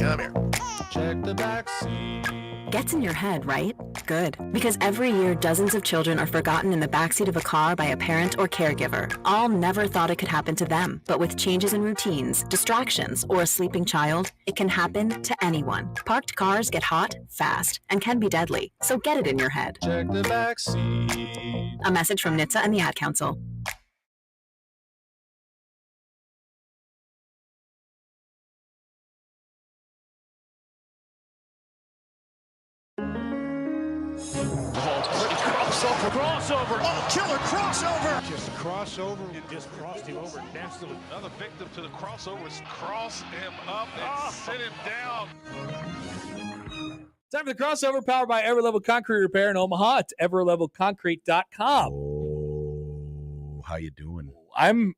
Come here. Check the back seat. Gets in your head, right? Good. Because every year, dozens of children are forgotten in the backseat of a car by a parent or caregiver. All never thought it could happen to them. But with changes in routines, distractions, or a sleeping child, it can happen to anyone. Parked cars get hot, fast, and can be deadly. So get it in your head. Check the back seat. A message from NHTSA and the Ad Council. Crossover. Oh, killer crossover. Just crossover. It just crossed him over nastily. Another victim to the crossovers. Cross him up and sit him down. Time for the crossover, powered by Every Level Concrete Repair in Omaha. It's everlevelconcrete.com. Oh, how you doing? I'm,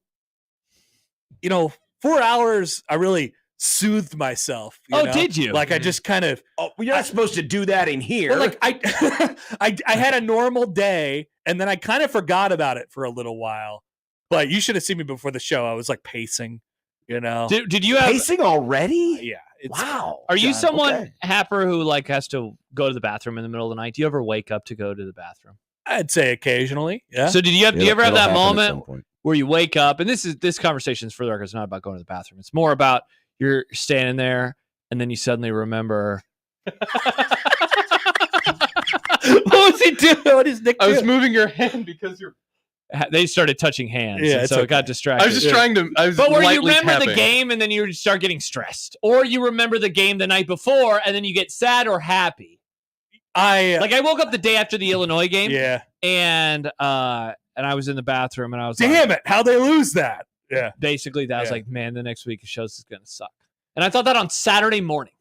4 hours, I really soothed myself. You know? Did you? Like, I just kind of... Oh, well, you're not supposed to do that in here. Well, like, I had a normal day, and then I kind of forgot about it for a little while. But you should have seen me before the show. I was, like, pacing, Did you have... Pacing already? Yeah. Wow. Are you someone, okay. Happer, who, like, has to go to the bathroom in the middle of the night? Do you ever wake up to go to the bathroom? I'd say occasionally, yeah. So do you ever have It'll that happen at some moment point. where you wake up, and this conversation is for the record, it's not about going to the bathroom. It's more about you're standing there, and then you suddenly remember. What was he doing? What is Nick doing? I was moving your hand because you're. They started touching hands, Yeah, and it's so okay. it got distracted. I was just trying to. I was But where you lightly remember the tapping. game, and then you start getting stressed, or you remember the game the night before, and then you get sad or happy. I woke up the day after the Illinois game, yeah. and I was in the bathroom, and I was like, Damn it! How'd they lose that? Yeah. basically that. I was Yeah. like, man, the next week of shows is gonna suck. And I thought that on Saturday morning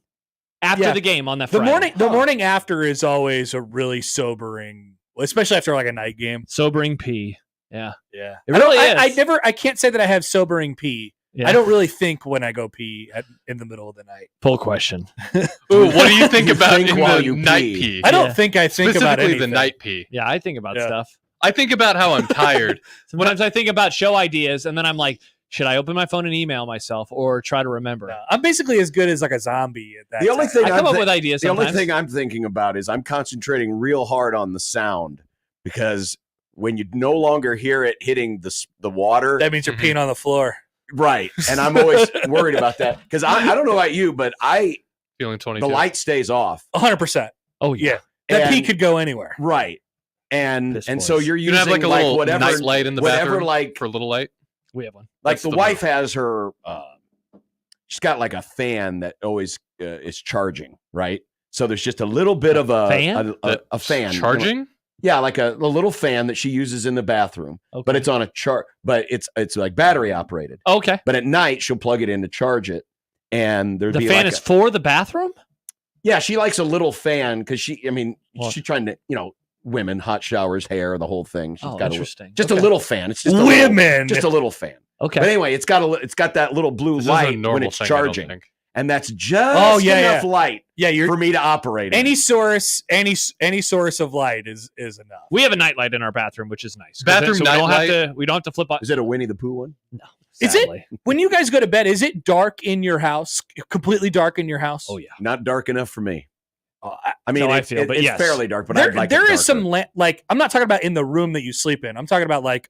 after Yeah. the game on that The Friday. morning after is always a really sobering, especially after like a night game. Sobering pee. Yeah. Yeah, It really I can't say that I have sobering pee. Yeah. I don't really think when I go pee in the middle of the night. Pull question. Ooh, what do you think about Think in while the you night pee. pee? I don't Yeah. think I think about Specifically anything. the night pee. Yeah, I think about Yeah. stuff. I think about how I'm tired. Sometimes I think about show ideas, and then I'm like, should I open my phone and email myself or try to remember? No, I'm basically as good as like a zombie at that. The only time. thing I come up with ideas The sometimes. only thing I'm thinking about is I'm concentrating real hard on the sound because when you no longer hear it hitting the water, that means you're peeing on the floor. right? And I'm always worried about that because I don't know about you, but Feeling 22. the light stays off, 100%. Oh, Yeah, that And- pee could go anywhere. right? And Piss so boys. you're You using can have like a little whatever night light in the whatever bathroom like for a little light. We have one. like That's the the wife has her she's got like a fan that always is charging, right? So there's just a little bit of a fan? a fan Charging? Yeah, like a little fan that she uses in the bathroom, Okay. but it's on a chart. But it's like battery operated. Okay. But at night she'll plug it in to charge it, and there'd The be fan like is for the bathroom? yeah. She likes a little fan because Well- she's trying to women hot showers, hair, the whole thing. She's Oh, got interesting. just Okay. a little fan. It's just a Women. just a little fan. Okay. But anyway, it's got that little blue This isn't a light when normal it's thing, I don't charging, think. and that's just enough light Yeah, you're for me to operate. any it. source of light is enough. We have a nightlight in our bathroom, which is nice. Bathroom so we don't have nightlight? to. We don't have to flip on. Is it a Winnie the Pooh one? No. Is it? Sadly. When you guys go to bed, is it dark in your house? Completely dark in your house? Oh yeah. Not dark enough for me. Oh, I mean, how I it's, feel, but it's yes. fairly dark, but there I'd like there it is some darker. like I'm not talking about in the room that you sleep in. I'm talking about like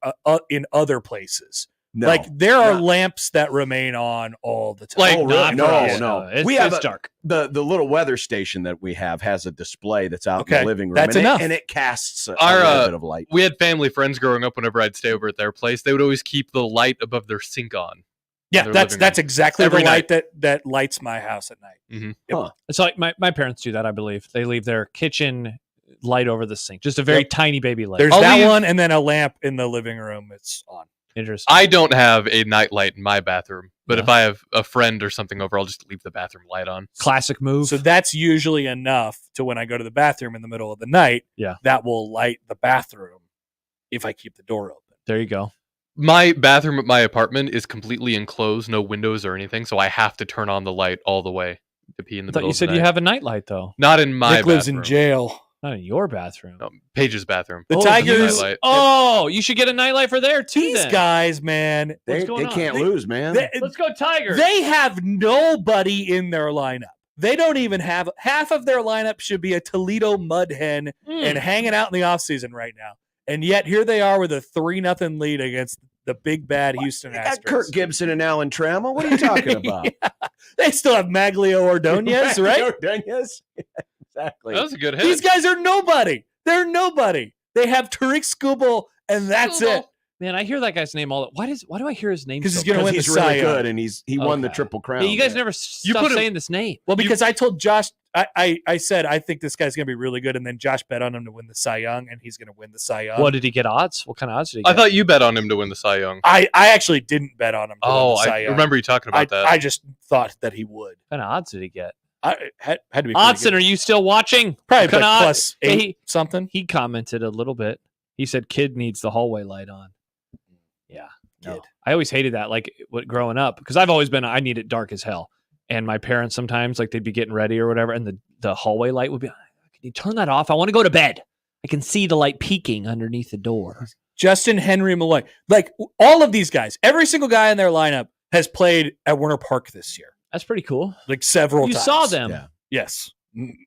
in other places. No. Like there are not- lamps that remain on all the time. Like, Oh, really? Not No, for us. no. It's, We have it's a- dark. the little weather station that we have has a display that's out in Okay, the living room. that's and enough. and it casts a Our, little bit of light. We had family friends growing up. Whenever I'd stay over at their place, they would always keep the light above their sink on. Yeah, their that's living that's room. exactly Every the light that lights my house at night. Huh. It's like my parents do that. I believe they leave their kitchen light over the sink, just a very tiny baby light. There's I'll that leave- one, and then a lamp in the living room. It's on. Interesting. I don't have a night light in my bathroom, but No. if I have a friend or something over, I'll just leave the bathroom light on. Classic move. So that's usually enough to when I go to the bathroom in the middle of the night. Yeah. that will light the bathroom if I keep the door open. there you go. My bathroom at my apartment is completely enclosed, no windows or anything, so I have to turn on the light all the way to pee in the I thought middle you of the said you night. have a nightlight though. Not in my Nick lives in bathroom. jail. Not in your bathroom. No, Paige's bathroom. The Oh, Tigers, nightlight. Oh, you should get a nightlight for there too. these then. guys, man, They What's going on? can't They- lose, man. they, Let's go Tigers. they have nobody in their lineup. They don't even have half of their lineup should be a Toledo mud hen and hanging out in the offseason right now. And yet here they are with a 3-0 lead against the big bad Houston You got Astros. Kirk Gibson and Alan Trammell. What are you talking about? Yeah. They still have Maglio Ordonez, right? Ordonez? Exactly. That was a good hit. These guys are nobody. They're nobody. They have Tariq Skubal, and that's it. Man, I hear that guy's name all. Why do I hear his name? Because so he's going to win He's the really Cy Young. good, and he won the Okay. Triple Crown. Yeah, you guys man. never stop put him- saying this name. Well, because I told Josh, I said I think this guy's going to be really good, and then Josh bet on him to win the Cy Young, and he's going to win the Cy Young. What did he get odds? What kind of odds did he I get? thought you bet on him to win the Cy Young. I actually didn't bet on him to win Oh, the Cy I Young. remember you talking about that. I just thought that he would. What kind of odds did he get? I had to be pretty Odson, good. are you still watching? Probably What kind like of plus odds? 8 something. He commented a little bit. He said, "Kid needs the hallway light on." Yeah, no. Kid. I always hated that. Like growing up, because I've always been. I need it dark as hell. And my parents sometimes like they'd be getting ready or whatever, and the hallway light would be. Can you turn that off? I want to go to bed. I can see the light peeking underneath the door. Justin Henry Malloy. Like all of these guys, every single guy in their lineup has played at Werner Park this year. That's pretty cool. Like several You times. saw them. Yeah. Yes.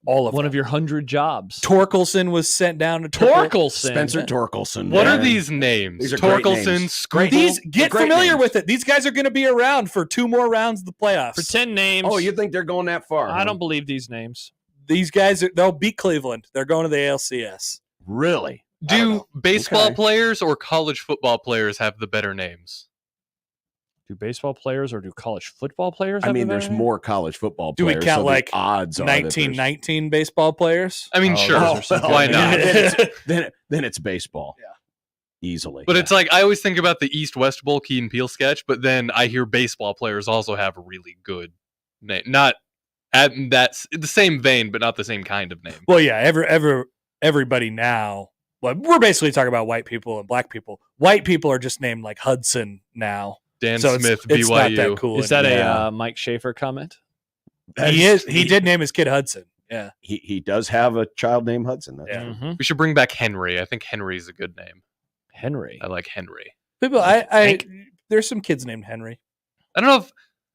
All of One them. of your 100 jobs. Torkelson was sent down to triple. Torkelson. Spencer Torkelson. What man. are these names? These are great Torkelson, names. Scooble. These get Great familiar names. with it. These guys are going to be around for 2 more rounds of the playoffs. Pretend names. Oh, you think they're going that far? I huh? don't believe these names. These guys, they'll beat Cleveland. They're going to the ALCS. Really. I don't Do know. baseball Okay. players or college football players have the better names? Do baseball players or do college football players? I have mean, the there's better more college football Do we players. count, so the like, odds are that there's- 1919 baseball players. I mean, Oh, sure. those are some Why good not? names. then it's baseball. Yeah. Easily. But it's like I always think about the East West Bowl Key and Peele sketch, but then I hear baseball players also have a really good name. Not at that's the same vein, but not the same kind of name. Well, yeah, everybody now. Well, we're basically talking about white people and black people. White people are just named like Hudson now. Dan So Smith, it's not BYU. that cool. Is that anymore. a Yeah. Mike Schaefer comment? He did name his kid Hudson. Yeah. He does have a child named Hudson. That's Yeah. true. We should bring back Henry. I think Henry's a good name. Henry. I like Henry. People, there's some kids named Henry. I don't know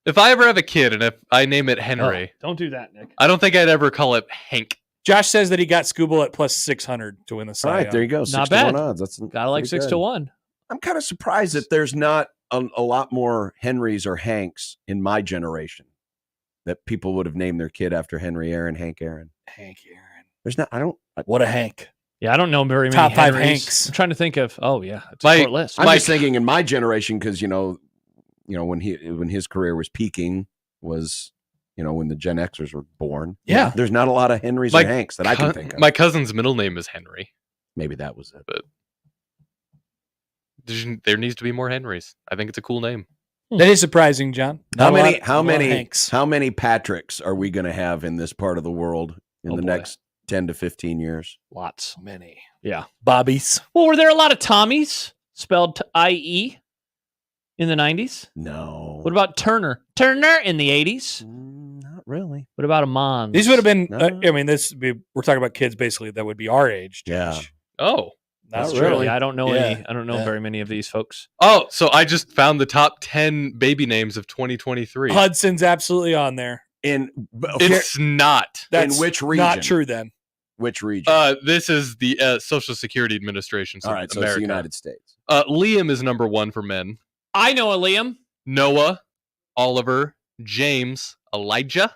if I ever have a kid and if I name it Henry, Don't do that, Nick. I don't think I'd ever call it Hank. Josh says that he got Skubal at plus 600 to win the Cy All right, Young. there you go. 6 Not to 1 bad. odds. That's Gotta like pretty 6 good. to 1. I'm kind of surprised that there's not a lot more Henrys or Hanks in my generation. That people would have named their kid after Henry Aaron, Hank Aaron. Hank Aaron. There's not. What a Hank. Yeah, I don't know very many Top 5 Henrys. Hanks. I'm trying to think of. Oh yeah, it's Mike- a short list. I'm Mike- just thinking in my generation because you know when his career was peaking was when the Gen Xers were born. Yeah. There's not a lot of Henrys My or Hanks that I can think of. My cousin's middle name is Henry. Maybe that was it. There needs to be more Henrys. I think it's a cool name. That is surprising, John. How Not a many? lot- How not a lot of many? Hanks. How many Patricks are we going to have in this part of the world in Oh, the boy. next 10 to 15 years? Lots. Many. Yeah. Bobbies. Well, were there a lot of Tommies spelled IE in the 90s? No. What about Turner? Turner in the 80s? Not really. What about Amon? These would have been, No. I mean, we're talking about kids basically that would be our age. Yeah. Josh. Oh. Not That's really. true. I don't know Yeah. any. I don't know Yeah. very many of these folks. Oh, so I just found the top 10 baby names of 2023. Hudson's absolutely on there. It's not. That's which region? Not true then. Which region? This is the Social Security Administration. So All right, so America. it's the United States. Liam is number 1 for men. I know a Liam. Noah, Oliver, James, Elijah,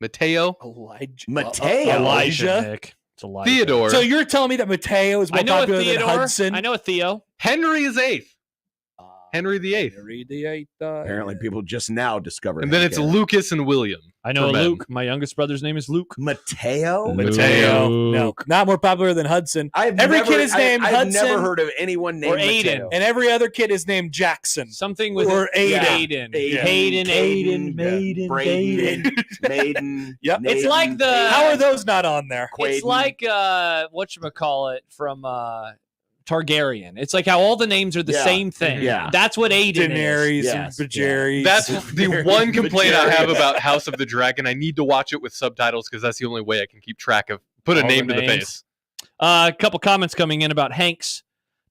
Mateo, Mateo? Elijah. Nick. It's Elijah. Theodore. So you're telling me that Mateo is more I know a popular than Theodore. Hudson? I know a Theo. Henry is 8th. Henry the 8th. Henry the Eighth. Apparently, people just now discovered. And then Hank it's Aaron. Lucas and William. I know for a men. Luke. My youngest brother's name is Luke. Mateo. Mateo. Luke. No, not more popular than Hudson. Every kid is named I've Hudson never heard of anyone named or Aiden. Mateo. and every other kid is named Jackson. Something with Or Aiden. Aiden. Aiden, Hayden, Caden, Maiden, Braden, Baden. Maiden. Yep. It's like the- How are those not on there? It's Quaden. like whatchamacallit from Targaryen. It's like how all the names are the Yeah. same thing. Yeah. That's what Aiden Daenerys is. Yes. and Bajerys. That's the one complaint I have Jerry. about House of the Dragon. I need to watch it with subtitles because that's the only way I can keep track of put a All name the to the names. face. A couple comments coming in about Hanks.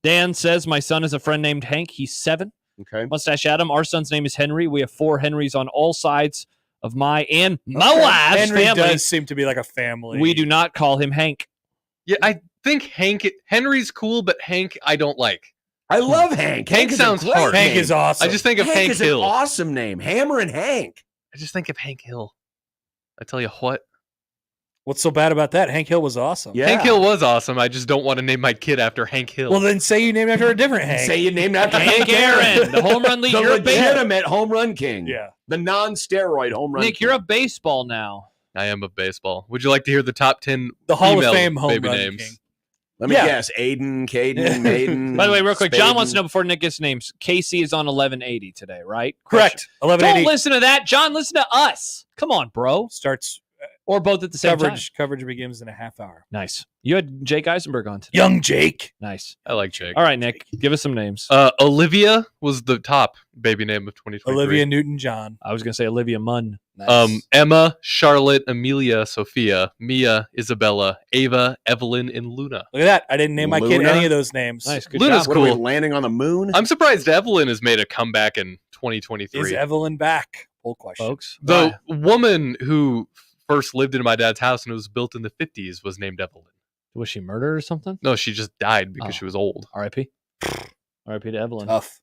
Dan says, my son has a friend named Hank. He's 7. Okay. Mustache Adam, our son's name is Henry. We have 4 Henrys on all sides of my and my wife's Henry family. does seem to be like a family. We do not call him Hank. Yeah, I think Henry's cool, but Hank I don't like. I love Hank. Hank is a sounds great hard. Hank name. is awesome. I just think of Hank Hank is Hill. an awesome name. Hammer and Hank. I just think of Hank Hill. I tell you what. What's so bad about that? Hank Hill was awesome. Yeah. Hank Hill was awesome. I just don't want to name my kid after Hank Hill. Well, then say you named after a different Hank. Say you named after Hank Aaron, the home run leader. the You're a base- legitimate home run king. Yeah. The non-steroid home run Nick, king. you're a baseball now. I am a baseball. Would you like to hear the top 10 The Hall of female Fame home baby run names? king. Let me Yeah. guess. Aiden, Caden, Maiden. By the way, real quick, John wants to know Spaden. before Nick gets names. Casey is on 1180 today, right? Correct. Don't 1180 listen to that, John. Listen to us. Come on, bro. starts Or both at the same time. coverage begins in a half hour. Nice. You had Jake Eisenberg on today. Young Jake. Nice. I like Jake. All right, Nick, give us some names. Olivia was the top baby name of 2023. Olivia Newton-John. I was going to say Olivia Munn. Nice. Emma, Charlotte, Amelia, Sophia, Mia, Isabella, Ava, Evelyn, and Luna. Look at that. I didn't name my kid Luna? any of those names. Nice. Good Luna's job. What are we cool. landing on the moon? I'm surprised Evelyn has made a comeback in Is 2023. Evelyn back? Poll question. Folks. The woman who first lived in my dad's house and it was built in the 50s was named Evelyn. Was she murdered or something? No, she just died because Oh. she was old. R.I.P. R.I.P. to Evelyn. Tough.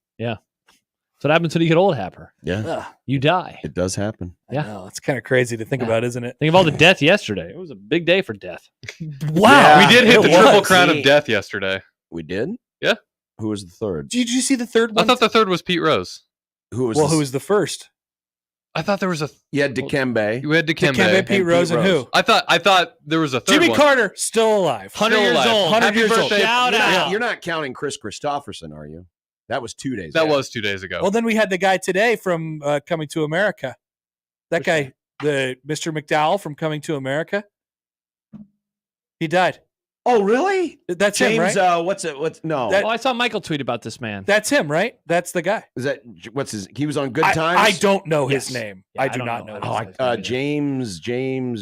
So what happens when you get old, Happer? yeah, Ugh, You die. it does happen. Yeah. I know. It's kind of crazy to think Yeah. about, isn't it? Think of all the death yesterday. It was a big day for death. Wow. Yeah. We did hit it the triple was. crown of death yesterday. We did? Yeah. Who was the third? Did you see the third I one? thought the third was Pete Rose. Who was well, the- who was the first? I thought there was a. You had Dikembe. You had Dikembe. Dikembe, Pete Rose, and who? I thought there was a third Jimmy one. Carter, still alive. 100 years alive. old. 100 Happy years old. birthday. Shout You're not, out. you're not counting Chris Christopherson, are you? That was 2 days That ago. was 2 days ago. Well, then we had the guy today from Coming to America. That guy, the Mr. McDowell from Coming to America. He died. Oh, really? That's him, James, right? what's no. That- Oh, I saw Michael tweet about this man. That's him, right? That's the guy. Is that, what's his, he was on Good I Times? don't know his Yes. name. Yeah, I I do don't not know. know. Oh, his I- name.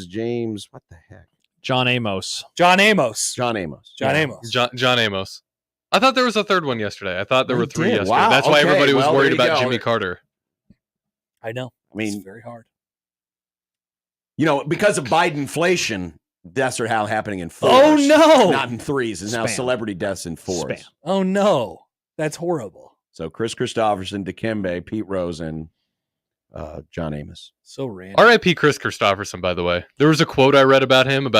James, what the heck? John Amos. John Amos. John Amos. John Yeah. Amos. John Amos. I thought there was a third one yesterday. I thought there You were three did? yesterday. Wow, That's why okay. everybody was Well, worried there you about go. Jimmy Carter. I know. I mean, it's very hard. you know, because of Bidenflation, deaths are now happening in fours. Oh, no. Not in threes. It's now Spam. celebrity deaths in fours. Spam. Oh no, that's horrible. So Chris Christopherson, Dikembe, Pete Rose, and John Amos. So random. R.I.P. Chris Christopherson, by the way. There was a quote I read about him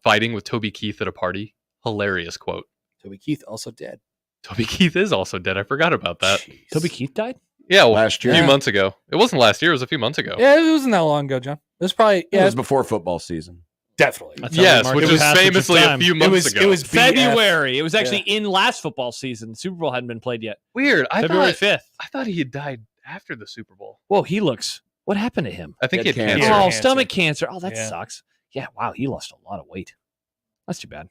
fighting with Toby Keith at a party. Hilarious quote. Toby Keith also dead. Toby Keith is also dead. I forgot about that. Jeez. Toby Keith died? Yeah, well, Last year. a few months ago. It wasn't last year. It was a few months ago. Yeah, it wasn't that long ago, John. It was probably It was before football season. definitely. That's how we Yes, mark which it was passage of famously a time. few months ago. It was BF. February. It was actually in last football season. The Super Bowl hadn't been played yet. weird. February 5th. I thought he had died after the Super Bowl. Whoa, he looks. What happened to him? I think he He had had cancer. cancer. Oh, Cancer. stomach cancer. Oh, that Yeah. sucks. Yeah, wow, he lost a lot of weight. That's too bad.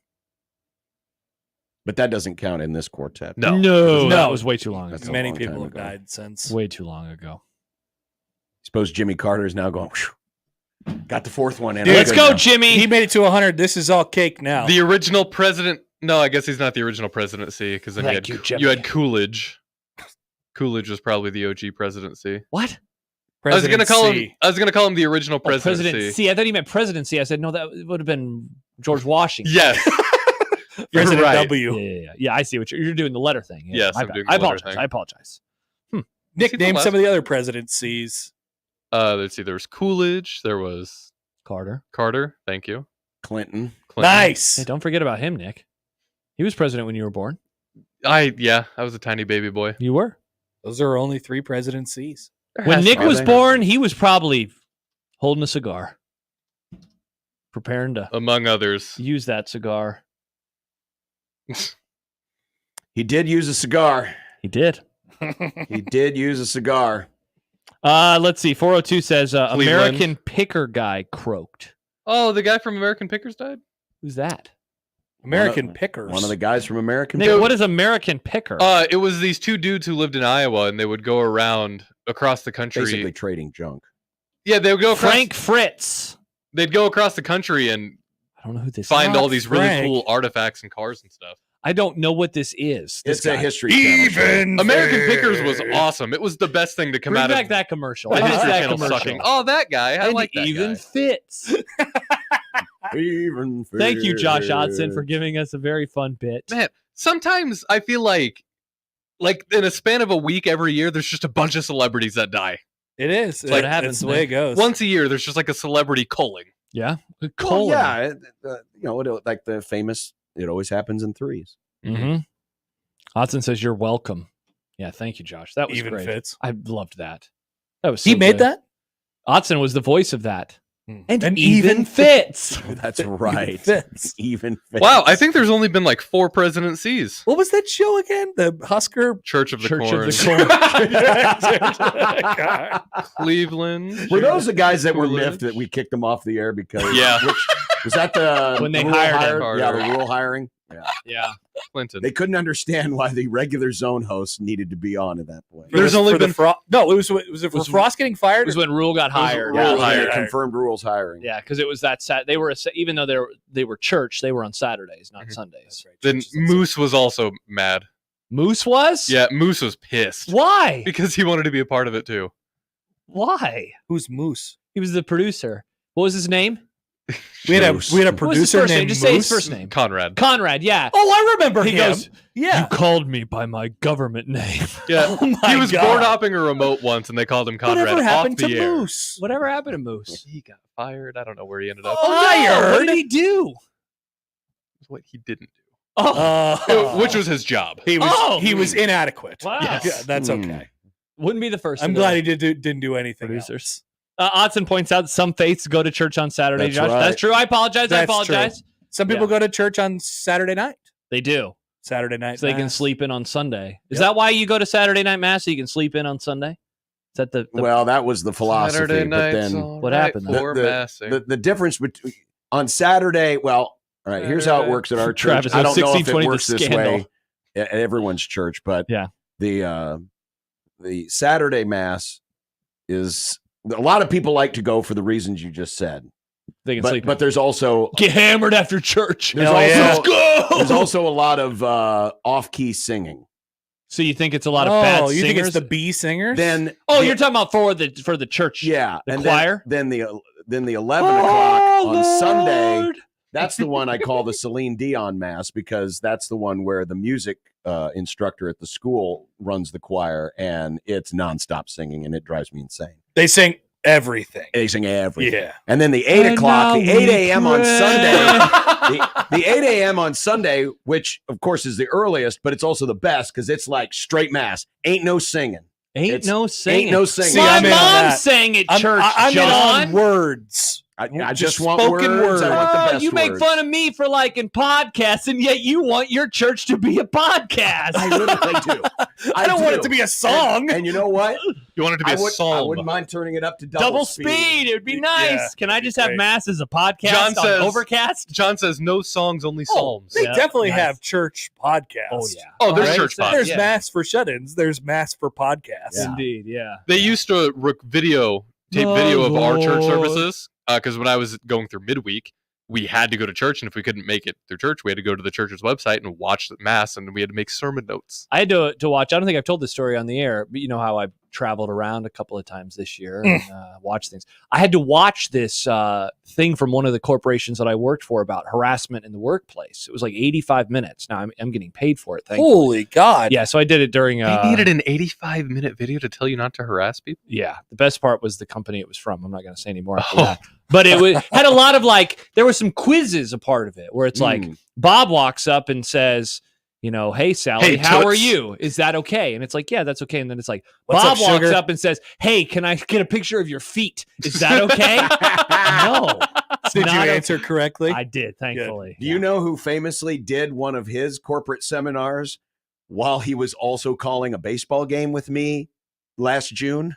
But that doesn't count in this quartet. No. No, that No. was way too long That's ago. a Many long people time have ago. died since. Way too long ago. Suppose Jimmy Carter is now going, whew, got the fourth one in. Dude, I'm Let's good go, now. Jimmy. He made it to 100. This is all cake now. The original president. No, I guess he's not the original presidency because then Thank you, Jimmy. you had Coolidge. Coolidge was probably the OG presidency. What? I was gonna call him. Presidency. I was gonna call him the original Oh, presidency. presidency. I thought he meant presidency. I said, no, that would have been George Washington. Yes, you're President right. W. Yeah, I see what you're doing the letter thing. Yeah, Yes, my I'm bad. doing I the letter apologize. thing. I apologize. Nick, See the name last- some of the other presidencies. Let's see. There was Coolidge. There was Carter. Carter. Thank you. Clinton. Clinton. Nice. Hey, don't forget about him, Nick. He was president when you were born. I was a tiny baby boy. You were. Those are only 3 presidencies. When Nick Are was they? born, he was probably holding a cigar, preparing to Among others. use that cigar. He did use a cigar. He did. He did use a cigar. Let's see. 402 says Cleveland. American Picker guy croaked. Oh, the guy from American Pickers died? Who's that? American One of- Pickers. One of the guys from American Nick, Pickers. what is American Picker? It was these two dudes who lived in Iowa and they would go around across the country. Basically trading junk. Yeah, they would go across. Frank Fritz. They'd go across the country and I don't know who this find Not all these really Frank. cool artifacts and cars and stuff. I don't know what this is. This It's a guy. History Channel show. American Pickers was awesome. It was the best thing to come Bring out back of that commercial. the I miss History that Channel commercial. sucking. Oh, that guy. I And like it that even guy. fits. Even Thank you, Josh Odson, fits. for giving us a very fun bit. Man, sometimes I feel like in a span of a week every year, there's just a bunch of celebrities that die. It is. what It's happens, the way it goes. Once a year, there's just like a celebrity culling. Yeah. Well, Colon. yeah, like the famous. It always happens in threes. Mm-hmm. Odson says you're welcome. Yeah, thank you, Josh. That was Even great. fits. I loved that. That was so He made good. that? Odson was the voice of that. And And even even fits. That's right. Fits. Even fits. Wow, I think there's only been like 4 presidencies. What was that show again? The Husker Church of the Church Corn, of the Cleveland. Were those the guys that were Coolidge. miffed that we kicked them off the air because? Yeah. Was that the When they rural hired him. Yeah, the rural hiring. Yeah. Yeah. Clinton. They couldn't understand why the regular zone host needed to be on at that point. There's only been no. It was it for Frost getting It fired? was when Rule got hired. Rules hired. hired. Confirmed rules hiring. Yeah, because it was that They were even though they were church, they were on Saturdays, not Sundays. Then Moose was also mad. Moose was? Yeah, Moose was pissed Why? because he wanted to be a part of it too. Why? Who's Moose? He was the producer. What was his name? We had a Moose. producer What was his first name? named Just Moose. say his first name. Conrad. Conrad. Yeah. Oh, I remember He him. goes, Yeah. You called me by my government name. Yeah, Oh my he was God. board hopping a remote once, and they called him Conrad Whatever off happened the to air. Moose? Whatever happened to Moose? He got fired. I don't know where he ended up. Oh, now you What heard. did he do? What he didn't do, Oh, which was his job. he was Oh. he was inadequate. Wow. Yeah, that's Hmm. okay. wouldn't be the first. I'm of the glad he didn't do anything. producers. Odson points out some faiths go to church on Saturday. That's Josh, right. that's true. I apologize. I That's apologize. Some people go to church on Saturday night. They do, Saturday night, so they can mass. sleep in on Sunday. Is Yep. that why you go to Saturday night mass? So you can sleep in on Sunday? Is that the Well, that was the philosophy. Saturday but night's then all what right happened then? for The- massing. the difference between on Saturday, well, all right, here's how it works at our church. Travis, I don't know if it 1620 works the this scandal. way at everyone's church, but Yeah. the Saturday mass is a lot of people like to go for the reasons you just said. they can sleep. But there's also Get hammered after church. there's Hell also yeah. Let's go. there's also a lot of off-key singing. So you think it's a lot of bad you singers? think it's the B singers? Then You're talking about for the church. yeah, the and choir? Then the 11 o'clock on Oh, Sunday. Lord. That's the one I call the Celine Dion Mass because that's the one where the music instructor at the school runs the choir and it's nonstop singing and it drives me insane. they sing everything. They sing everything. Yeah. And then the 8 And o'clock, the now 8 we a.m. on pray. Sunday, the 8 a.m. on Sunday, which of course is the earliest, but it's also the best because it's like straight mass. Ain't no singing. Ain't It's- no singing. Ain't no singing. See, My I'm in on mom that. sang at church, I'm in John. on words. I Just just want spoken words. I want the best You make words. fun of me for liking podcasts, and yet you want your church to be a podcast. I literally do. I don't want do. it to be a song. And you know what? You want it to be I a psalm. wouldn't mind turning it up to Double speed. It would be nice. Yeah, Can I just have great. mass as a podcast John on says- Overcast? John says no songs, only psalms. They Yeah, definitely nice. have church podcasts. Oh yeah. Oh, there's Right? church There's- podcasts. There's yeah. mass for shut-ins. There's mass for podcasts. Yeah. Indeed, yeah. They used to tape video of our church services because when I was going through midweek, we had to go to church, and if we couldn't make it through church, we had to go to the church's website and watch the mass, and we had to make sermon notes. I had to watch. I don't think I've told this story on the air, but you know how I've traveled around a couple of times this year and watched things. I had to watch this thing from one of the corporations that I worked for about harassment in the workplace. It was like 85 minutes. Now I'm getting paid for it. Thankfully. Holy God. Yeah, so I did it during. They needed an 85-minute video to tell you not to harass people. Yeah, the best part was the company it was from. I'm not going to say any more after that. But it had a lot of there were some quizzes a part of it where it's like Bob walks up and says, you know, hey, Sally, Hey, how are toots. you? Is that okay? And it's like, yeah, that's okay. And then it's like, What's Bob up, walks sugar? up and says, hey, can I get a picture of your feet? Is that okay? No. it's Did you not answer correctly? I did, thankfully. Do you know who famously did one of his corporate seminars while he was also calling a baseball game with me last June?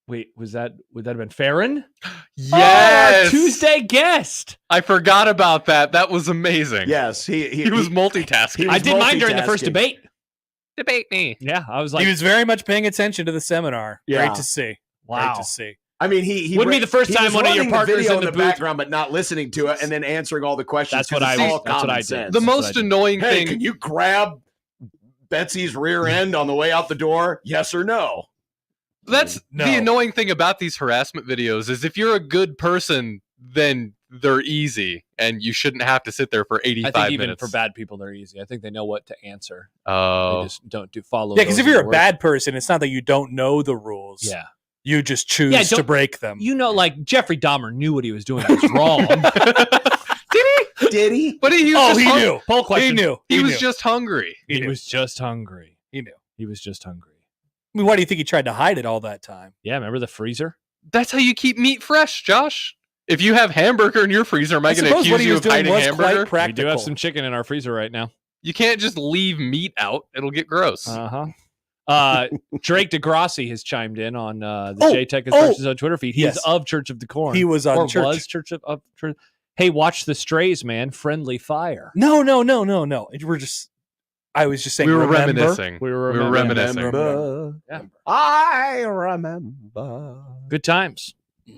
Wait, would that have been Farron? Yes, Our Tuesday guest. I forgot about that. That was amazing. Yes, he was multitasking. he I was did mine during the first multitasking. debate. Debate me. Yeah, I was like, he was very much paying attention to the seminar. Yeah. Great to see. wow. Great to see. I mean, he Wouldn't be the first he time was one of your running the partners video in the booth- background, but not listening to it, and then answering all the questions. That's what 'cause it's I- all that's what common I did. sense. The That's what I most did. annoying Hey, thing. can you grab Betsy's rear end on the way out the door? Yes or no? That's No. the annoying thing about these harassment videos is if you're a good person, then they're easy, and you shouldn't have to sit there for 85 I think even minutes. for bad people, they're easy. I think they know what to answer. They Oh, just don't follow. Yeah, because those if you're in a the bad person, it's not that you don't know the rules. Yeah. You just choose Yeah, to don't- break them. You know, like Jeffrey Dahmer knew what he was doing was wrong. Did he? but he was Oh, just he knew. Poll He question. knew. He was knew. just hungry. He knew. was just hungry. He knew. He was just hungry. I mean, why do you think he tried to hide it all that time? Yeah, remember the freezer? That's how you keep meat fresh, Josh. If you have hamburger in your freezer, am I going to suppose what accuse he you was of doing hiding was hamburger? quite practical. We do have some chicken in our freezer right now. You can't just leave meat out; it'll get gross. Drake DeGrassi has chimed in on the Oh, JTech oh, Instructions on Twitter feed. He's yes. of Church of the Corn. He was on or Church. was Church of Church. Hey, watch the Strays, man. Friendly fire. No. I was just saying. we were remember? reminiscing. We were reminiscing. Remember. Yeah. I remember. Good times.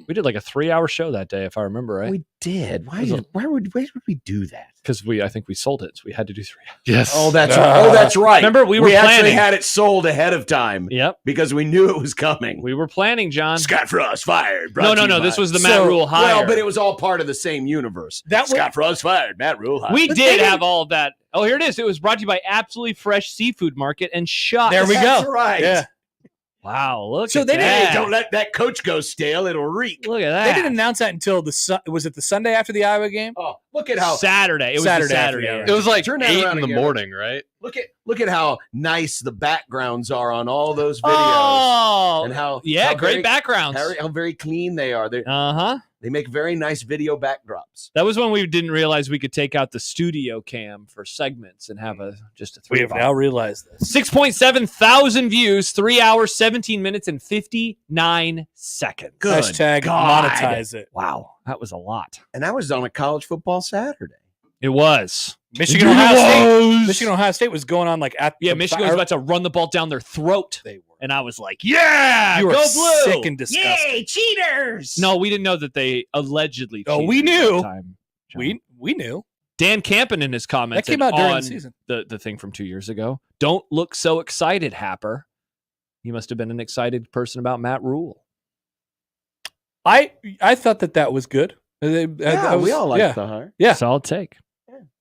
We did like a 3-hour show that day, if I remember right. We did. Why Was it- would we do that? Because I think we sold it, so we had to do 3 hours. Yes. Oh, that's right. Oh, that's right. Remember, we were actually planning. had it sold ahead of time Yep, because we knew it was coming. we were planning, John. Scott Frost fired. No. This was the Matt Rule hire. Well, but it was all part of the same universe. That was- Scott Frost fired. Matt Rule hired. We But did they have all of that. Oh, here it is. It was brought to you by Absolutely Fresh Seafood Market and Shop. There we That's go. right. Yeah. Wow, look So at they that. didn't- Hey, don't let that coach go stale. It'll reek. Look at that. They didn't announce that until was it the Sunday after the Iowa game? Oh, look at how Saturday. It was Saturday the after Saturday. the yeah. Iowa It was like Turn that 8 around in the again. morning, right? look at how nice the backgrounds are on all those videos, Oh, and how yeah, how great very, backgrounds. how very clean they are. Uh-huh. They make very nice video backdrops. That was when we didn't realize we could take out the studio cam for segments and have just a We have now realized this. 6.7 thousand views, 3 hours, 17 minutes, and 59 seconds. Good Hashtag God. monetize it. Wow, that was a lot. And that was on a college football Saturday. It was. Michigan Ohio State was going on like at Yeah, the- Michigan was about to run the ball down their throat. They were. And I was like, yeah, You go are blue. sick and disgusting. Yay, cheaters. No, we didn't know that they allegedly Oh, cheated we at that knew. time, John. We knew Dan Campen in his comments that came out during on the season. the thing from 2 years ago. Don't look so excited, Happer. You must have been an excited person about Matt Rule. I thought that was good. We all liked yeah. the hire. Yeah. Solid take.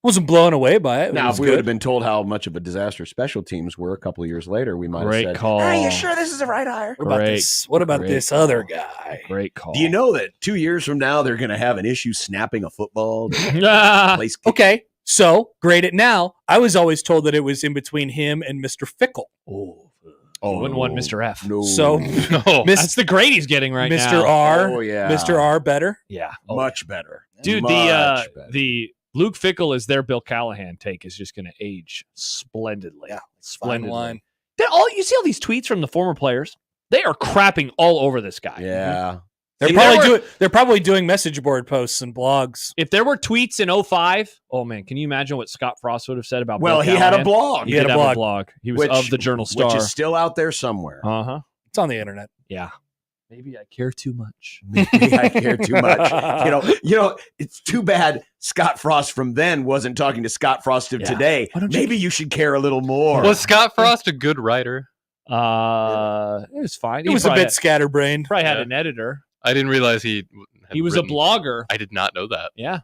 Wasn't blown away by it. It Now, was if we good. would have been told how much of a disaster special teams were a couple of years later, we might Great have said, call. "Are you sure this is the right hire?" What about Great- this? What about great this call. other guy? Great call. Do you know that 2 years from now they're going to have an issue snapping a football? Ah, Place Okay, so grade it now. I was always told that it was in between him and Mr. Fickle. Oh, wouldn't want Mr. F. No. So No. That's the grade he's getting right Mr. now. R, Oh, yeah. Mr. R better. Yeah. Much better. Dude, Much better. the Luke Fickle is their Bill Callahan take is just going to age splendidly. Yeah, splendidly. line. You see all these tweets from the former players? They are crapping all over this guy. Yeah. They're probably doing message board posts and blogs. If there were tweets in 05, oh man, can you imagine what Scott Frost would have said about Well, Bill he had a Callahan? blog. He He had did a have blog. He was of the Journal Star. Which is still out there somewhere. Uh-huh. It's on the internet. Yeah. Maybe I care too much. Maybe I care too much. You know, it's too bad Scott Frost from then wasn't talking to Scott Frost of Yeah. today. Why don't you- Maybe you should care a little more. Was Scott Frost a good writer? It was fine. It was a bit scatterbrained. Probably had Yeah. an editor. I didn't realize he He was a blogger. I did not know that. Yeah.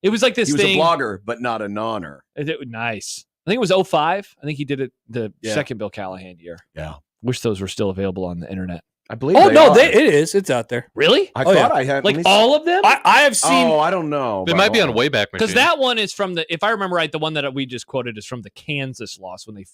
It was like this He was thing. a blogger, but not a nonner. It was nice. I think it was 05. I think he did it the Yeah. second Bill Callahan year. Yeah. Wish those were still available on the internet. I believe. Oh they no, are. it is. It's out there. Really? I Oh, thought yeah. I had Like let me all of them? I have see. seen. Oh, I don't know. It but might be on hold Wayback Machine. Because that one is from if I remember right, the one that we just quoted is from the Kansas loss when they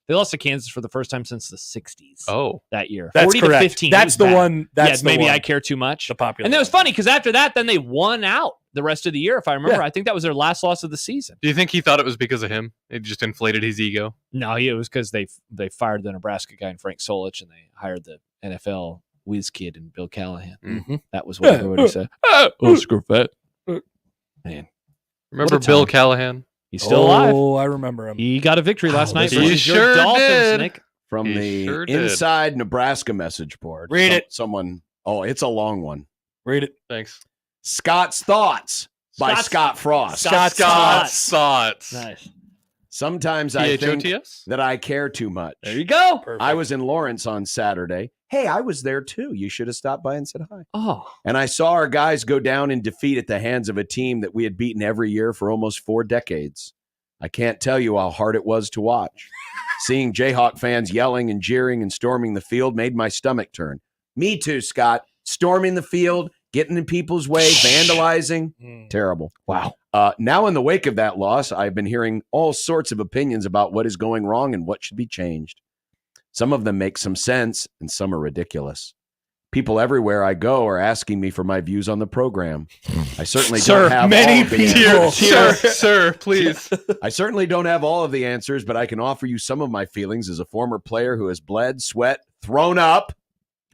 lost to Kansas for the first time since the 60s. Oh, That year. That's 40 correct. to 15. It That's was the bad. one. That's yeah, maybe the one. I care too much. The popular. And it was one. funny because after that, then they won out the rest of the year. If I remember, Yeah. I think that was their last loss of the season. do you think he thought it was because of him? It just inflated his ego. No, it was because they fired the Nebraska guy and Frank Solich, and they hired the NFL whiz kid and Bill Callahan. Mhm. That was what everybody said. Oh, screw that. Man, Remember What a Bill time. Callahan? he's still alive. Oh, I remember him. He got a victory last Oh, night this versus is- your He sure Dolphins, did. Nick. from He the sure did. Inside Nebraska message board. Read it. Someone Oh, it's a long one. Read it. Thanks. Scott's Thoughts by Scott's- Scott Frost. Scott's Scott's thoughts. Nice. Sometimes I think THOTS? that I care too much. There you go. Perfect. I was in Lawrence on Saturday. Hey, I was there too. You should have stopped by and said hi. Oh, And I saw our guys go down in defeat at the hands of a team that we had beaten every year for almost 4 decades. I can't tell you how hard it was to watch. Seeing Jayhawk fans yelling and jeering and storming the field made my stomach turn. Me too, Scott. Storming the field, getting in people's way, vandalizing. Terrible. wow. Now, in the wake of that loss, I've been hearing all sorts of opinions about what is going wrong and what should be changed. Some of them make some sense, and some are ridiculous. People everywhere I go are asking me for my views on the program. I certainly Sir, don't have many all of the people. answers. Sir, please. I certainly don't have all of the answers, but I can offer you some of my feelings as a former player who has bled, sweat, thrown up,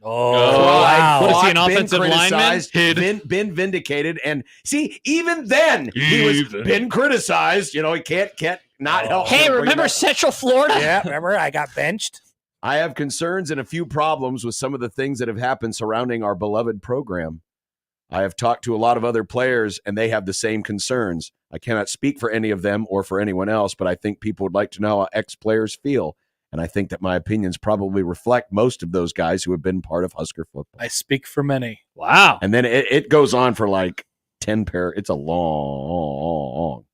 Oh, wow. What is he, an been offensive lineman? criticized, been vindicated, and see, even then he was been criticized. You know, he can't not help. Hey, him bring remember that- Central Florida? Yeah, remember I got benched? I have concerns and a few problems with some of the things that have happened surrounding our beloved program. I have talked to a lot of other players, and they have the same concerns. I cannot speak for any of them or for anyone else, but I think people would like to know how ex-players feel. And I think that my opinions probably reflect most of those guys who have been part of Husker football. I speak for many. Wow. And then it goes on for like 10 pair. It's a long.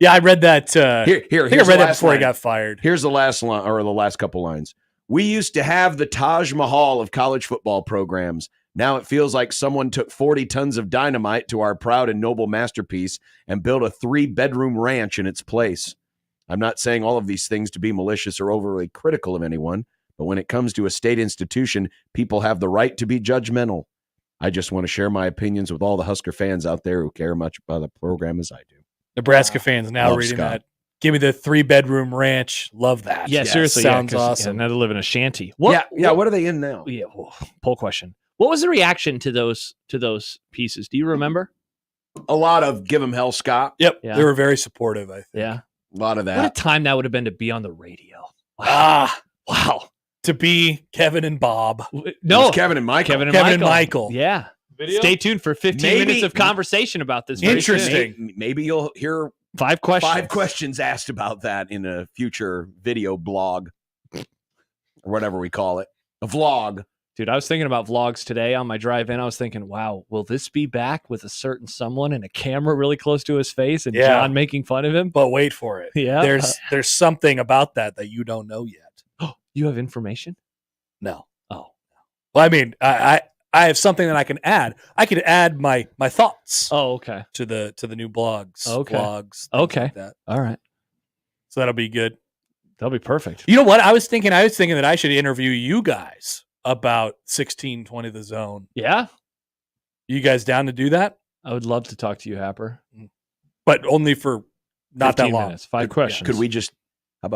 Yeah, I read that. Here, I think I here's read the that last before line. he got fired. Here's the last line, or the last couple lines. We used to have the Taj Mahal of college football programs. Now it feels like someone took 40 tons of dynamite to our proud and noble masterpiece and built a 3-bedroom ranch in its place. I'm not saying all of these things to be malicious or overly critical of anyone, but when it comes to a state institution, people have the right to be judgmental. I just want to share my opinions with all the Husker fans out there who care much about the program as I do. Nebraska fans now Love reading Scott. that. Give me the 3-bedroom ranch. Love that. Yeah, seriously. Sounds 'cause, awesome. now to live in a shanty. What are they in now? Yeah. Poll question. What was the reaction to those pieces? Do you remember? A lot of give 'em hell, Scott. Yep. Yeah. They were very supportive, I think. Yeah. A lot of What a that. time that would have been to be on the radio. Wow. Ah, Wow. to be Kevin and Bob. It No. was Kevin and Michael. Kevin and Kevin and Michael. Michael. Yeah. Stay tuned for 15 Maybe- minutes of conversation about this. very soon. Interesting. Maybe you'll hear 5 questions. 5 questions asked about that in a future video blog or whatever we call it. A vlog. Dude, I was thinking about vlogs today on my drive in. I was thinking, wow, will this be back with a certain someone and a camera really close to his face and Yeah. John making fun of him? But wait for it. Yeah. There's something about that you don't know yet. You have information? No. Oh. Well, I mean, I have something that I can add. I could add my thoughts Oh, okay. to the new blogs. Okay. Blogs. things Okay. like that. All right. So that'll be good. That'll be perfect. You know what? I was thinking that I should interview you guys about 1620 The Zone. Yeah. You guys down to do that? I would love to talk to you, Happer. But only for not that 15 long. minutes, 5 questions. Could we just how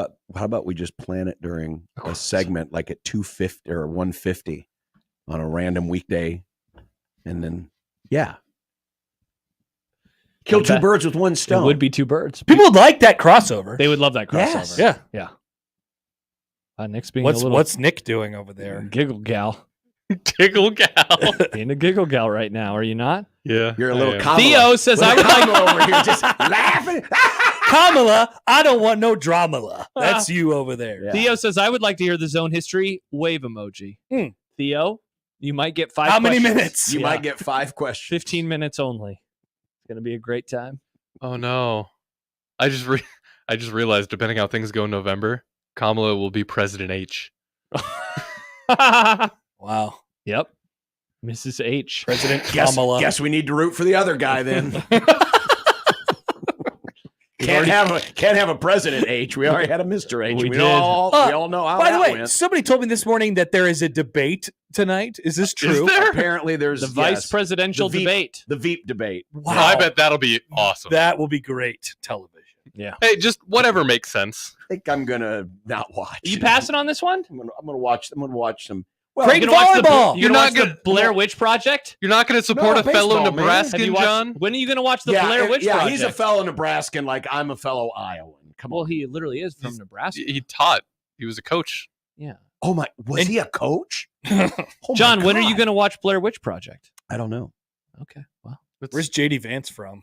about we just plan it during a segment like at 250 or 150 on a random weekday, and then kill 2 birds with one It stone. would be 2 birds. People would like that crossover. They would love that crossover. Yes. Yeah. Yeah. Nick's being What's a little what's Nick doing over there? giggle gal. Giggle gal. Being a giggle gal right now, are you not? Yeah. You're a little I am. Kamala. Theo says I would like Kamala over here just laughing. Kamala, I don't want no drama. That's you over there. Yeah. Theo says I would like to hear the zone history wave emoji. Theo, you might get 5 How many questions. minutes? You Yeah. might get 5 questions. 15 minutes only. It's going to be a great time. Oh no. I just realized depending how things go in November, Kamala will be President H. Wow. Yep. Mrs. H. President Guess, Kamala. guess we need to root for the other guy then. Can't have a President H. We already had a Mr. H. We We did. all know how By that the way, went. somebody told me this morning that there is a debate tonight. Is this true? there? Apparently, there's The vice yes, presidential the Veep- debate. the Veep debate. Wow. I bet that'll be awesome. That will be great television. Yeah. Hey, just whatever makes sense. I think I'm gonna not watch. You it. passing on this one? I'm gonna watch some. Great You're gonna watch the- volleyball. You're not not going gonna- to Blair Witch Project? You're not going to support No, a fellow baseball, man. Have Nebraskan, you watched, John? when are you going to watch the Blair Witch Project? he's a fellow Nebraskan, like I'm a fellow Iowan. Come Well, on. he literally is from Nebraska. He taught. He was a coach. Yeah. Oh my, was he a coach? John, when are you going to watch Blair Witch Project? I don't know. Okay, well, Where's JD Vance from?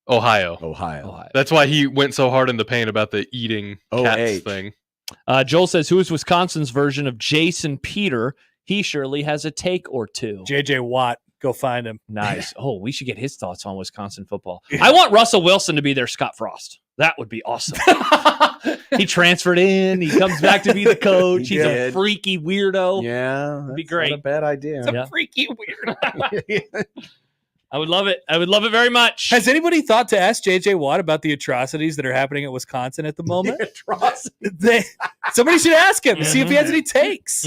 Ohio. That's why he went so hard in the paint about the eating cats thing. Joel says, who is Wisconsin's version of Jason Peter? He surely has a take or two. JJ Watt. Go find him. Nice. Oh, we should get his thoughts on Wisconsin football. I want Russell Wilson to be their Scott Frost. That would be awesome. He transferred in. He comes back to be the coach. He's a freaky weirdo. Yeah, that'd be great. Not a bad idea. It's a freaky weirdo. I would love it. I would love it very much. Has anybody thought to ask JJ Watt about the atrocities that are happening at Wisconsin at the moment? Somebody should ask him, see if he has any takes.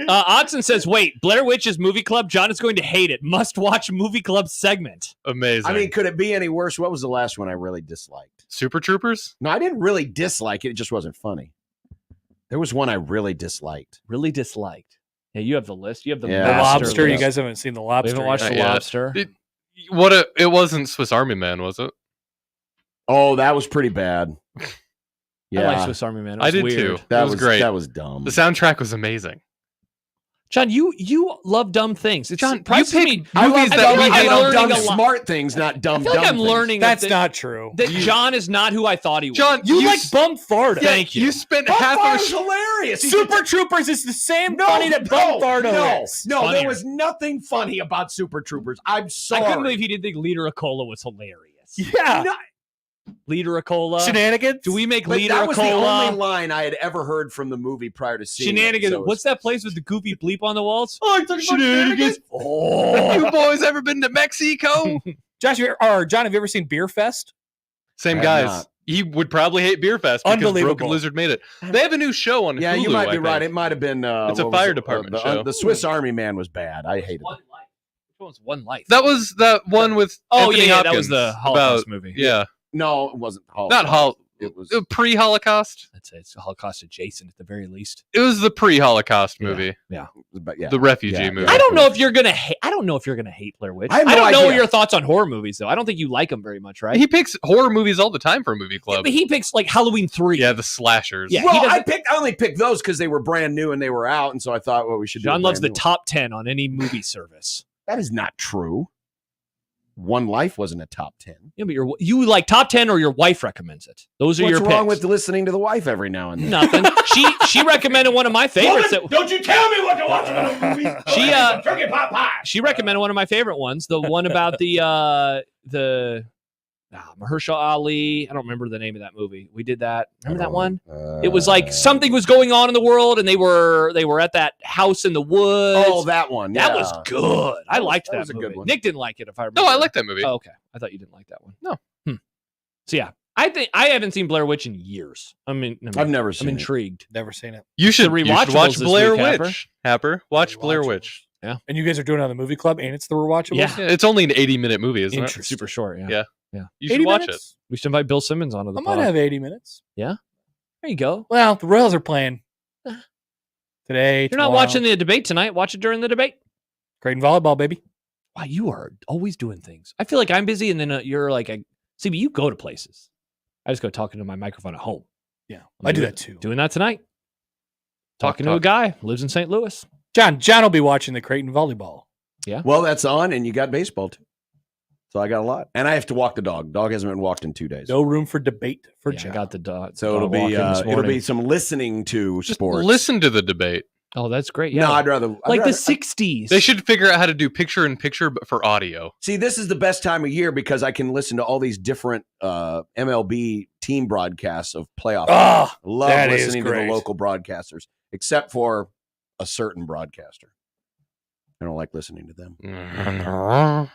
Oxen says, wait, Blair Witch's movie club? John is going to hate it. Must watch movie club segment. Amazing. I mean, could it be any worse? What was the last one I really disliked? Super Troopers? No, I didn't really dislike it. It just wasn't funny. There was one I really disliked. Really disliked. Yeah, you have the list. You have the Lobster. You guys haven't seen The Lobster. We haven't watched The Lobster. It wasn't Swiss Army Man, was it? Oh, that was pretty bad. I like Swiss Army Man. It was I did weird. too. That was great. That was dumb. The soundtrack was amazing. John, you love dumb things. John, you pick movies I love dumb smart things, not dumb. I feel like I'm things. learning that's not true. That John is not who I thought he was. John, you like Bum Fardo. Thank you. You spent Bum half Fardo's of hilarious. Super Troopers is the same funny that Bum Fardo is. No, Funnier. there was nothing funny about Super Troopers. I'm sorry. I couldn't believe he didn't think Leader Acola was hilarious. Yeah. No, Leader Acola. Shenanigans? Do we make but Leader that was the Acola? only line I had ever heard from the movie prior to seeing Shenanigans. it. So What's that place with the goofy bleep on the walls? Oh, you're talking about Shenanigans? Oh. You boys ever been to Mexico? John, have you ever seen Beer Fest? Same I have guys. not. He would probably hate Beer Fest because Unbelievable. Broken Lizard made it. They have a new show on Yeah, Hulu, you might I be think. right. It might have been. It's a fire department show. The Swiss Army Man was bad. I hated it. Which one's One Life? That was that one with Anthony that Hopkins was the Holocaust movie. Yeah. No, it wasn't Holocaust. Not It was pre-Holocaust. That's it. It's Holocaust adjacent at the very least. It was the pre-Holocaust movie. but yeah. The refugee movie. I don't know if you're gonna hate. I don't know if you're gonna hate Blair Witch. I have no don't know idea. your thoughts on horror movies though. I don't think you like them very much, right? He picks horror movies all the time for a movie club. But he picks like Halloween 3. Yeah, the slashers. Yeah. Well, he I doesn't- only picked those because they were brand new and they were out, and so I thought, well, we should. John do a loves the brand new top 10 on any movie service. one. That is not true. One Life wasn't a top 10. Yeah, but you like top 10 or your wife recommends it. Those are What's your wrong picks. with listening to the wife every now and then? Nothing. She recommended one of my favorites. Don't you tell me what to watch in the movies. Turkey pot pie. She recommended one of my favorite ones, the one about the Mahershala Ali. I don't remember the name of that movie. We did that. Remember that one? It was like something was going on in the world, and they were at that house in the woods. Oh, that one. That yeah. was good. I liked that was a movie. good one. Nick didn't like it, if I remember. No, I like that movie. Oh, okay. I thought you didn't like that one. No. So yeah, I think I haven't seen Blair Witch in years. I've never seen I'm it. intrigued. Never seen it. You should The watch rewatchables this Blair week, Witch. Happer. Watch Blair Witch. Yeah. And you guys are doing it on the movie club, and it's the rewatchables? Yeah. Yeah, it's only an 80-minute movie, isn't it? Interesting. Super short. Yeah. Yeah. Yeah. You should 80 watch minutes? We should invite Bill Simmons onto the I pod. might have 80 minutes. There you go. Well, the Royals are playing today. You're not watching the debate tonight. Watch it during the debate. Creighton volleyball, baby. Wow, you are always doing things. I feel like I'm busy, and then you're like, see, but you go to places. I just go talking to my microphone at home. Yeah, I do that too. Doing that tonight. Talking to a guy who lives in St. Louis. John will be watching the Creighton volleyball. Yeah. Well, that's on, and you got baseball too. So I got a lot, and I have to walk the dog. Dog hasn't been walked in 2 days. No room for debate for I John. got the dog. So it'll be some listening to Just sports. listen to the debate. Oh, that's great. Yeah. No, I'd rather like the 60s. They should figure out how to do picture-in-picture but for audio. See, this is the best time of year because I can listen to all these different MLB team broadcasts of playoff. Oh, I love that is listening to the great. local broadcasters, except for a certain broadcaster. I don't like listening to them.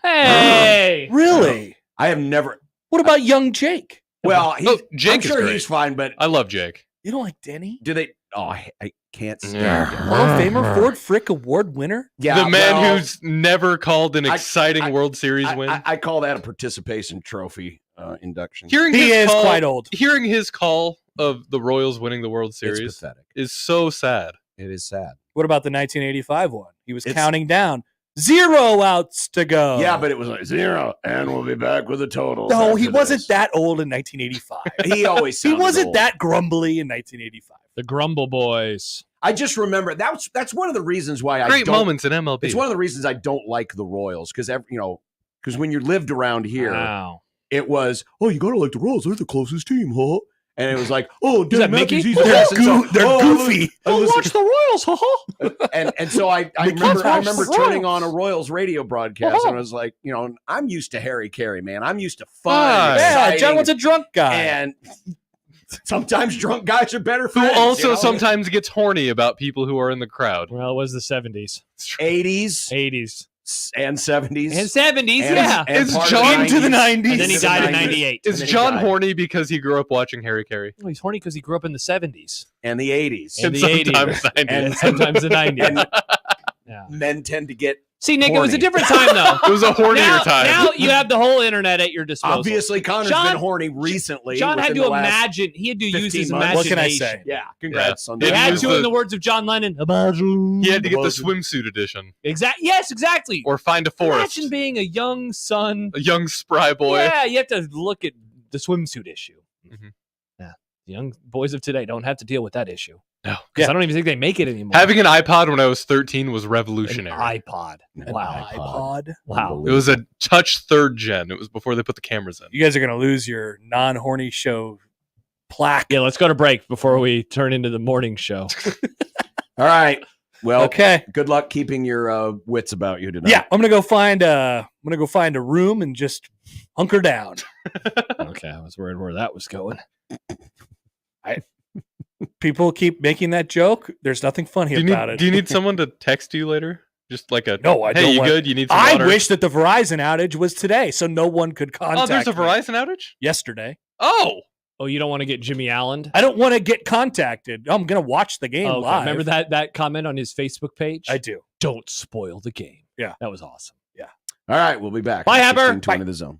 Hey! Really? I have never. What about young Jake? Well, Jake I'm is sure great. he's fine, but I love Jake. You don't like Denny? do they? Oh, I can't stand Yeah. him. Hall of Famer, Ford Frick Award winner? Yeah, The man well, who's never called an I- exciting I- World Series win. I call that a participation trophy induction. Hearing He his is call, quite old. Hearing his call of the Royals winning the World It's Series pathetic. is so sad. It is sad. What about the 1985 one? He was It's- counting down. 0 outs to go. Yeah, but it was like 0, and we'll be back with a total. No, he wasn't that old in 1985. He always He sounded wasn't old. that grumbly in 1985. The Grumble Boys. I just remember that's one of the reasons why I Great don't. moments in MLB. It's one of the reasons I don't like the Royals because because when you lived around here, Wow. it was you gotta like the Royals. They're the closest team, huh? And it was like, Dan that Mickey? Matthews, he's the best. And so, They're goofy. Watch the Royals, haha. And so I remember turning on a Royals radio broadcast and I was like, I'm used to Harry Carey, man. I'm used to fun. Fun. Yeah, exciting, John was a drunk guy. and sometimes drunk guys are better Who friends. also sometimes gets horny about people who are in the crowd. Well, it was the 70s, 80s 80s, and 70s and 70s. and- yeah. and It's part of John into the 90s. And then he into the died in 90s. 98. Is then he John died. horny because he grew up watching Harry Carey? Oh, he's horny because he grew up in the 70s and the 80s. and the sometimes 80s 90s. and sometimes the 90s. And Yeah. men tend to get See, Nick, it was a horny. different time though. It was a hornier now, time. now you have the whole internet at your disposal. obviously Connor's John- been horny recently. John had within to the last- imagine. He had to use 15 his months. imagination. What can I say? Yeah, congrats on He It that. had was to, in the- the words of John Lennon, imagine. He had to get the Imagine. swimsuit edition Yes, exactly. or find a forest. Imagine being a young son. A young spry boy. Yeah, you have to look at the swimsuit issue. Mhm. Yeah, the young boys of today don't have to deal with that issue. No. Because I don't even think they make it anymore. Having an iPod when I was 13 was an revolutionary. iPod. An Wow. iPod. Wow. It was a touch third gen. It was before they put the cameras in. You guys are going to lose your non-horny show plaque. Yeah, let's go to break before we turn into the morning show. All right. Well, Okay. good luck keeping your wits about you tonight. Yeah, I'm gonna go find a room and just hunker down. Okay, I was worried where that was going. People keep making that joke. There's nothing funny about it. Do you need someone to text you later? Just like a No, I hey, don't you want- good? You need some I water? wish that the Verizon outage was today, so no one could contact. Oh, there's a me. Verizon outage? Yesterday. Oh, Oh, you don't want to get Jimmy Allen? I don't want to get contacted. I'm gonna watch the game Oh, okay. live. Remember that comment on his Facebook page? I do. Don't spoil the game. Yeah. That was awesome. All right. We'll be back. Bye, on Haber. 1620 The Zone.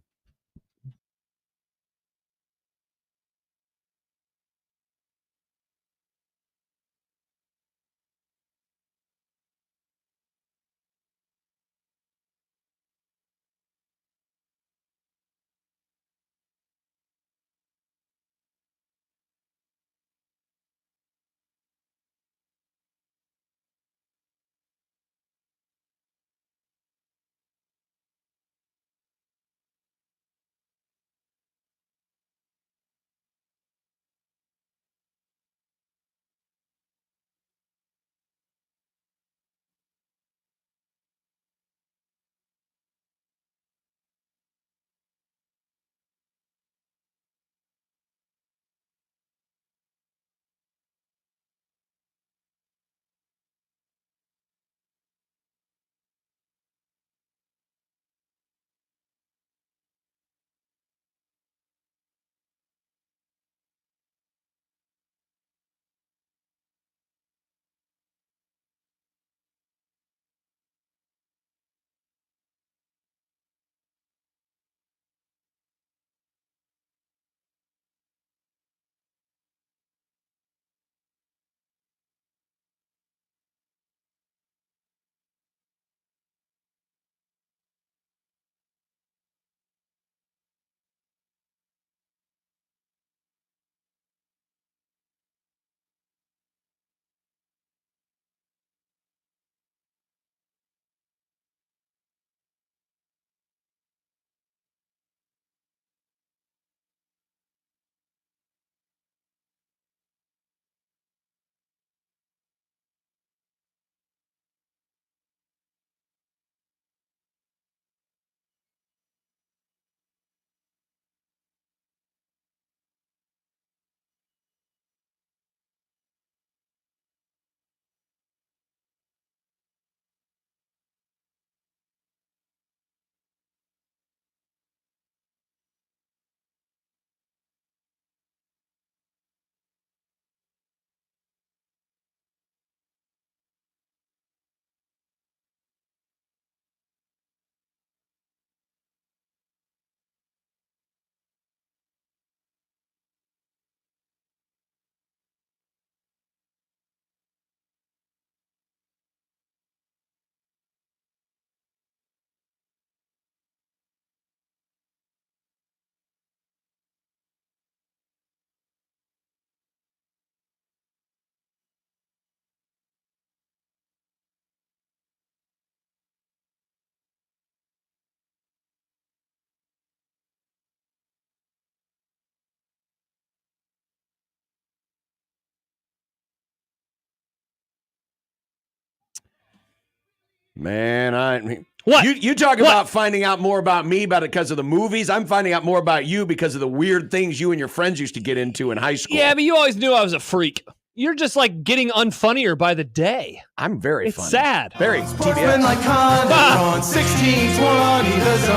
Man, What? You talk about finding out more about me because of the movies. I'm finding out more about you because of the weird things you and your friends used to get into in high school. Yeah, but you always knew I was a freak. You're just like getting unfunnier by the day. I'm very It's funny. sad. Very Unsportsmanlike conduct on 1620 The Zone.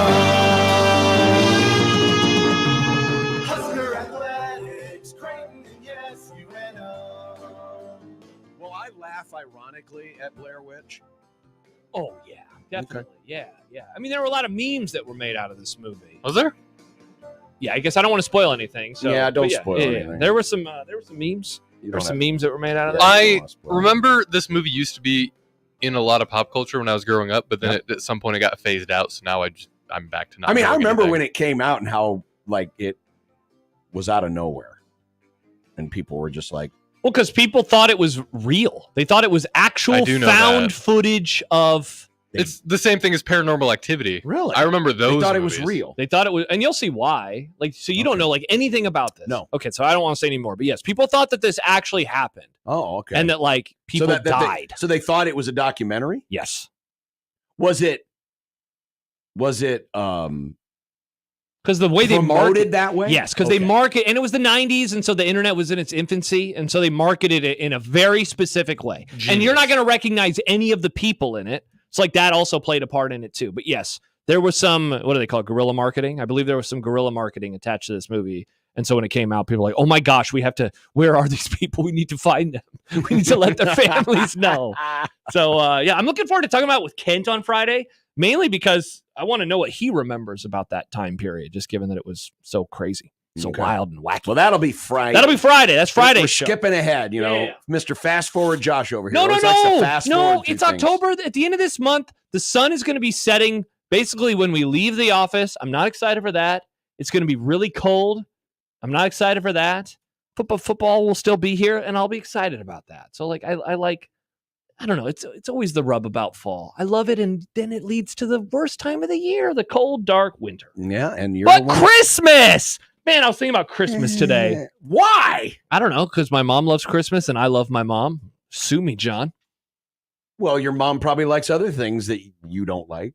Husker Athletics, Creighton, and yes, UNO. Well, I laugh ironically at Blair Witch. Oh, yeah, definitely. Yeah. I mean, there were a lot of memes that were made out of this movie. Was there? Yeah, I guess I don't want to spoil anything. So, Yeah, don't but spoil anything. There were some memes. You There were don't some have- memes that were made out of that. I remember this movie used to be in a lot of pop culture when I was growing up, but then at some point it got phased out. So now I'm back to not. I mean, I knowing remember anything. when it came out and how like it was out of nowhere, and people were just like, Well, because people thought it was real. They thought it was actual I do know found that. footage of. It's the same thing as Paranormal Activity. "Really?" I remember those. They thought it movies. was real. They thought it was, and you'll see why. Like, so you don't Okay. know like anything about this. No. Okay, so I don't want to say anymore. But yes, people thought that this actually happened, Oh, okay. and that like people that died. so they thought it was a documentary. Yes, Was it? because the way they promoted market. that way? Yes, because they Okay. market, and it was the 90s, and so the internet was in its infancy, and so they marketed it in a very specific way. And you're not going to recognize any of the people in it. It's like that also played a part in it too. But yes, there was some, what do they call it, guerrilla marketing? I believe there was some guerrilla marketing attached to this movie. And so when it came out, people were like, oh my gosh, where are these people? We need to find them. We need to let their families know. So yeah, I'm looking forward to talking about it with Kent on Friday, mainly because I want to know what he remembers about that time period, just given that it was so crazy, so Okay. wild and wacky. Well, that'll be Friday. That'll be Friday. That's Friday's We're show. skipping ahead, Yeah. Mr. Fast Forward Josh over here. No, Always likes to fast forward through it's things. October. At the end of this month, the sun is going to be setting basically when we leave the office. I'm not excited for that. It's going to be really cold. I'm not excited for that. Football will still be here, and I'll be excited about that. So, like, I like, I don't know. It's always the rub about fall. I love it, and then it leads to the worst time of the year, the cold, dark winter. Yeah, and you're But the one. Christmas! Man, I was thinking about Christmas today. Why? I don't know, because my mom loves Christmas, and I love my mom. Sue me, John. Well, your mom probably likes other things that you don't like.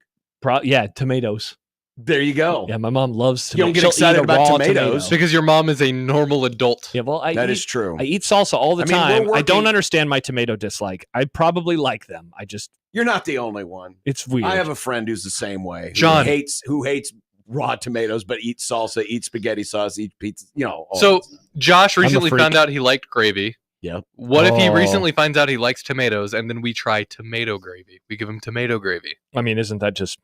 Yeah, tomatoes. There you go. Yeah, my mom loves You don't tomatoes. get excited about tomatoes. Because your mom is a normal adult. Yeah, well, That is true. I eat salsa all the I mean, time. we're I don't working- understand my tomato dislike. I probably like them. You're not the only one. It's weird. I have a friend who's the same way. John. Who hates raw tomatoes, but eats salsa, eats spaghetti sauce, eats pizza. All So that stuff. Josh a recently freak. found out he liked gravy. Yep. What if he Oh. recently finds out he likes tomatoes and then we try tomato gravy? We give him tomato gravy. I mean, isn't that just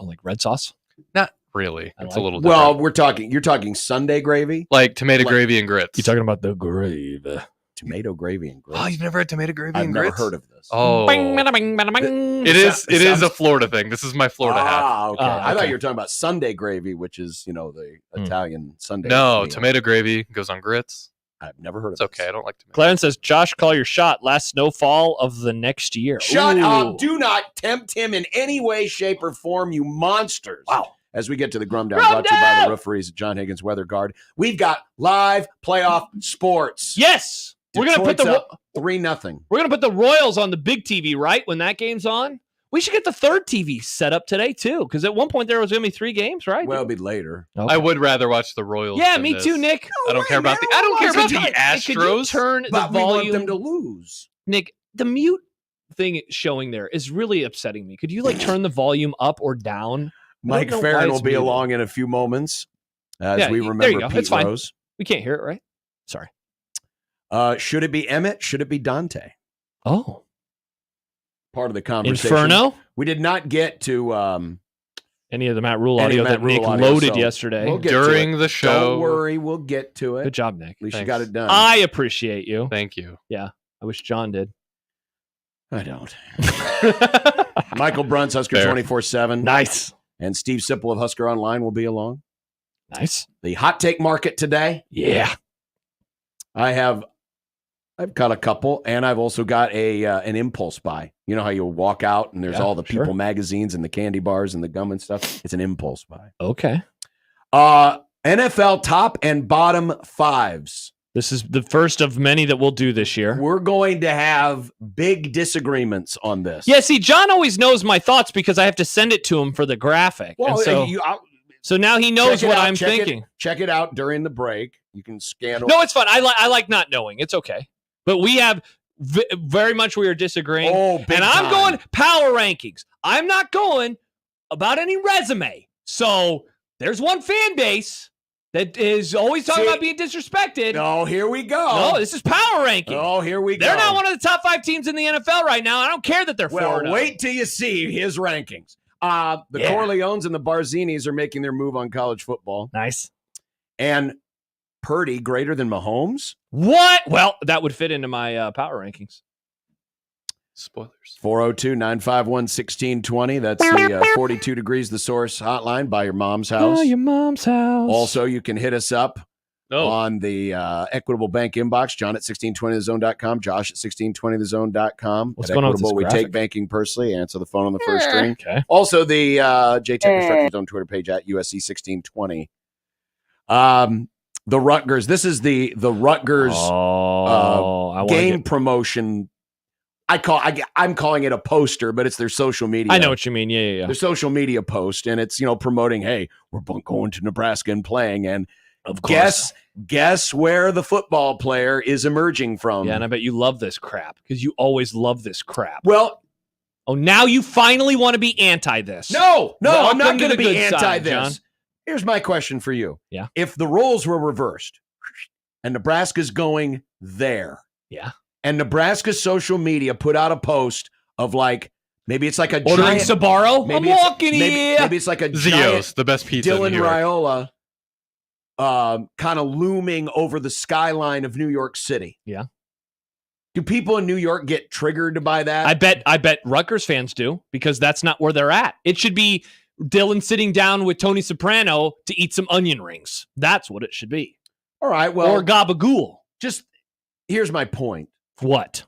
like red sauce? Not really. I It's like- a little different. Well, you're talking Sunday gravy, Like tomato like- gravy and grits. You talking about the gravy? tomato gravy and grits. Oh, you've never had tomato gravy I've and never grits? heard of this. Oh, Bing, bada, bing, bada, bing. it is. It is sounds- a Florida thing. This is my Florida hat. Okay. I thought okay. you were talking about Sunday gravy, which is the Italian Sunday. No, meal. tomato gravy goes on grits. I've never heard It's of. okay. I don't like tomato. Clarence says, Josh, call your shot. Last snowfall of the next year. Shut Ooh. up! Do not tempt him in any way, shape, or form, you monsters! Wow. As we get to the Grum Down, Grum brought to you by Down! the referees at John Higgins Weather Guard, we've got live playoff sports. Yes. We're gonna put Detroit's up 3-0. We're gonna put the Royals on the big TV, right? When that game's on. We should get the third TV set up today too, because at one point there was gonna be 3 games, right? Well, it'll be later. Okay. I would rather watch the Royals. Yeah, than me this. too, Nick. I don't care about the. I don't care about the Could you Astros. turn But the we want volume? them to lose. Nick, the mute thing showing there is really upsetting me. Could you like turn the volume up or down? Mike know why Farron will it's be muted. along in a few moments as Yeah, we there you remember go. Pete It's fine. Rose. We can't hear it, right? Sorry. Should it be Emmett? Should it be Dante? Oh, Part of the conversation. Inferno. We did not get to Any of the Matt Rule Any audio Matt that Rule Nick audio, loaded so yesterday. we'll get to During it. the show. Don't worry, we'll get to it. Good job, Nick. At least you Thanks. got it done. I appreciate you. Thank you. I wish John did. I don't. Michael Bruntz, Husker Fair. 24/7. Nice. And Steve Sipple of Husker Online will be along. Nice. The hot take market today. Yeah. I've got a couple, and I've also got an impulse buy. You know how you walk out and there's Yeah, all the People sure. magazines and the candy bars and the gum and stuff. It's an impulse buy. Okay. NFL top and bottom fives This is the first of many that we'll do this year. We're going to have big disagreements on this. Yeah, see, John always knows my thoughts because I have to send it to him for the graphic. Well, And so now he knows what I'm thinking. Check it out during the break. You can scan. No, it's fun. I like not knowing. It's okay. But we have very much we are disagreeing. Oh, big and I'm time. going power rankings. I'm not going about any resume. So there's one fan base that is always talking about being disrespected. Oh, here we go. No, this is power ranking. Oh, here we go. They're not one of the top 5 teams in the NFL right now. I don't care that they're 4-0. Well, wait till you see his rankings. The Corleones and the Barzinis are making their move on college football. Nice. And Purdy greater than Mahomes? What? Well, that would fit into my power rankings. Spoilers. 402-951-1620. That's the 42 Degrees The Source hotline by your mom's house. Your mom's house. Also, you can hit us up on the Equitable Bank inbox, John at 1620thezone.com, Josh at 1620thezone.com. What's at going on with Equitable, this we graphic? take banking personally. Answer the phone on the first string. Okay. Also, the J Tech Construction's own Twitter page at USC 1620. The Rutgers. This is the Rutgers game promotion. I'm calling it a poster, but it's their social media. I know what you mean. Yeah. Their social media post, and it's promoting. Hey, we're going to Nebraska and playing, and of course, guess where the football player is emerging from? Yeah, and I bet you love this crap because you always love this crap. Well, now you finally want to be anti this. No, I'm not going to be good anti side, this. John. Here's my question for you. Yeah. If the roles were reversed and Nebraska's going there. Yeah. And Nebraska's social media put out a post of maybe it's like a ordering giant Sbarro. Maybe I'm it's- walking here. Maybe it's like a Zio's, giant the best pizza in Dylan New York. Raiola kind of looming over the skyline of New York City. Yeah. Do people in New York get triggered by that? I bet Rutgers fans do because that's not where they're at. It should be Dylan sitting down with Tony Soprano to eat some onion rings. That's what it should be. All right, well, Or gabagool. just here's my point. What?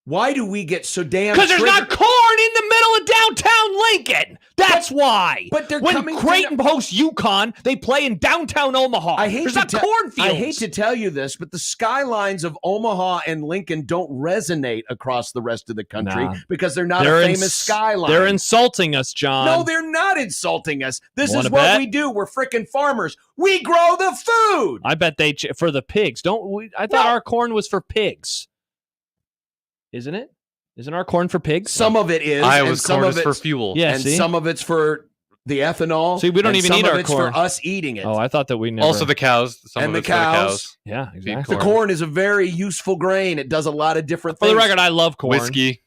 Why do we get so damn Because there's triggered? not corn in the middle of downtown Lincoln. That's why. But they're when coming to Creighton hosts UConn, they play in downtown Omaha. There's not cornfields. I hate to tell you this, but the skylines of Omaha and Lincoln don't resonate across the rest of the country because they're not a famous skyline. They're insulting us, John. No, they're not insulting us. This Wanna is what bet? we do. We're freaking farmers. We grow the food. I bet they for the pigs. Don't we? I thought our corn was for pigs. Isn't it? Isn't our corn for pigs? Some of it is. Iowa's and some corn of is for it's- fuel. Yeah, and see? some of it's for the ethanol. See, we don't and even some eat of our it's corn. for us eating it. Oh, I thought that we never. Also the cows. Some And of the it's for the cows. cows. Yeah, Feed exactly. The corn is a very useful grain. It does a lot of different For things. the record, I love corn. Whiskey.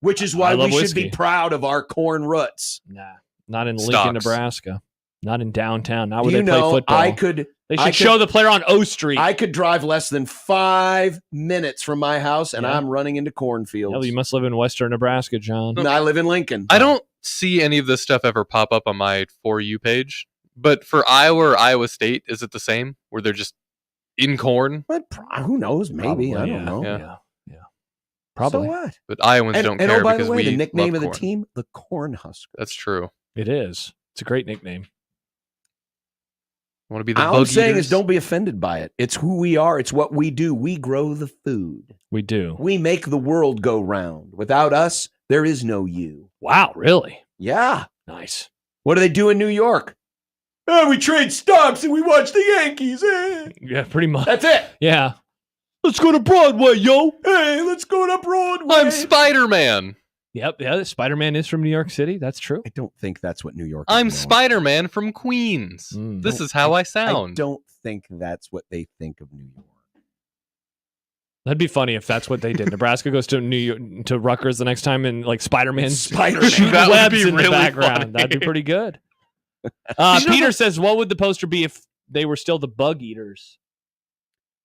Which is why I love we should be whiskey. proud of our corn roots. Nah, not in Stocks. Lincoln, Nebraska. Not in downtown. Not Do where you they play know, football. I They should could- show the player on O Street. I could drive less than 5 minutes from my house, and Yeah. I'm running into cornfields. Hell, you must live in Western Nebraska, John. And I live in Lincoln. I don't see any of this stuff ever pop up on my For You page. But for Iowa or Iowa State, is it the same? Where they're just in corn? But who knows? Maybe. I don't know. Yeah. Probably. So what? But Iowans don't And care oh, by the because way, we the nickname love of the corn. team, the Cornhuskers. That's true. It is. It's a great nickname. Want to be the All I'm bug saying eaters? is don't be offended by it. It's who we are. It's what we do. We grow the food. We do. We make the world go round. Without us, there is no you. Wow, really? Yeah. Nice. What do they do in New York? We trade stocks and we watch the Yankees. Yeah, pretty much. That's it. Yeah. Let's go to Broadway, yo. Hey, let's go to Broadway. I'm Spider-Man. Yep. Yeah, Spider-Man is from New York City. That's true. I don't think that's what New York is I'm known. Spider-Man from Queens. Mm. This is how I I sound. don't think that's what they think of New York. That'd be funny if that's what they did. Nebraska goes to New York to Rutgers the next time, and like Spider-Man's Spider-Man. shooting That would webs be in the really background. funny. That'd be pretty good. Did you know Peter that- says, "What would the poster be if they were still the bug eaters?"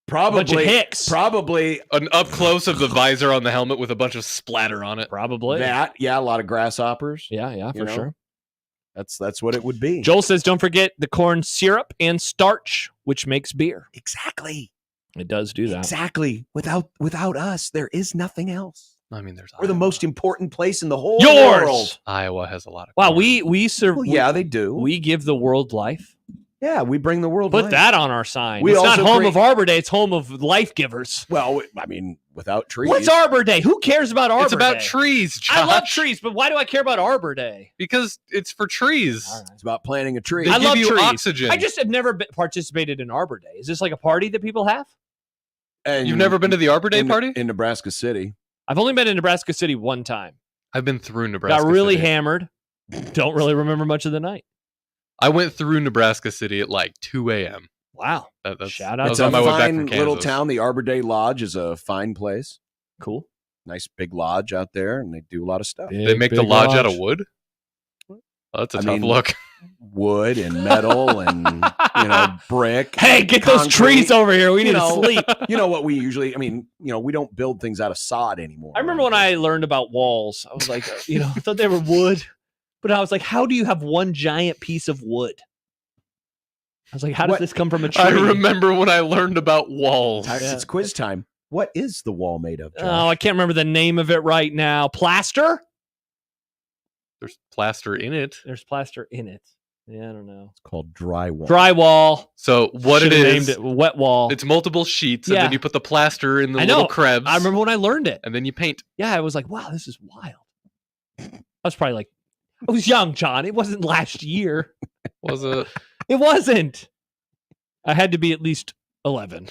Probably. Bunch of hicks. Probably An up close of the visor on the helmet with a bunch of splatter on it. Probably. that. Yeah, a lot of grasshoppers. Yeah, You for know? sure. That's what it would be. Joel says, "Don't forget the corn syrup and starch, which makes beer." Exactly. It does do that. Exactly. Without us, there is nothing else. I mean, there's We're the Iowa. most important place in the whole Yours. world. Iowa has a lot of Wow, corn. we serve. Well, yeah, they do. We give the world life. Yeah, we bring the world. Put life. that on our sign. We It's not also home create- of Arbor Day. It's home of life givers. Well, I mean, without trees. What's Arbor Day? Who cares about Arbor It's about Day? trees, Josh. I love trees, but why do I care about Arbor Day? Because it's for trees. It's about planting a tree. They I give love you trees. oxygen. I just have never participated in Arbor Day. Is this like a party that people have? And You've never been to the Arbor Day party? in Nebraska City? I've only been in Nebraska City one time. I've been through Nebraska Got really City. hammered. Don't really remember much of the night. I went through Nebraska City at like 2 a.m. Wow. That's, Shout I out It's was on a my way back fine from little Kansas. town. The Arbor Day Lodge is a fine place. Cool. Nice big lodge out there, and they do a lot of stuff. They make the lodge out of wood? Oh, that's a I tough mean, look. Wood and metal and brick. Hey, get those concrete. trees over here. We need to know, sleep. You know what we usually? I mean, we don't build things out of sod anymore. I remember when I learned about walls. I was like, I thought they were wood, but I was like, how do you have one giant piece of wood? I was like, how does What? this come from a tree? I remember when I learned about walls. It's quiz time. What is the wall made of, Josh? Oh, I can't remember the name of it right now. Plaster? There's plaster in it. There's plaster in it. Yeah, I don't know. It's called drywall. Drywall. So what Should've it named is, it wet wall. it's multiple sheets, and Yeah. then you put the plaster in the I little know. krebs. I remember when I learned it. And then you paint. Yeah, I was like, wow, this is wild. I was probably like, I was young, John. It wasn't last year. Was it? It wasn't. I had to be at least 11.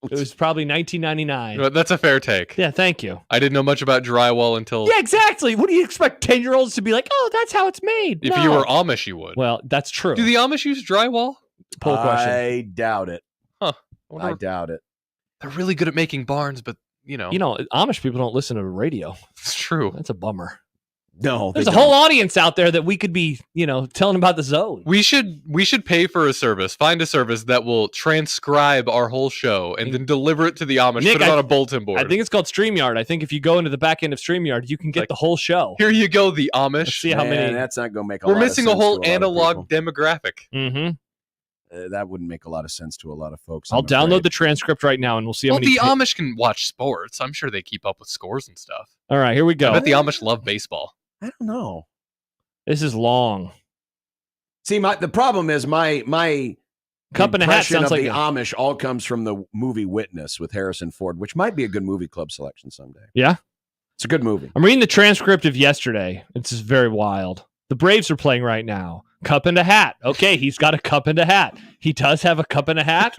It was probably 1999. No, that's a fair take. Yeah, thank you. I didn't know much about drywall until Yeah, exactly. What do you expect 10-year-olds to be like, oh, that's how it's made? if No. you were Amish, you would. Well, that's true. Do the Amish use drywall? Poll question. I doubt it. I I wonder- doubt it. They're really good at making barns, but Amish people don't listen to radio. it's true. That's a bummer. No, There's they a whole don't. audience out there that we could be, telling about the zone. We should pay for a service. Find a service that will transcribe our whole show and then deliver it to the Amish. Nick, put it on a bulletin board. I think it's called StreamYard. I think if you go into the back end of StreamYard, you can get Like, the whole show. Here you go, the Let's Amish. see how Man, many. That's not going to make a We're lot of missing sense a whole to a lot of analog people. demographic. Mm-hmm. That wouldn't make a lot of sense to a lot of folks. I'll I'm download afraid. the transcript right now, and we'll see how Well, many. the Amish can watch sports. I'm sure they keep up with scores and stuff. All right, here we I go. bet the Amish love baseball. I don't know. This is long. See, the problem is my Cup and a hat impression sounds of like the a- Amish all comes from the movie Witness with Harrison Ford, which might be a good movie club selection someday. Yeah? It's a good movie. I'm reading the transcript of yesterday. It's just very wild. The Braves are playing right now. Cup and a hat. Okay, he's got a cup and a hat. He does have a cup and a hat.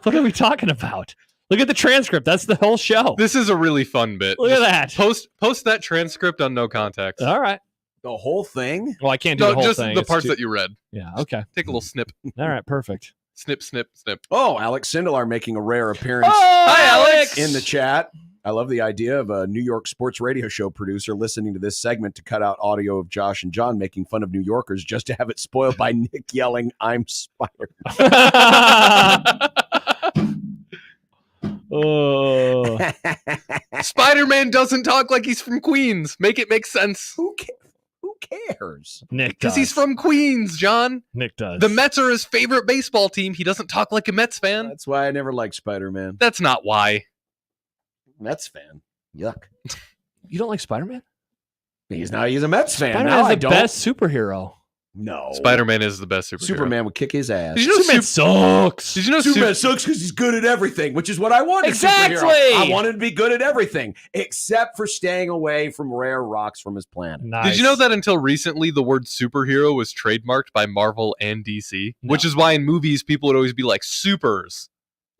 What are we talking about? Look at the transcript. That's the whole show. This is a really fun bit. Look at Just that. Post that transcript on No Context. All right. The whole thing? Well, I can't do No, the whole just thing. the It's parts too- that you read. Yeah, okay. Take a little snip. All right, perfect. Snip, snip, snip. Oh, Alex Sindelar making a rare appearance Hi, Alex! in the chat. I love the idea of a New York sports radio show producer listening to this segment to cut out audio of Josh and John making fun of New Yorkers just to have it spoiled by Nick yelling, "I'm Spider." Oh. Spider-Man doesn't talk like he's from Queens. Make it make sense. Who cares? Nick Because he's does. from Queens, John. Nick does. The Mets are his favorite baseball team. He doesn't talk like a Mets fan. That's why I never liked Spider-Man. That's not why. Mets fan. Yuck. You don't like Spider-Man? He's a Mets fan. Spider-Man Now is I the don't. best superhero. No. Spider-Man is the best superhero. Superman would kick his ass. Did you know Superman sucks. Did you know Superman sucks because he's good at everything, which is what I wanted. Exactly. Superhero. I wanted to be good at everything, except for staying away from rare rocks from his planet. Nice. Did you know that until recently the word superhero was trademarked by Marvel and DC? No. Which is why in movies people would always be like supers.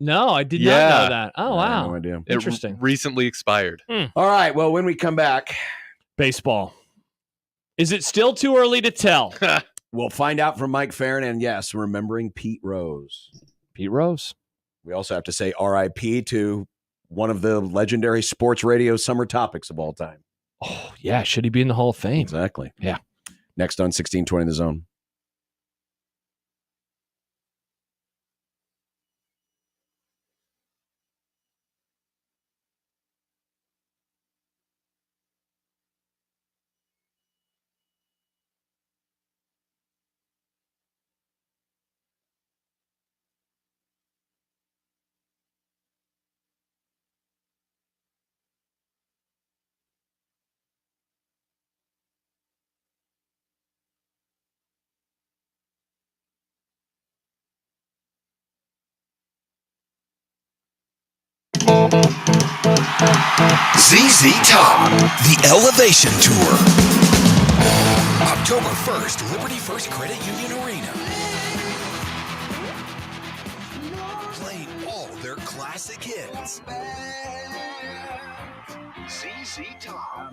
No, I did Yeah. not know that. Oh, I had wow. no idea. It Interesting. recently expired. All right. Well, when we come back, Baseball. Is it still too early to tell? we'll find out from Mike Farron. And yes, remembering Pete Rose. Pete Rose. We also have to say RIP to one of the legendary sports radio summer topics of all time. Oh, yeah. Should he be in the Hall of Fame? Exactly. Yeah. Next on 1620 The Zone. ZZ Top, the Elevation Tour. October 1st, Liberty First Credit Union Arena. Playing all their classic hits. ZZ Top.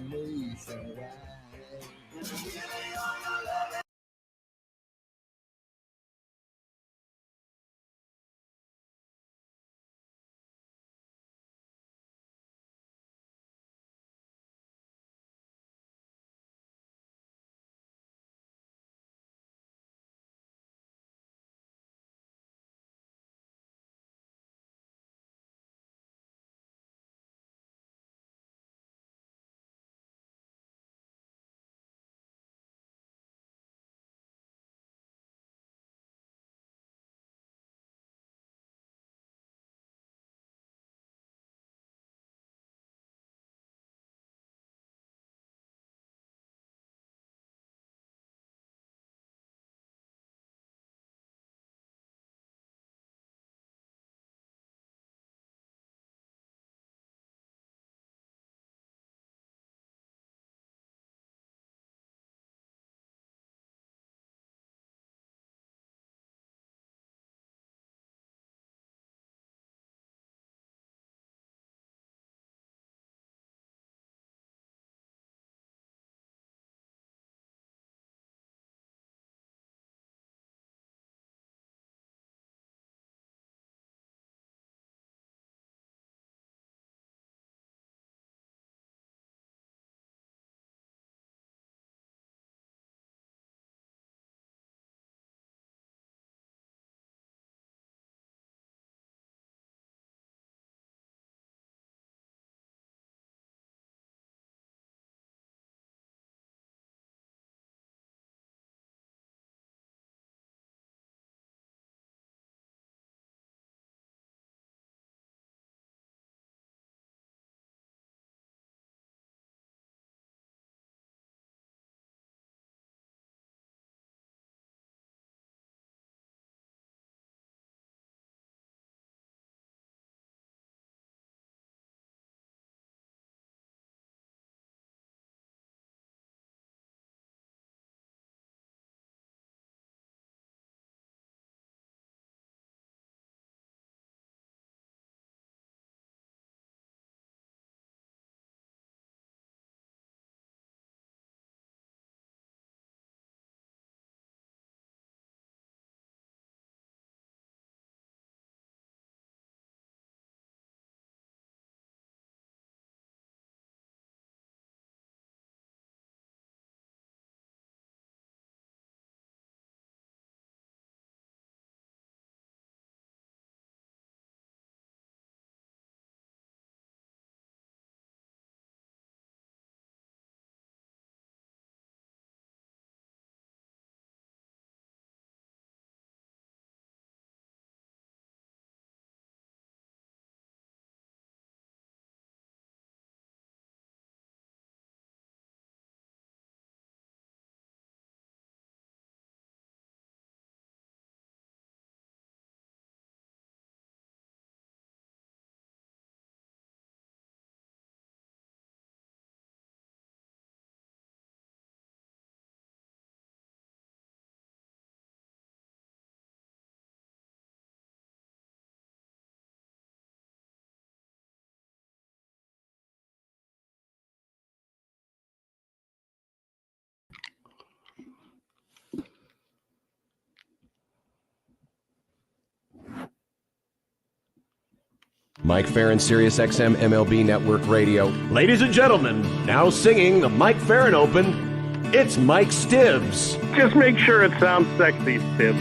Mike Farron, Sirius XM MLB Network Radio. Ladies and gentlemen, now singing the Mike Farron Open, it's Mike Stibbs. Just make sure it sounds sexy, Stibbs.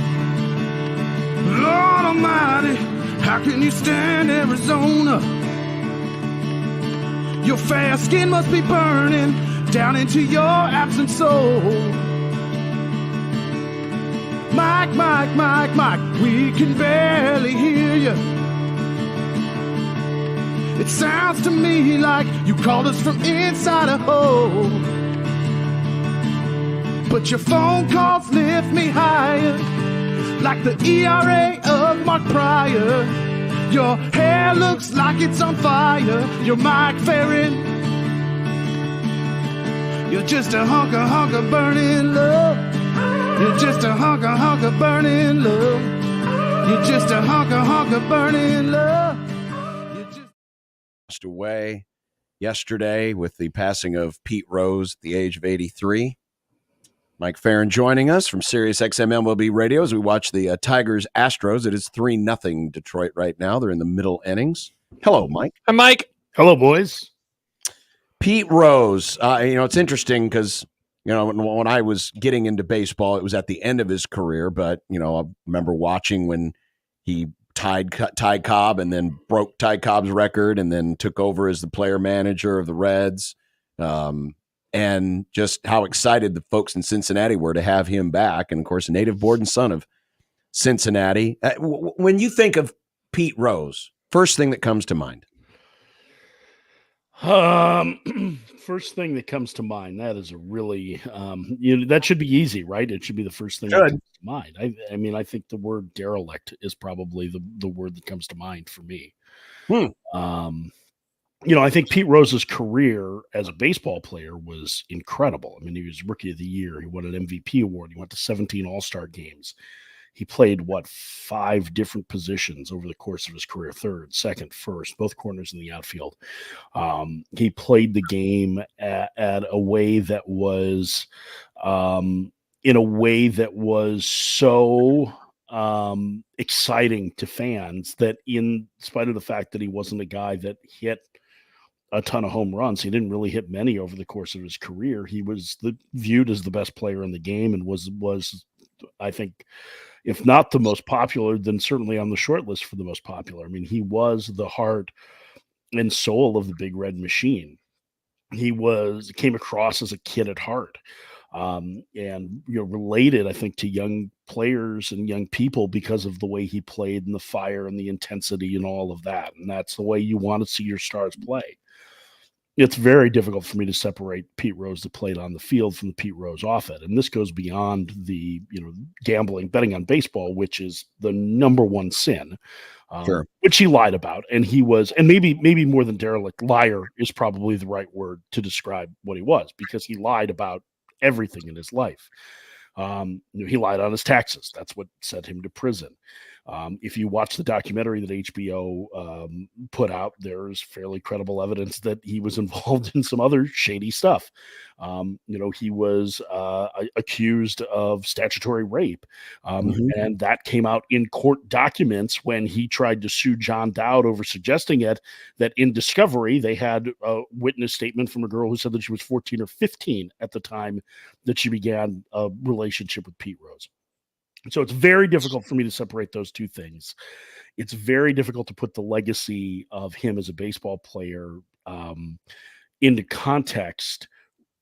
Lord Almighty, how can you stand Arizona? Your fair skin must be burning down into your absent soul. Mike, Mike, Mike, Mike, we can barely hear you. It sounds to me like you called us from inside a hole. But your phone calls lift me higher, like the ERA of Mark Pryor. Your hair looks like it's on fire. You're Mike Farron. You're just a hunk of burning love. You're just a hunk of burning love. You're just a hunk of burning love. Passed away yesterday with the passing of Pete Rose at the age of 83. Mike Farron joining us from Sirius XM MLB Radio as we watch the Tigers Astros. It is 3-0 Detroit right now. They're in the middle innings. Hello, Mike. Hi, Mike. Hello, boys. Pete Rose. It's interesting because, when I was getting into baseball, it was at the end of his career. But, I remember watching when he tied Ty Cobb and then broke Ty Cobb's record and then took over as the player manager of the Reds. And just how excited the folks in Cincinnati were to have him back. And, of course, a native-born son of Cincinnati. When you think of Pete Rose, first thing that comes to mind? First thing that comes to mind, that is a really, that should be easy, right? It should be the first thing that comes to mind. I think the word derelict is probably the word that comes to mind for me. I think Pete Rose's career as a baseball player was incredible. I mean, he was Rookie of the Year. He won an MVP award. He went to 17 All-Star games. He played, 5 different positions over the course of his career: third, second, first, both corners in the outfield. He played the game at a way that was, so exciting to fans that, in spite of the fact that he wasn't a guy that hit a ton of home runs, he didn't really hit many over the course of his career. He was viewed as the best player in the game and was I think, if not the most popular, then certainly on the short list for the most popular. I mean, he was the heart and soul of the Big Red Machine. He came across as a kid at heart, and related, I think, to young players and young people because of the way he played and the fire and the intensity and all of that. And that's the way you want to see your stars play. It's very difficult for me to separate Pete Rose that played on the field from the Pete Rose off it. And this goes beyond the, gambling, betting on baseball, which is the number one sin, which he lied about. And he was, and maybe more than derelict, liar is probably the right word to describe what he was, because he lied about everything in his life. He lied on his taxes. That's what sent him to prison. If you watch the documentary that HBO put out, there's fairly credible evidence that he was involved in some other shady stuff. He was accused of statutory rape, and that came out in court documents when he tried to sue John Dowd over suggesting it, that in discovery, they had a witness statement from a girl who said that she was 14 or 15 at the time that she began a relationship with Pete Rose. So it's very difficult for me to separate those two things. It's very difficult to put the legacy of him as a baseball player into context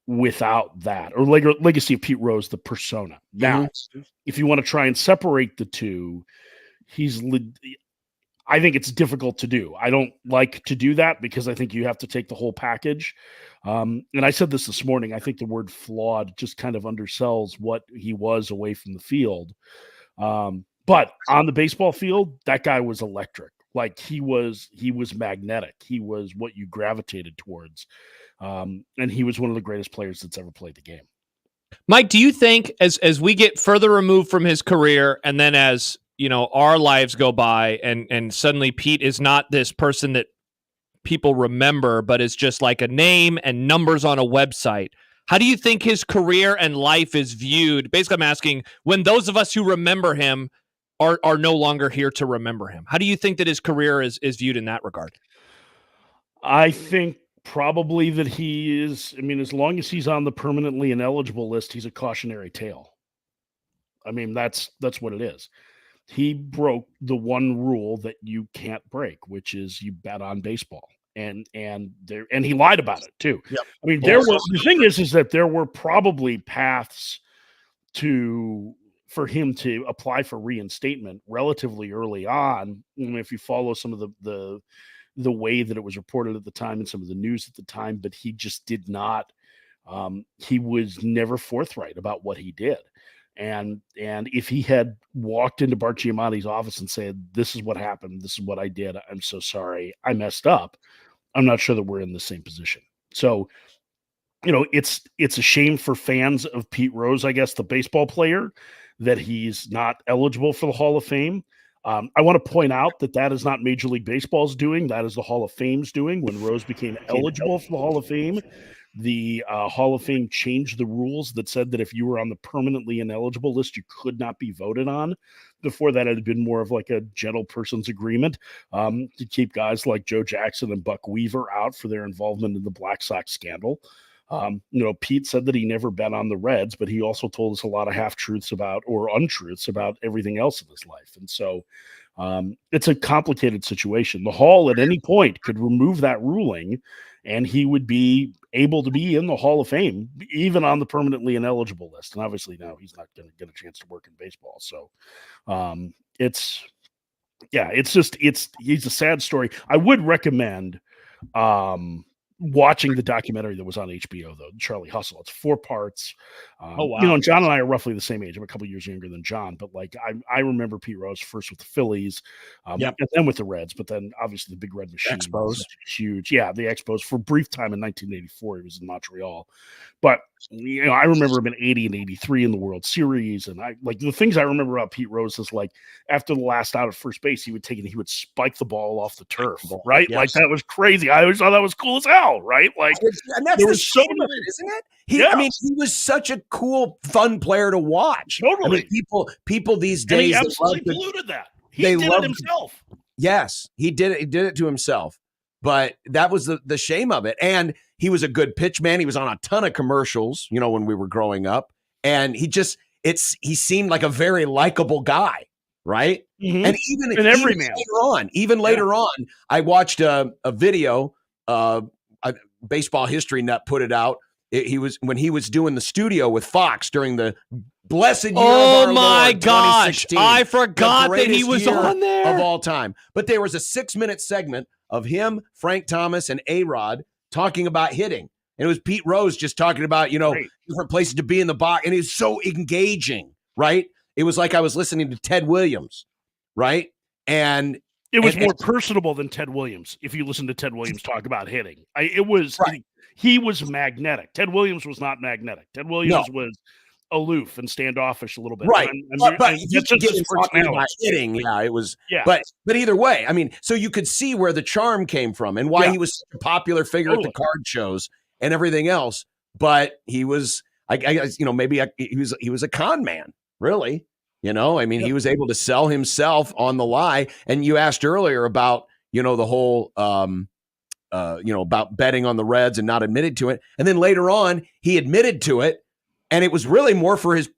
without that, or legacy of Pete Rose, the persona. Now, if you want to try and separate the two, I think it's difficult to do. I don't like to do that because I think you have to take the whole package. And I said this morning, I think the word flawed just kind of undersells what he was away from the field. But on the baseball field, that guy was electric. Like he was magnetic. He was what you gravitated towards. And he was one of the greatest players that's ever played the game. Mike, do you think as we get further removed from his career, and then as our lives go by, and suddenly Pete is not this person that people remember, but is just like a name and numbers on a website, how do you think his career and life is viewed? Basically, I'm asking, when those of us who remember him are no longer here to remember him, how do you think that his career is viewed in that regard? I think probably that he is, as long as he's on the permanently ineligible list, he's a cautionary tale. That's what it is. He broke the one rule that you can't break, which is you bet on baseball. And he lied about it too. Yep. The thing is that there were probably paths for him to apply for reinstatement relatively early on. If you follow some of the way that it was reported at the time and some of the news at the time, but he just did not. He was never forthright about what he did. And if he had walked into Bart Giamatti's office and said, "This is what happened. This is what I did. I'm so sorry. I messed up," I'm not sure that we're in the same position. So, it's a shame for fans of Pete Rose, I guess, the baseball player, that he's not eligible for the Hall of Fame. I want to point out that is not Major League Baseball's doing. That is the Hall of Fame's doing. When Rose became eligible for the Hall of Fame, the Hall of Fame changed the rules that said that if you were on the permanently ineligible list, you could not be voted on. Before that, it had been more of like a gentle person's agreement to keep guys like Joe Jackson and Buck Weaver out for their involvement in the Black Sox scandal. Pete said that he never bet on the Reds, but he also told us a lot of half-truths or untruths about everything else in his life. And so it's a complicated situation. The Hall at any point could remove that ruling, and he would be able to be in the Hall of Fame, even on the permanently ineligible list. And obviously now he's not going to get a chance to work in baseball. So he's a sad story. I would recommend watching the documentary that was on HBO, though, Charlie Hustle. It's 4 parts. Oh, wow. And John and I are roughly the same age. I'm a couple years younger than John, but like I remember Pete Rose first with the Phillies, and then with the Reds, but then obviously the Big Red Machine. Expos. Huge. Yeah, the Expos. For a brief time in 1984, he was in Montreal. But I remember him in 80 and 83 in the World Series. And I like the things I remember about Pete Rose is like after the last out at first base, he would spike the ball off the turf, right? Yes. Like that was crazy. I always thought that was cool as hell, right? Like, and that's the shame of it, isn't it? I mean, he was such a cool, fun player to watch. Totally. I mean, people these days, and he absolutely polluted that. He did it himself. Yes, he did it. He did it to himself. But that was the shame of it. And he was a good pitch man. He was on a ton of commercials, when we were growing up. And he seemed like a very likable guy, right? Mm-hmm. And even later on, I watched a video, Baseball History Nut put it out. When he was doing the studio with Fox during the blessed year of our Lord, gosh, I forgot that he was on there of all time. But there was a 6-minute segment of him, Frank Thomas, and A-Rod talking about hitting. And it was Pete Rose just talking about, different places to be in the box. And it's so engaging, right? It was like I was listening to Ted Williams, right? And it was more personable than Ted Williams. If you listen to Ted Williams talk about hitting, he was magnetic. Ted Williams was not magnetic. Ted Williams was aloof and standoffish a little bit. Right. But you could get talking about hitting. Yeah, it was. Yeah. But either way, I mean, so you could see where the charm came from and why he was such a popular figure at the card shows and everything else. But he was, I guess, he was a con man, really. I mean, he was able to sell himself on the lie. And you asked earlier about, the whole, about betting on the Reds and not admitted to it. And then later on, he admitted to it. And it was really more for his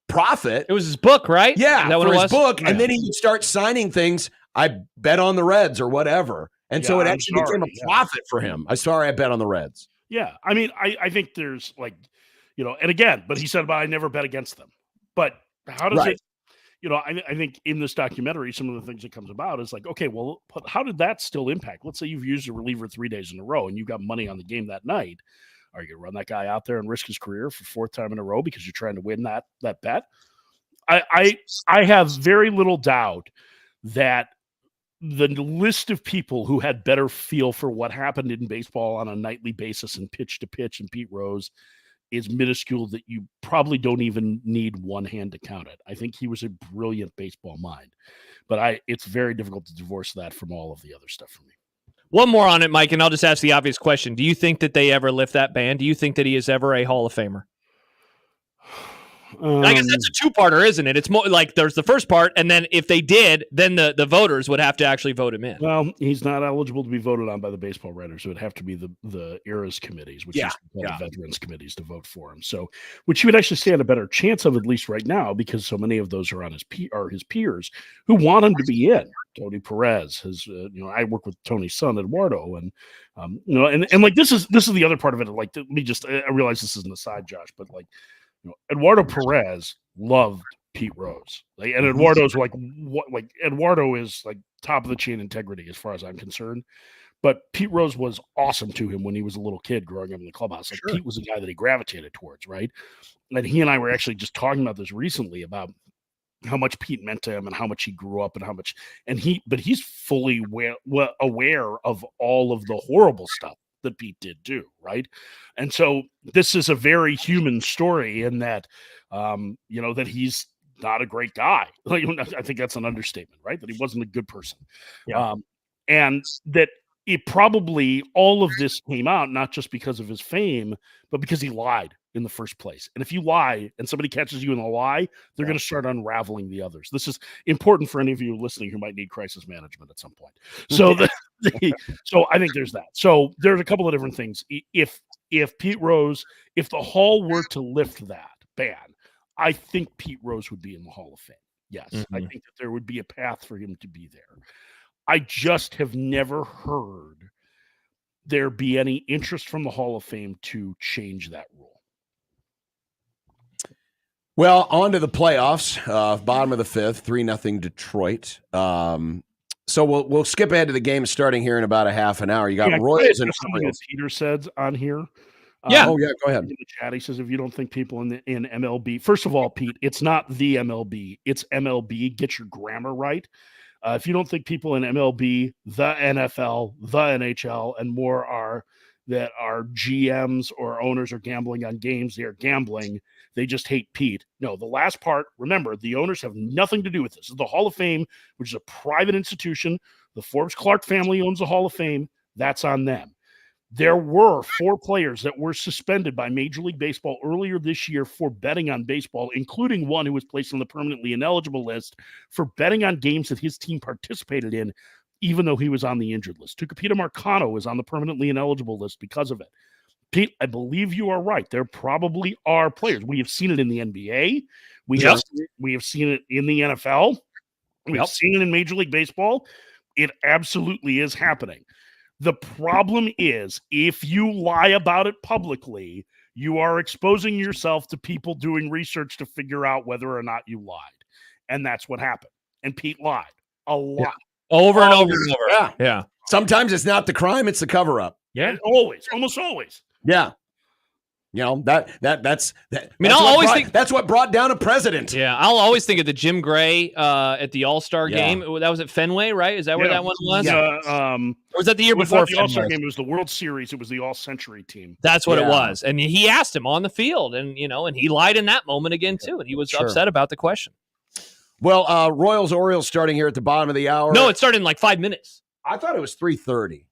profit. It was his book, right? Yeah, Is that for his book. Yeah. And then he would start signing things. I bet on the Reds or whatever. And so it actually became a profit for him. I bet on the Reds. Yeah. I mean, I think there's and again, but he said about I never bet against them. But how does it, I think in this documentary, some of the things that comes about is like, okay, well, how did that still impact? Let's say you've used a reliever 3 days in a row and you've got money on the game that night. Are you going to run that guy out there and risk his career for 4th time in a row because you're trying to win that bet? I have very little doubt that the list of people who had better feel for what happened in baseball on a nightly basis and pitch to pitch and Pete Rose is minuscule, that you probably don't even need one hand to count it. I think he was a brilliant baseball mind, but it's very difficult to divorce that from all of the other stuff for me. One more on it, Mike, and I'll just ask the obvious question. Do you think that they ever lift that ban? Do you think that he is ever a Hall of Famer? I guess that's a 2-parter, isn't it? It's more like there's the first part, and then if they did, then the voters would have to actually vote him in. Well, he's not eligible to be voted on by the baseball writers. It would have to be the eras committees, which is the veterans committees, to vote for him. So, which he would actually stand a better chance of, at least right now, because so many of those are on his peers who want him to be in. Tony Perez has, I work with Tony's son Eduardo, and and like this is the other part of it. Like, let me just, I realize this is an aside, Josh, but like, Eduardo Perez loved Pete Rose, and Eduardo's Eduardo is like top of the chain integrity as far as I'm concerned. But Pete Rose was awesome to him when he was a little kid growing up in the clubhouse. Like Pete was a guy that he gravitated towards, right? And he and I were actually just talking about this recently about how much Pete meant to him and how much he grew up and how much, but he's fully aware of all of the horrible stuff that Pete did too, right? And so this is a very human story in that, that he's not a great guy. Like, I think that's an understatement, right? That he wasn't a good person. Yeah. And that it probably, all of this came out not just because of his fame, but because he lied in the first place. And if you lie and somebody catches you in a lie, they're going to start unraveling the others. This is important for any of you listening who might need crisis management at some point. So, so I think there's that. So there's a couple of different things. If Pete Rose, if the Hall were to lift that ban, I think Pete Rose would be in the Hall of Fame. Yes, I think that there would be a path for him to be there. I just have never heard there be any interest from the Hall of Fame to change that rule. Well, on to the playoffs. Bottom of the fifth, 3-0 Detroit. So we'll skip ahead to the game starting here in about a half an hour. You got Royals and Orioles. Peter said on here. Yeah. Go ahead. In the chat, he says, if you don't think people in MLB, first of all, Pete, it's not the MLB, it's MLB. Get your grammar right. If you don't think people in MLB, the NFL, the NHL, and more are GMs or owners are gambling on games, they are gambling. They just hate Pete. No, the last part, remember, the owners have nothing to do with this. The Hall of Fame, which is a private institution. The Forbes-Clark family owns the Hall of Fame. That's on them. There were 4 players that were suspended by Major League Baseball earlier this year for betting on baseball, including one who was placed on the permanently ineligible list for betting on games that his team participated in, even though he was on the injured list. Tucupita Marcano is on the permanently ineligible list because of it. Pete, I believe you are right. There probably are players. We have seen it in the NBA. We have seen it in the NFL. We've seen it in Major League Baseball. It absolutely is happening. The problem is, if you lie about it publicly, you are exposing yourself to people doing research to figure out whether or not you lied. And that's what happened. And Pete lied a lot. Over and over and over. Yeah. Sometimes it's not the crime, it's the cover-up. Yeah. And always, almost always. Yeah. You know, that's that's what brought down a president. Yeah, I'll always think of the Jim Gray at the All-Star game. That was at Fenway, right? Is that where that one was? Yeah. Or was that the year before the All-Star game? It was the World Series. It was the All-Century team. That's what it was. And he asked him on the field, and and he lied in that moment again too, and he was upset about the question. Well, Royals-Orioles starting here at the bottom of the hour. No, it started in like 5 minutes. I thought it was 3:30.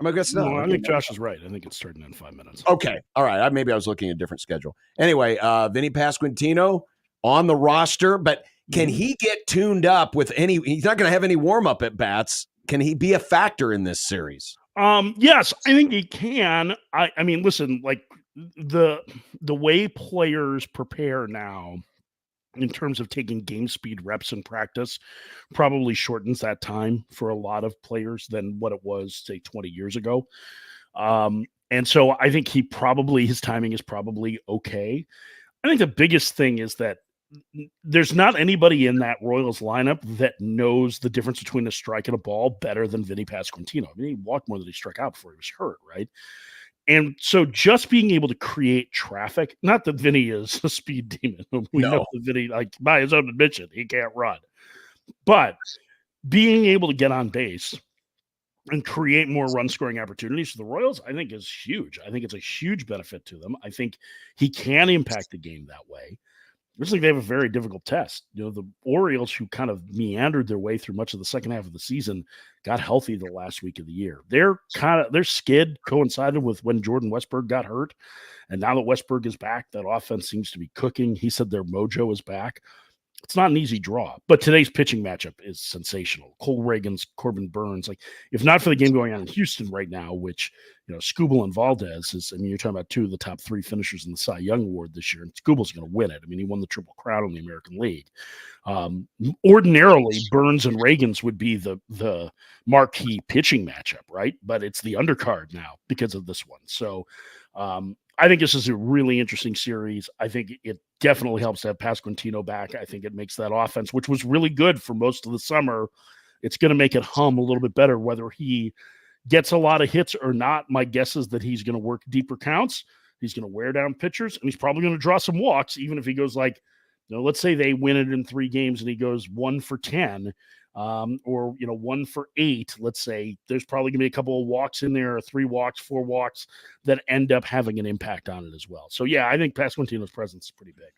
I guess no. I think Josh is right. I think it's starting in 5 minutes. Okay. All right. Maybe I was looking at a different schedule. Anyway, Vinny Pasquantino on the roster, but can he get tuned up with any – he's not going to have any warm-up at bats. Can he be a factor in this series? Yes, I think he can. I mean, listen, like the way players prepare now in terms of taking game speed reps in practice probably shortens that time for a lot of players than what it was, say, 20 years ago. And so I think his timing is probably okay. I think the biggest thing is that there's not anybody in that Royals lineup that knows the difference between a strike and a ball better than Vinny Pasquantino. I mean, he walked more than he struck out before he was hurt, right? And so just being able to create traffic, not that Vinny is a speed demon. We know that Vinny, like by his own admission, he can't run. But being able to get on base and create more run-scoring opportunities for the Royals, I think is huge. I think it's a huge benefit to them. I think he can impact the game that way. Looks like they have a very difficult test. The Orioles, who kind of meandered their way through much of the second half of the season, got healthy the last week of the year. Their skid coincided with when Jordan Westburg got hurt. And now that Westburg is back, that offense seems to be cooking. He said their mojo is back. It's not an easy draw, but today's pitching matchup is sensational. Cole Reagans, Corbin Burns. Like, if not for the game going on in Houston right now, which, Skubal and Valdez is, you're talking about 2 of the top 3 finishers in the Cy Young Award this year, and Skubal's going to win it. I mean, he won the Triple Crown in the American League. Ordinarily, Burns and Reagans would be the marquee pitching matchup, right? But it's the undercard now because of this one. So, I think this is a really interesting series. I think it definitely helps to have Pasquantino back. I think it makes that offense, which was really good for most of the summer, it's going to make it hum a little bit better, whether he gets a lot of hits or not, my guess is that he's going to work deeper counts. He's going to wear down pitchers, and he's probably going to draw some walks, even if he goes like, let's say they win it in 3 games and he goes 1 for 10, or 1 for 8. Let's say there's probably going to be a couple of walks in there, or 3 walks, 4 walks that end up having an impact on it as well. So yeah, I think Pasquantino's presence is pretty big.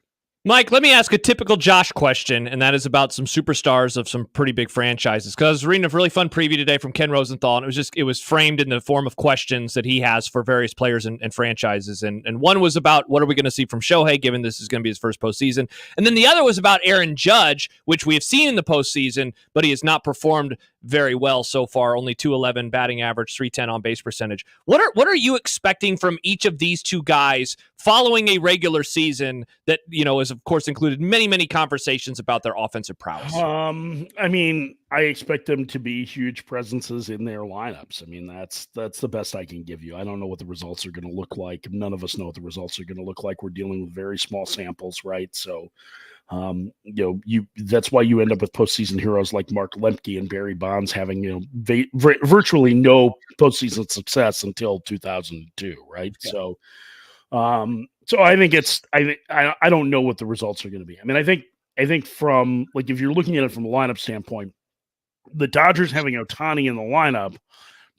Mike, let me ask a typical Josh question, and that is about some superstars of some pretty big franchises. Because I was reading a really fun preview today from Ken Rosenthal, and it was framed in the form of questions that he has for various players and franchises. And one was about what are we going to see from Shohei, given this is going to be his first postseason. And then the other was about Aaron Judge, which we have seen in the postseason, but he has not performed very well so far. Only .211 batting average, .310 on base percentage. What are you expecting from each of these two guys following a regular season that has of course included many conversations about their offensive prowess? I expect them to be huge presences in their lineups. I mean, that's the best I can give you. I don't know what the results are going to look like. None of us know what the results are going to look like. We're dealing with very small samples, right? So that's why you end up with postseason heroes like Mark Lemke and Barry Bonds having virtually no postseason success until 2002, right? Yeah. So I think I don't know what the results are going to be. I mean, I think from if you're looking at it from a lineup standpoint, the Dodgers having Ohtani in the lineup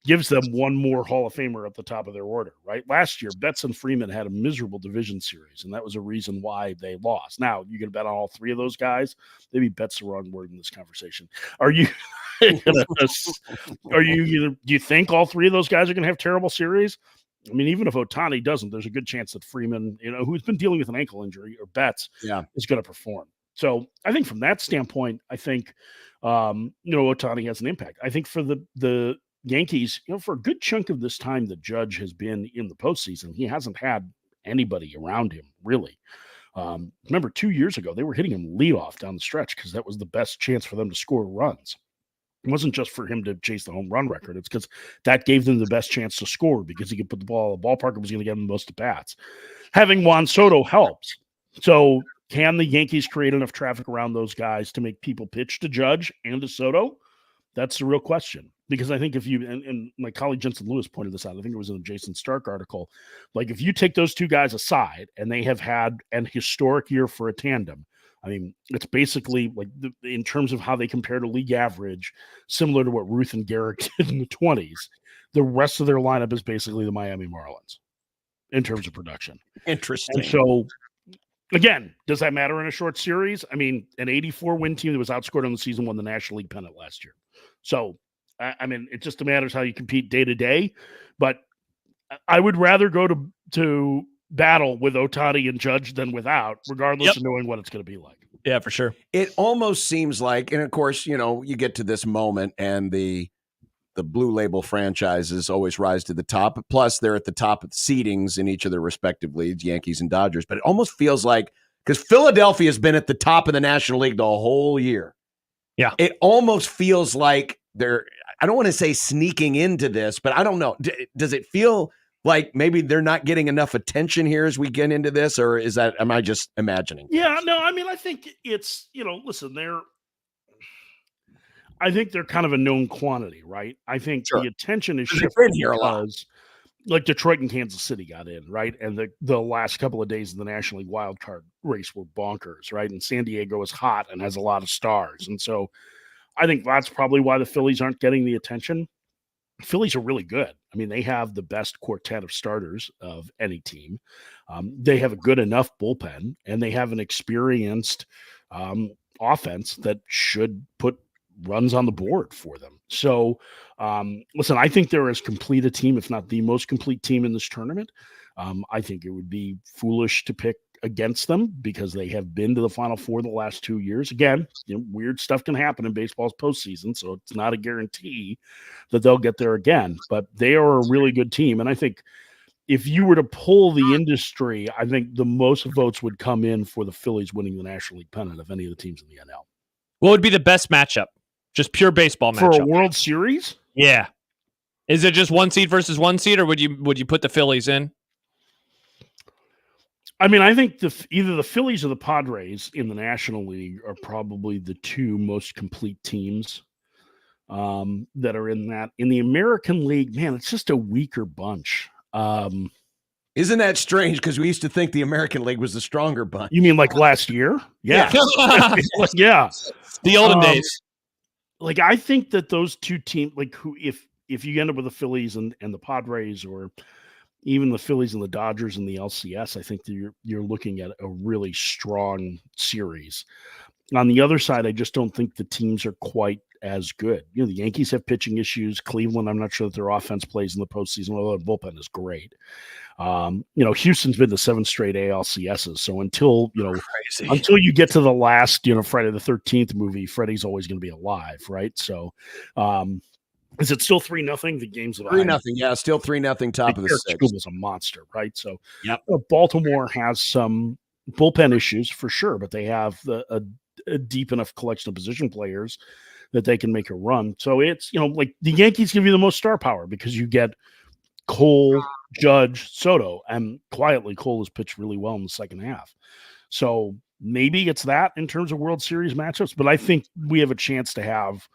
gives them one more Hall of Famer at the top of their order, right? Last year, Betts and Freeman had a miserable division series, and that was a reason why they lost. Now, you can bet on all 3 of those guys. Maybe bet's the wrong word in this conversation. Are you do you think all 3 of those guys are going to have terrible series? I mean, even if Ohtani doesn't, there's a good chance that Freeman, who's been dealing with an ankle injury, or Betts, is going to perform. So I think from that standpoint, I think, Ohtani has an impact. I think for the Yankees, for a good chunk of this time that Judge has been in the postseason, he hasn't had anybody around him, really. Remember, 2 years ago, they were hitting him leadoff down the stretch because that was the best chance for them to score runs. It wasn't just for him to chase the home run record. It's because that gave them the best chance to score because he could put the ball in the ballpark and was going to get them the most at bats. Having Juan Soto helps. So can the Yankees create enough traffic around those guys to make people pitch to Judge and to Soto? That's the real question. Because I think if you, and my colleague Jensen Lewis pointed this out, I think it was in a Jason Stark article, if you take those 2 guys aside and they have had an historic year for a tandem, I mean, it's basically in terms of how they compare to league average, similar to what Ruth and Garrett did in the 20s. The rest of their lineup is basically the Miami Marlins in terms of production. Interesting. And so, again, does that matter in a short series? I mean, an 84-win team that was outscored on the season won the National League pennant last year. So, I mean, it just matters how you compete day to day. But I would rather go to battle with Ohtani and Judge than without, regardless of knowing what it's going to be like. Yeah, for sure. It almost seems like, and of course, you get to this moment and the blue label franchises always rise to the top. Plus, they're at the top of the seedings in each of their respective leagues, Yankees and Dodgers. But it almost feels like, because Philadelphia has been at the top of the National League the whole year. Yeah. It almost feels like they're, I don't want to say sneaking into this, but I don't know. Does it feel like maybe they're not getting enough attention here as we get into this, or am I just imagining? Yeah, no, I mean, I think it's, listen, I think they're kind of a known quantity, right? I think the attention is shifting here a lot. Like Detroit and Kansas City got in, right? And the last couple of days of the National League wild card race were bonkers, right? And San Diego is hot and has a lot of stars. And so I think that's probably why the Phillies aren't getting the attention. Phillies are really good. I mean, they have the best quartet of starters of any team. They have a good enough bullpen, and they have an experienced offense that should put runs on the board for them. So, listen, I think they're as complete a team, if not the most complete team in this tournament. I think it would be foolish to pick against them because they have been to the Final Four the last 2 years. Again, weird stuff can happen in baseball's postseason, so it's not a guarantee that they'll get there again. But they are a really good team, and I think if you were to poll the industry, I think the most votes would come in for the Phillies winning the National League pennant of any of the teams in the NL. What would be the best matchup? Just pure baseball for matchup a World Series? Yeah. Is it just 1 seed versus 1 seed, or would you put the Phillies in? I mean, I think either the Phillies or the Padres in the National League are probably the 2 most complete teams that are in that. In the American League, man, it's just a weaker bunch. Isn't that strange? Because we used to think the American League was the stronger bunch. You mean like last year? Yeah. Yeah. The olden days. Like, I think that those two teams, like, who, if you end up with the Phillies and the Padres, or even the Phillies and the Dodgers and the LCS, I think that you're looking at a really strong series. On the other side, I just don't think the teams are quite as good. You know, the Yankees have pitching issues. Cleveland, I'm not sure that their offense plays in the postseason, although the bullpen is great. You know, Houston's been to 7 straight ALCSs. So until you get to the last, Friday the 13th movie, Freddie's always going to be alive, right? So, is it still 3-0? The game's 3-0. Yeah, still 3-0. Top of the sixth. School was a monster, right? So, Baltimore has some bullpen issues for sure, but they have a deep enough collection of position players that they can make a run. So it's, like the Yankees give you the most star power because you get Cole, Judge, Soto, and quietly Cole has pitched really well in the second half. So maybe it's that in terms of World Series matchups, but I think we have a chance to have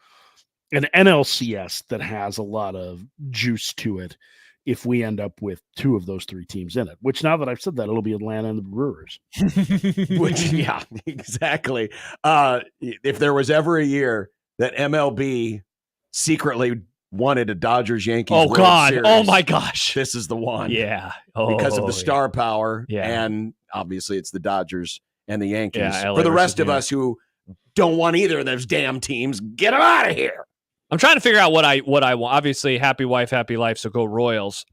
an NLCS that has a lot of juice to it if we end up with 2 of those 3 teams in it, which now that I've said that, it'll be Atlanta and the Brewers. Which, yeah, exactly. If there was ever a year that MLB secretly wanted a Dodgers-Yankees World Series, oh my gosh, this is the one. Yeah. Because of the star power. Yeah. And obviously it's the Dodgers and the Yankees. Yeah, for the rest of us who don't want either of those damn teams, get them out of here. I'm trying to figure out what I want. Obviously, happy wife, happy life. So go Royals.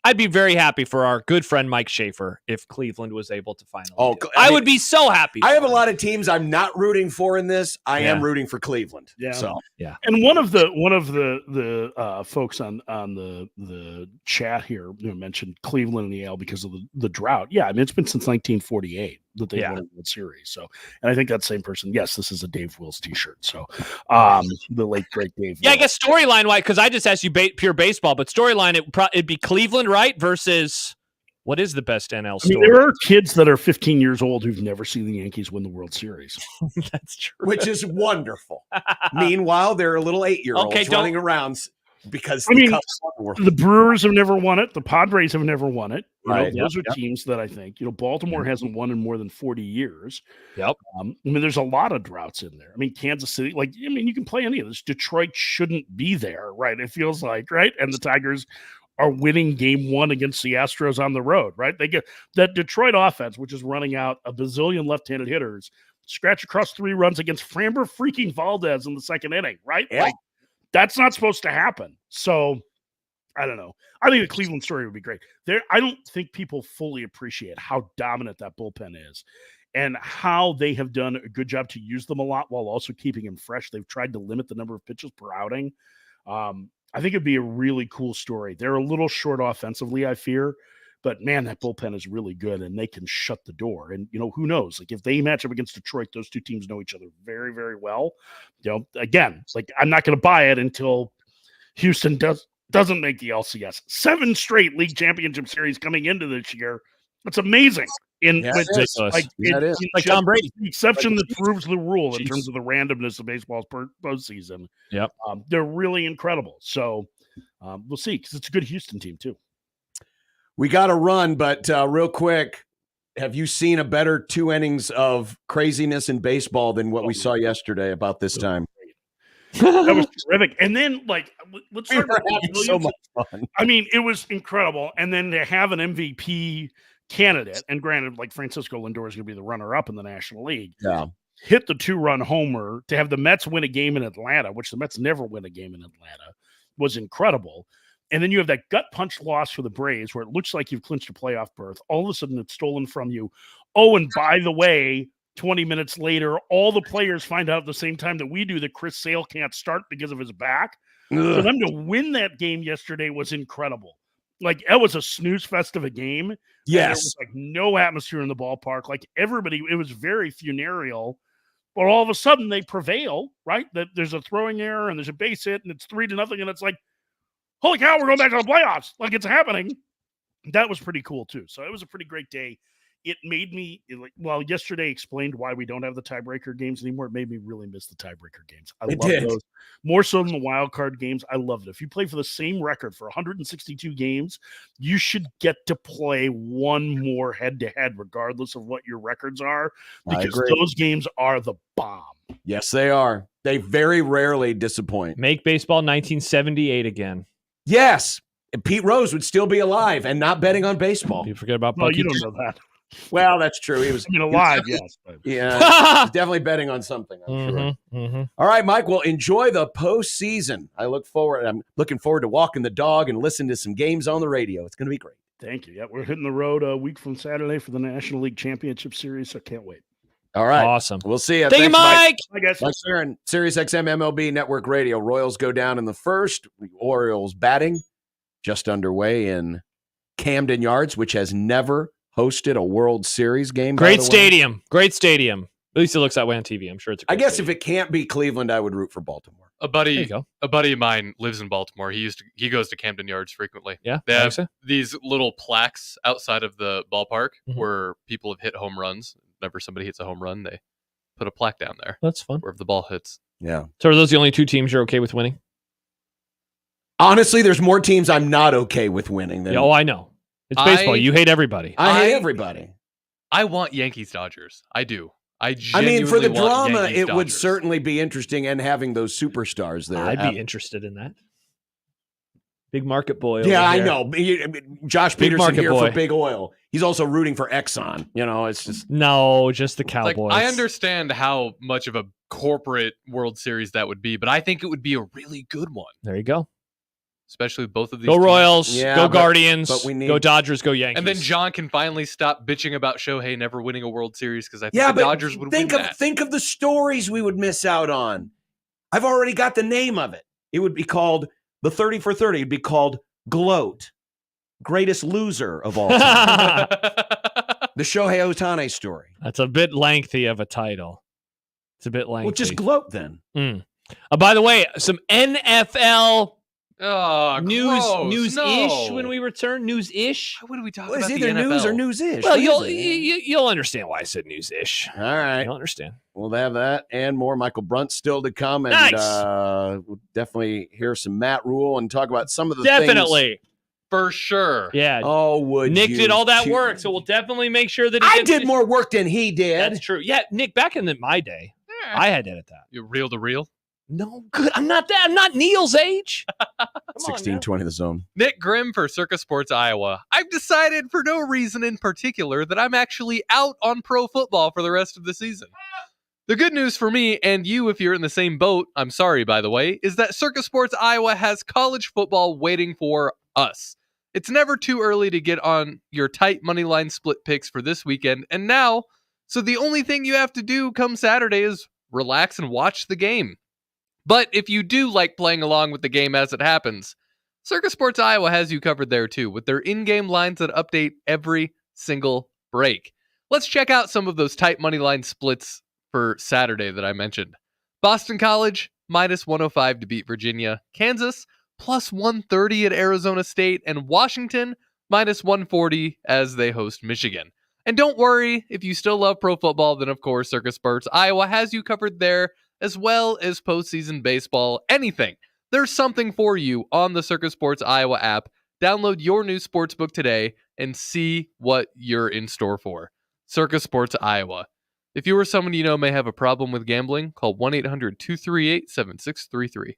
I'd be very happy for our good friend Mike Schaefer if Cleveland was able to finally. I would be so happy. I have a lot of teams I'm not rooting for in this. I am rooting for Cleveland. Yeah. So yeah. And one of the folks on the chat here mentioned Cleveland and the AL because of the drought. Yeah, I mean it's been since 1948 that they won a World Series. So, and I think that same person. Yes, this is a Dave Wills T-shirt. So, the late great Dave. Yeah, Wills. I guess storyline wise, because I just asked you pure baseball, but storyline it'd be Cleveland, right? Versus what is the best NL story? I mean, there are kids that are 15 years old who've never seen the Yankees win the World Series. That's true. Which is wonderful. Meanwhile, there are little 8-year-olds running around because the Brewers have never won it. The Padres have never won it. Those are teams that I think, Baltimore hasn't won in more than 40 years. Yep. I mean, there's a lot of droughts in there. I mean, Kansas City, you can play any of this. Detroit shouldn't be there, right? It feels like, right? And the Tigers are winning game 1 against the Astros on the road, right? They get that Detroit offense, which is running out a bazillion left-handed hitters, scratch across 3 runs against Framber freaking Valdez in the second inning, right? Yeah. That's not supposed to happen. So I don't know. I think the Cleveland story would be great. I don't think people fully appreciate how dominant that bullpen is and how they have done a good job to use them a lot while also keeping them fresh. They've tried to limit the number of pitches per outing. I think it'd be a really cool story. They're a little short offensively, I fear, but man, that bullpen is really good and they can shut the door. And, who knows? Like if they match up against Detroit, those 2 teams know each other very, very well. Again, I'm not going to buy it until Houston doesn't make the LCS. 7 straight league championship series coming into this year. That's amazing. It's like Tom Brady. The exception that proves the rule in terms of the randomness of baseball's postseason. Yep. They're really incredible. So we'll see because it's a good Houston team too. We got to run, but real quick, have you seen a better 2 innings of craziness in baseball than what we saw yesterday about this time? That was terrific. And then, let's start with so much fun. I mean, it was incredible. And then to have an MVP candidate, and granted, Francisco Lindor is going to be the runner-up in the National League. Yeah. Hit the 2-run homer to have the Mets win a game in Atlanta, which the Mets never win a game in Atlanta, was incredible. And then you have that gut punch loss for the Braves where it looks like you've clinched a playoff berth. All of a sudden it's stolen from you. Oh, and by the way, 20 minutes later, all the players find out at the same time that we do that Chris Sale can't start because of his back. Ugh. For them to win that game yesterday was incredible. It was a snooze fest of a game. Yes. There was no atmosphere in the ballpark. Everybody, it was very funereal. But all of a sudden they prevail, right? That there's a throwing error and there's a base hit and it's 3-0. And it's holy cow, we're going back to the playoffs. It's happening. That was pretty cool too. So it was a pretty great day it made me yesterday explained why we don't have the tiebreaker games anymore. It made me really miss the tiebreaker games. I love those more so than the wild card games. I love it. If you play for the same record for 162 games, you should get to play one more head to head, regardless of what your records are, because those games are the bomb. Yes, they are. They very rarely disappoint. Make baseball 1978 again. Yes. And Pete Rose would still be alive and not betting on baseball. You forget about Well, Bucky. you don't know that. Well, that's true. He was alive, yes. Yeah, he's definitely betting on something, I'm sure. Mm-hmm. All right, Mike, well, enjoy the postseason. I'm looking forward to walking the dog and listening to some games on the radio. It's going to be great. Thank you. Yeah, we're hitting the road a week from Saturday for the National League Championship Series, so I can't wait. All right. Awesome. We'll see you. Thank you, Mike. I guess. Mike Sharon, Sirius XM MLB Network Radio. Royals go down in the first. The Orioles batting just underway in Camden Yards, which has never hosted a World Series game. Great stadium. Great stadium. At least it looks that way on TV. I'm sure it's a great stadium. If it can't be Cleveland, I would root for Baltimore. A buddy of mine lives in Baltimore. He goes to Camden Yards frequently. Yeah. They have these little plaques outside of the ballpark where people have hit home runs. Whenever somebody hits a home run, they put a plaque down there. That's fun. Wherever the ball hits. Yeah. So are those the only two teams you're okay with winning? Honestly, there's more teams I'm not okay with winning than. I know. It's baseball. You hate everybody. I hate everybody. I want Yankees Dodgers. I do. I mean, for the want drama, Yankees, it would Dodgers. certainly be interesting, and having those superstars there. I'd be interested in that. Big market boy. Yeah, I know. Josh Peterson here boy. for Big Oil. He's also rooting for Exxon. It's just just the Cowboys. I understand how much of a corporate World Series that would be, but I think it would be a really good one. There you go. Especially with both of these. Go teams. Royals. Yeah, go Guardians. But we need... Go Dodgers. Go Yankees. And then John can finally stop bitching about Shohei never winning a World Series because I think the Dodgers would win that. Think of the stories we would miss out on. I've already got the name of it. It would be called the 30 for 30. It'd be called Gloat. Greatest loser of all time. The Shohei Ohtani story. That's a bit lengthy of a title. It's a bit lengthy. Well, just gloat then. By the way, some NFL news-ish news-ish when we return. News-ish. What do we talk Well, about? it's either news or news-ish. Well, you'll understand why I said news-ish. All right. You'll understand. We'll have that and more. Michael Brunt still to come. And we'll definitely hear some Matt Rule and talk about some of the things. For sure. Yeah. Oh, would Nick you did all that work, so we'll definitely make sure that I did more work than he did. That's true. Yeah, Nick, back in my day, I had to edit that. You reel to reel? No, good. I'm not that. I'm not Neil's age. 1620 the zone. Nick Grim for Circus Sports Iowa. I've decided for no reason in particular that I'm actually out on pro football for the rest of the season. The good news for me and you, if you're in the same boat, I'm sorry, by the way, is that Circus Sports Iowa has college football waiting for us. It's never too early to get on your tight money line split picks for this weekend. And now, so the only thing you have to do come Saturday is relax and watch the game. But if you do like playing along with the game as it happens, Circus Sports Iowa has you covered there too, with their in-game lines that update every single break. Let's check out some of those tight money line splits for Saturday that I mentioned. Boston College, minus 105 to beat Virginia. Kansas, plus 130 at Arizona State. And Washington, minus 140 as they host Michigan. And don't worry, if you still love pro football, then of course Circus Sports Iowa has you covered there, as well as postseason baseball, anything. There's something for you on the Circus Sports Iowa app. Download your new sportsbook today and see what you're in store for. Circus Sports Iowa. If you or someone you know may have a problem with gambling, call 1-800-238-7633.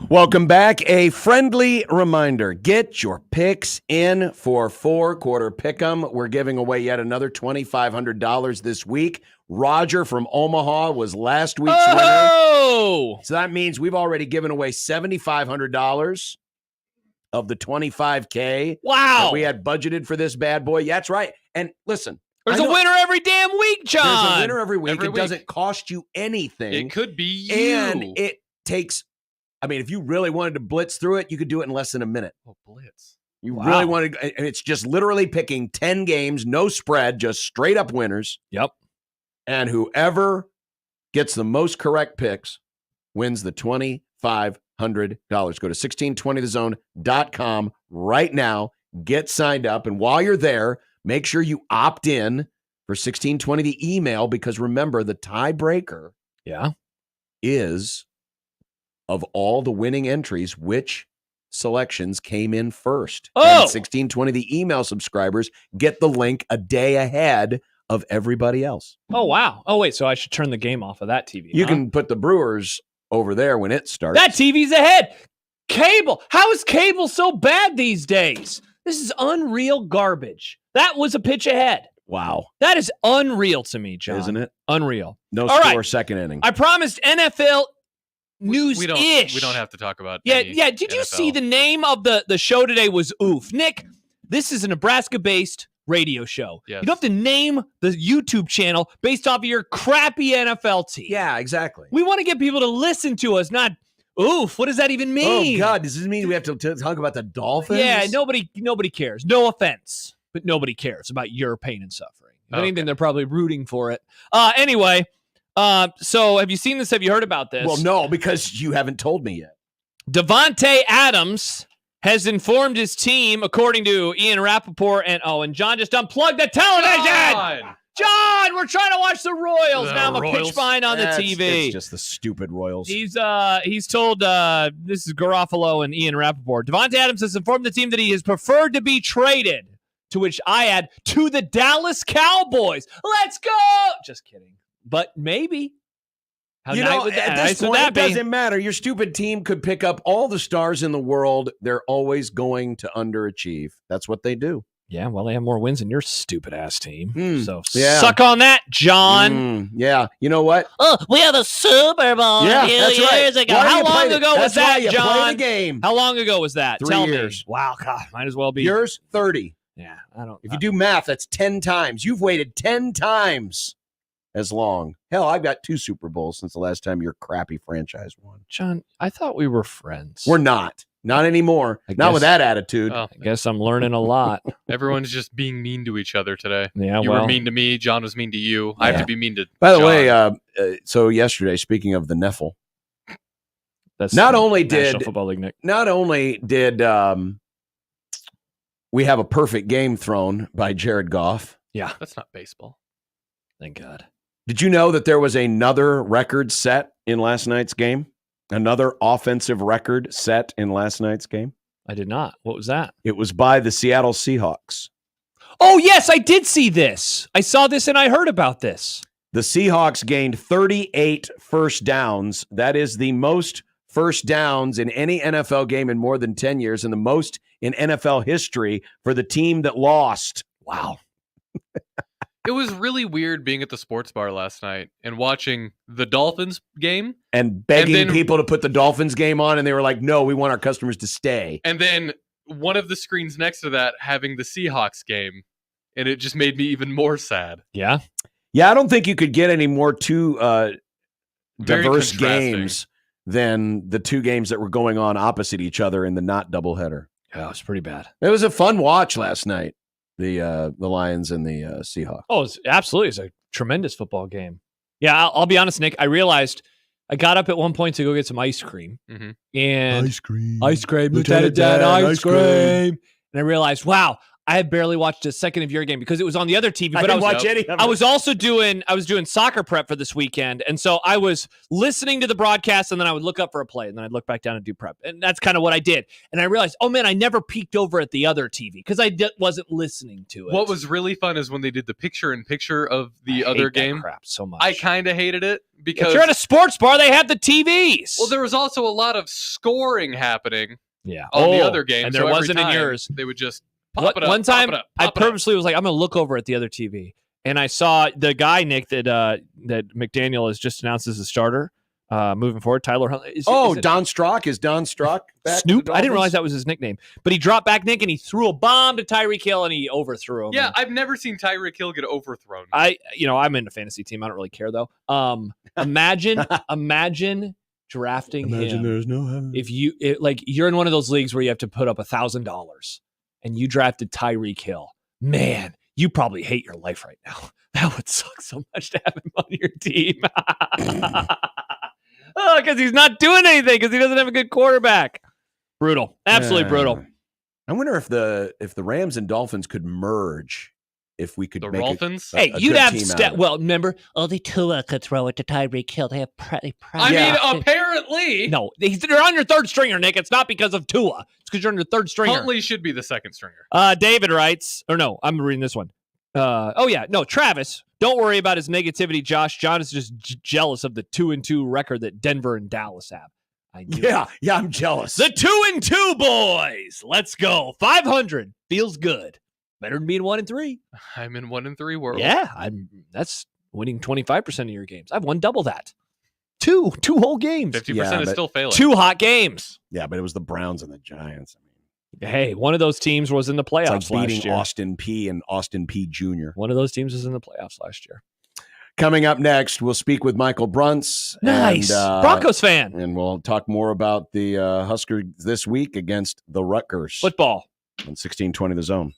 Welcome back. A friendly reminder. Get your picks in for 4-quarter pick'em. We're giving away yet another $2,500 this week. Roger from Omaha was last week's winner. So that means we've already given away $7,500 of the $25K. Wow. That we had budgeted for this bad boy. Yeah, that's right. And listen. There's a winner every damn week, John. There's a winner every week. It doesn't cost you anything. It could be you. And it takes, I mean, if you really wanted to blitz through it, you could do it in less than a minute. Oh, blitz. You really wanted, and it's just literally picking 10 games, no spread, just straight up winners. Yep. And whoever gets the most correct picks wins the $2,500. Go to 1620thezone.com right now. Get signed up. And while you're there, make sure you opt in for 1620 the email, because remember, the tiebreaker is of all the winning entries, which selections came in first. Oh! And 1620 the email subscribers get the link a day ahead of everybody else. Oh, wow. Oh, wait. So I should turn the game off of that TV. You can put the Brewers over there when it starts. That TV's ahead. Cable. How is cable so bad these days? This is unreal garbage. That was a pitch ahead. Wow. That is unreal to me, John. Isn't it? Unreal. No All score, right. second inning. I promised NFL news-ish. We don't have to talk about Yeah. Did you NFL. see the name of the show today was Oof? Nick, this is a Nebraska-based radio show. Yes. You don't have to name the YouTube channel based off of your crappy NFL team. Yeah, exactly. We want to get people to listen to us, not oof. What does that even mean? Oh, God. Does this mean we have to talk about the Dolphins? Yeah, nobody cares. No offense, but nobody cares about your pain and suffering. If anything, they're probably rooting for it. Anyway, so have you seen this? Have you heard about this? Well, no, because you haven't told me yet. Devontae Adams has informed his team, according to Ian Rappaport, and John just unplugged the television. John, we're trying to watch the Royals. Now I'm a pitch behind on the TV. It's just the stupid Royals. He's told, this is Garofalo and Ian Rappaport, Devontae Adams has informed the team that he is preferred to be traded, to which I add, to the Dallas Cowboys. Let's go! Just kidding. But maybe. How at this point, it doesn't matter. Your stupid team could pick up all the stars in the world. They're always going to underachieve. That's what they do. Yeah, well, they have more wins than your stupid-ass team. So yeah. Suck on that, John. Yeah, you know what? Oh, we had a Super Bowl Yeah, a few that's right. years ago. Why do How you play long the- ago was that's why that, you play John? the game. How long ago was that? 3 Tell years. me. Wow, God, might as well be. Yours, 30. Yeah, I don't. If you do math, that's 10 times. You've waited 10 times as long. Hell, I've got 2 Super Bowls since the last time your crappy franchise won. John, I thought we were friends. We're not. Not anymore. Not with that attitude. Oh, I guess I'm learning a lot. everyone's just being mean to each other today. Yeah, you well. were mean to me. John was mean to you. I have to be mean to By the John. way, so yesterday, speaking of the Neffel, That's not only National did Football League, Nick. not only did we have a perfect game thrown by Jared Goff. Yeah, That's not baseball. thank God. Did you know that there was another record set in last night's game? Another offensive record set in last night's game? I did not. What was that? It was by the Seattle Seahawks. Oh, yes, I did see this. I saw this and I heard about this. The Seahawks gained 38 first downs. That is the most first downs in any NFL game in more than 10 years and the most in NFL history for the team that lost. Wow. It was really weird being at the sports bar last night and watching the Dolphins game And begging And then- people to put the Dolphins game on, and they were like, no, we want our customers to stay. and then one of the screens next to that having the Seahawks game, and it just made me even more sad. Yeah. Yeah, I don't think you could get any more two Very diverse contrasting. games than the 2 games that were going on opposite each other in the not doubleheader. Yeah, it was pretty bad. It was a fun watch last night, the Lions and the Seahawks. Oh, it's absolutely. It's a tremendous football game. Yeah, I'll be honest, Nick. I realized I got up at one point to go get some ice cream. Mhm. And cream. ice cream, Lieutenant Dan, ice ice cream. cream. And I realized, wow, I had barely watched a second of your game because it was on the other TV. But I didn't watch any of it. I was also doing soccer prep for this weekend, and so I was listening to the broadcast, and then I would look up for a play, and then I'd look back down and do prep, and that's kind of what I did. And I realized, oh man, I never peeked over at the other TV because I wasn't listening to it. What was really fun is when they did the picture-in-picture of the other game. Crap so much. I kind of hated it because if you're at a sports bar, they have the TVs. Well, there was also a lot of scoring happening. Yeah. On the other game, and there wasn't in yours. They would just pop it up. One time, pop it up, I pop it up. purposely was like, I'm going to look over at the other TV, and I saw the guy Nick that McDaniel has just announced as a starter moving forward. Tyler Huntley. Don Strock is Don Strock back Snoop. I didn't realize that was his nickname, but he dropped back Nick and he threw a bomb to Tyreek Hill and he overthrew him. Yeah, I've never seen Tyreek Hill get overthrown. I'm in a fantasy team. I don't really care though. Imagine drafting him. There's no heaven. If you're in one of those leagues where you have to put up $1,000 and you drafted Tyreek Hill, man, you probably hate your life right now. That would suck so much to have him on your team. Because he's not doing anything because he doesn't have a good quarterback. Brutal. Absolutely brutal. I wonder if the Rams and Dolphins could merge. If we could the make Dolphins, hey, you'd have well. Remember, only Tua could throw it to Tyreek Hill. They have I mean, apparently, no, they're on your third stringer, Nick. It's not because of Tua. It's because you're on your third stringer. Huntley should be the second stringer. David writes, or no, I'm reading this one. Travis, don't worry about his negativity, Josh. John is just jealous of the 2-2 record that Denver and Dallas have. Yeah, I'm jealous. The 2-2 boys. Let's go. 500 feels good. Better than being 1-3. I'm in 1-3 world. Yeah, that's winning 25% of your games. I've won double that. Two whole games. 50% is still failing. 2 hot games. Yeah, but it was the Browns and the Giants. Hey, one of those teams was in the playoffs it's like beating last year. Austin P and Austin P Jr. One of those teams was in the playoffs last year. Coming up next, we'll speak with Michael Bruntz. Nice. And, Broncos fan. And we'll talk more about the Huskers this week against the Rutgers. Football. On 1620 The Zone.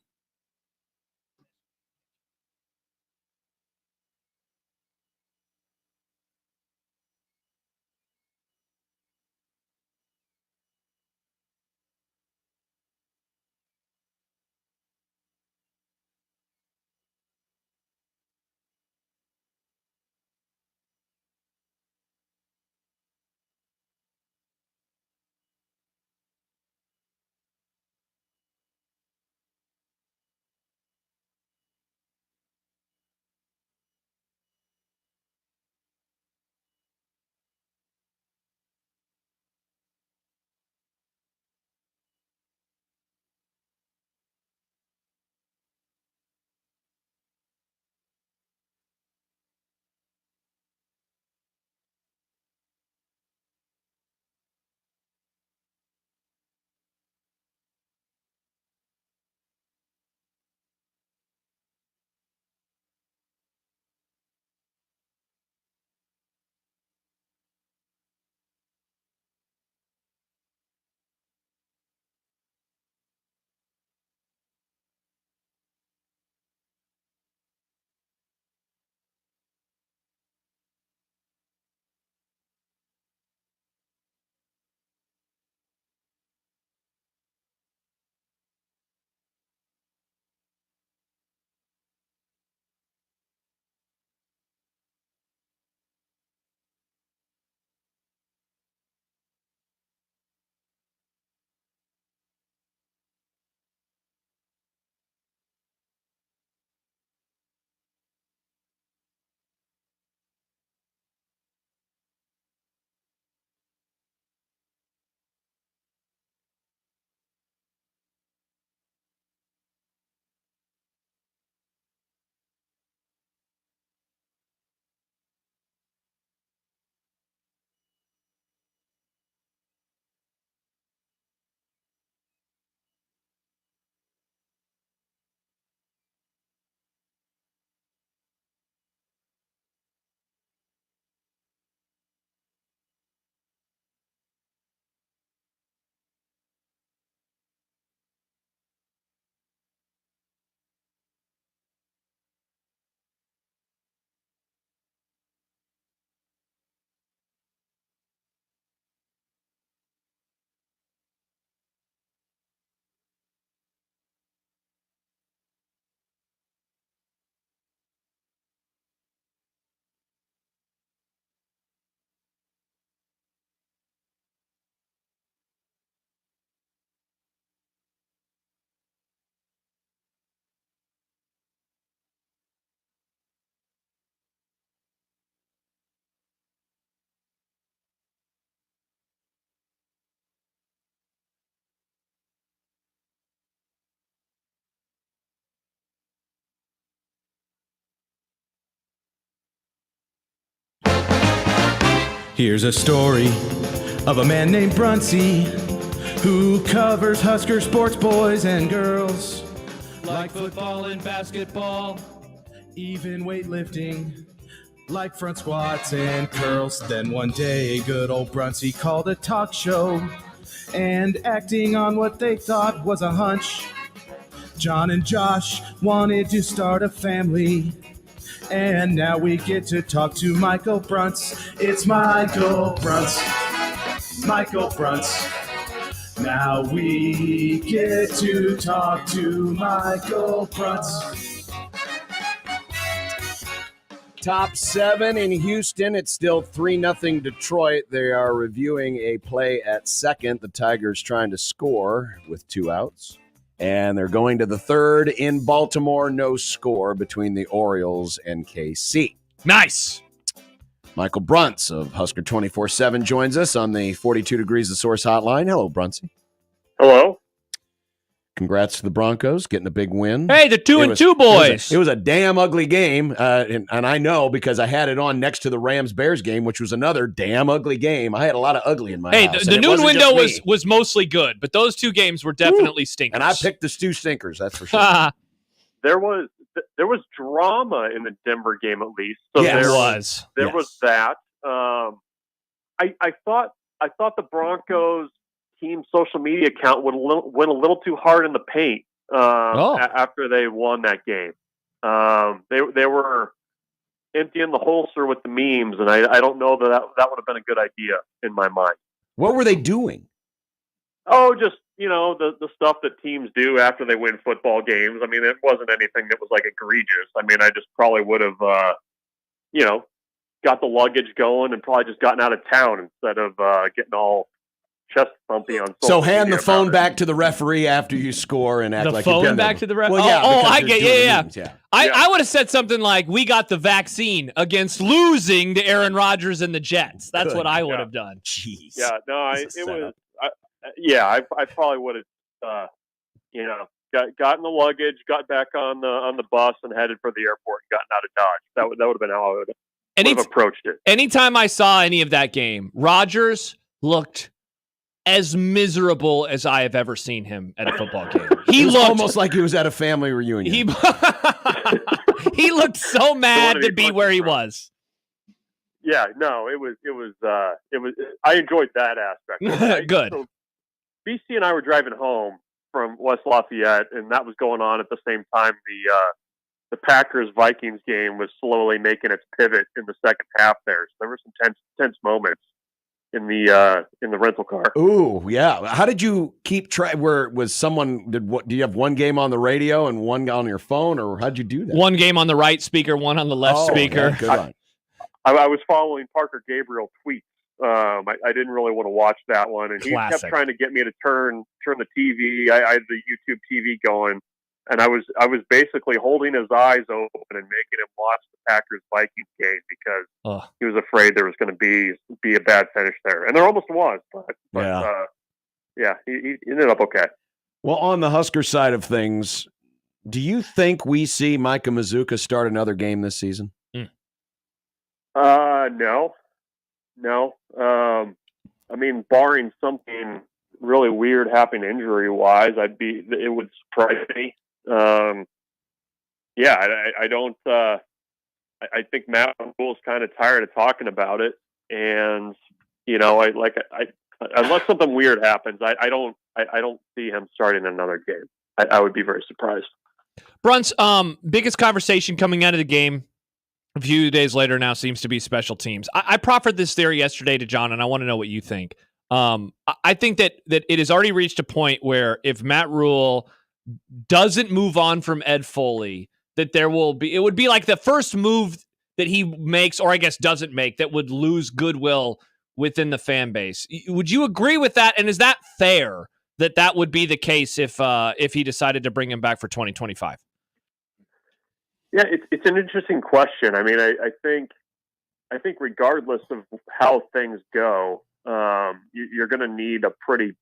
Here's a story of a man named Brunsey who covers Husker sports, boys and girls. Like football and basketball, even weightlifting, like front squats and curls. Then one day, good old Brunsey called a talk show, and acting on what they thought was a hunch, John and Josh wanted to start a family. And now we get to talk to Michael Brunts. It's Michael Brunts. Michael Brunts. Now we get to talk to Michael Brunts. Top 7 in Houston. It's still 3-0 Detroit. They are reviewing a play at second. The Tigers trying to score with 2 outs. And they're going to the third in Baltimore. No score between the Orioles and KC. Nice. Michael Brunts of Husker 24/7 joins us on the 42 Degrees The Source hotline. Hello, Brunsy. Hello. Congrats to the Broncos getting a big win. Hey, the 2-2 boys. It was a damn ugly game, and I know because I had it on next to the Rams-Bears game, which was another damn ugly game. I had a lot of ugly in my house. The noon window was mostly good, but those 2 games were definitely stinkers. And I picked the two stinkers, that's for sure. There was drama in the Denver game, at least. So yes. there was that. I thought the Broncos team social media account went a little too hard in the paint after they won that game. They were emptying the holster with the memes, and I don't know that would have been a good idea in my mind. What were they doing? Oh, just the stuff that teams do after they win football games. I mean, it wasn't anything that was like egregious. I mean, I just probably would have got the luggage going and probably just gotten out of town instead of getting all chest thumpy on social So hand media the phone about back it. to the referee after you score and act like you've phone done back that. to the referee. Well, yeah, I because get you're doing yeah. memes, yeah. I would have said something like, "We got the vaccine against losing to Aaron Rodgers and the Jets." That's what I would have done. Jeez. Yeah, no, This is it set was. up. I probably would have, gotten the luggage, got back on the bus, and headed for the airport and gotten out of Dodge. That would have been how I would have approached it. Anytime I saw any of that game, Rodgers looked as miserable as I have ever seen him at a football game. He It was looked almost like he was at a family reunion. he looked so mad to be where he was. Yeah, no, it was. I enjoyed that aspect. Good. So BC and I were driving home from West Lafayette, and that was going on at the same time. The Packers-Vikings game was slowly making its pivot in the second half there. So there were some tense moments in the rental car. Ooh, yeah. How did you keep track? Do you have one game on the radio and one on your phone, or how'd you do that? One game on the right speaker, one on the left speaker. Yeah, good one. I was following Parker Gabriel tweets. I didn't really want to watch that one, and he kept trying to get me to turn the TV. I had the YouTube TV going, and I was basically holding his eyes open and making him watch the Packers-Vikings game because he was afraid there was going to be a bad finish there, and there almost was. But he ended up okay. Well, on the Husker side of things, do you think we see Micah Mazuka start another game this season? No. I mean, barring something really weird happening injury-wise, it would surprise me. I don't. I think Matt Rhule's kind of tired of talking about it, and unless something weird happens, I don't see him starting another game. I would be very surprised. Brunts, biggest conversation coming out of the game a few days later now seems to be special teams. I proffered this theory yesterday to John, and I want to know what you think. I think that it has already reached a point where if Matt Rhule doesn't move on from Ed Foley, that it would be like the first move that he makes, or I guess doesn't make, that would lose goodwill within the fan base. Would you agree with that? And is that fair that would be the case if he decided to bring him back for 2025? Yeah, it's an interesting question. I mean, I think regardless of how things go, you're going to need a pretty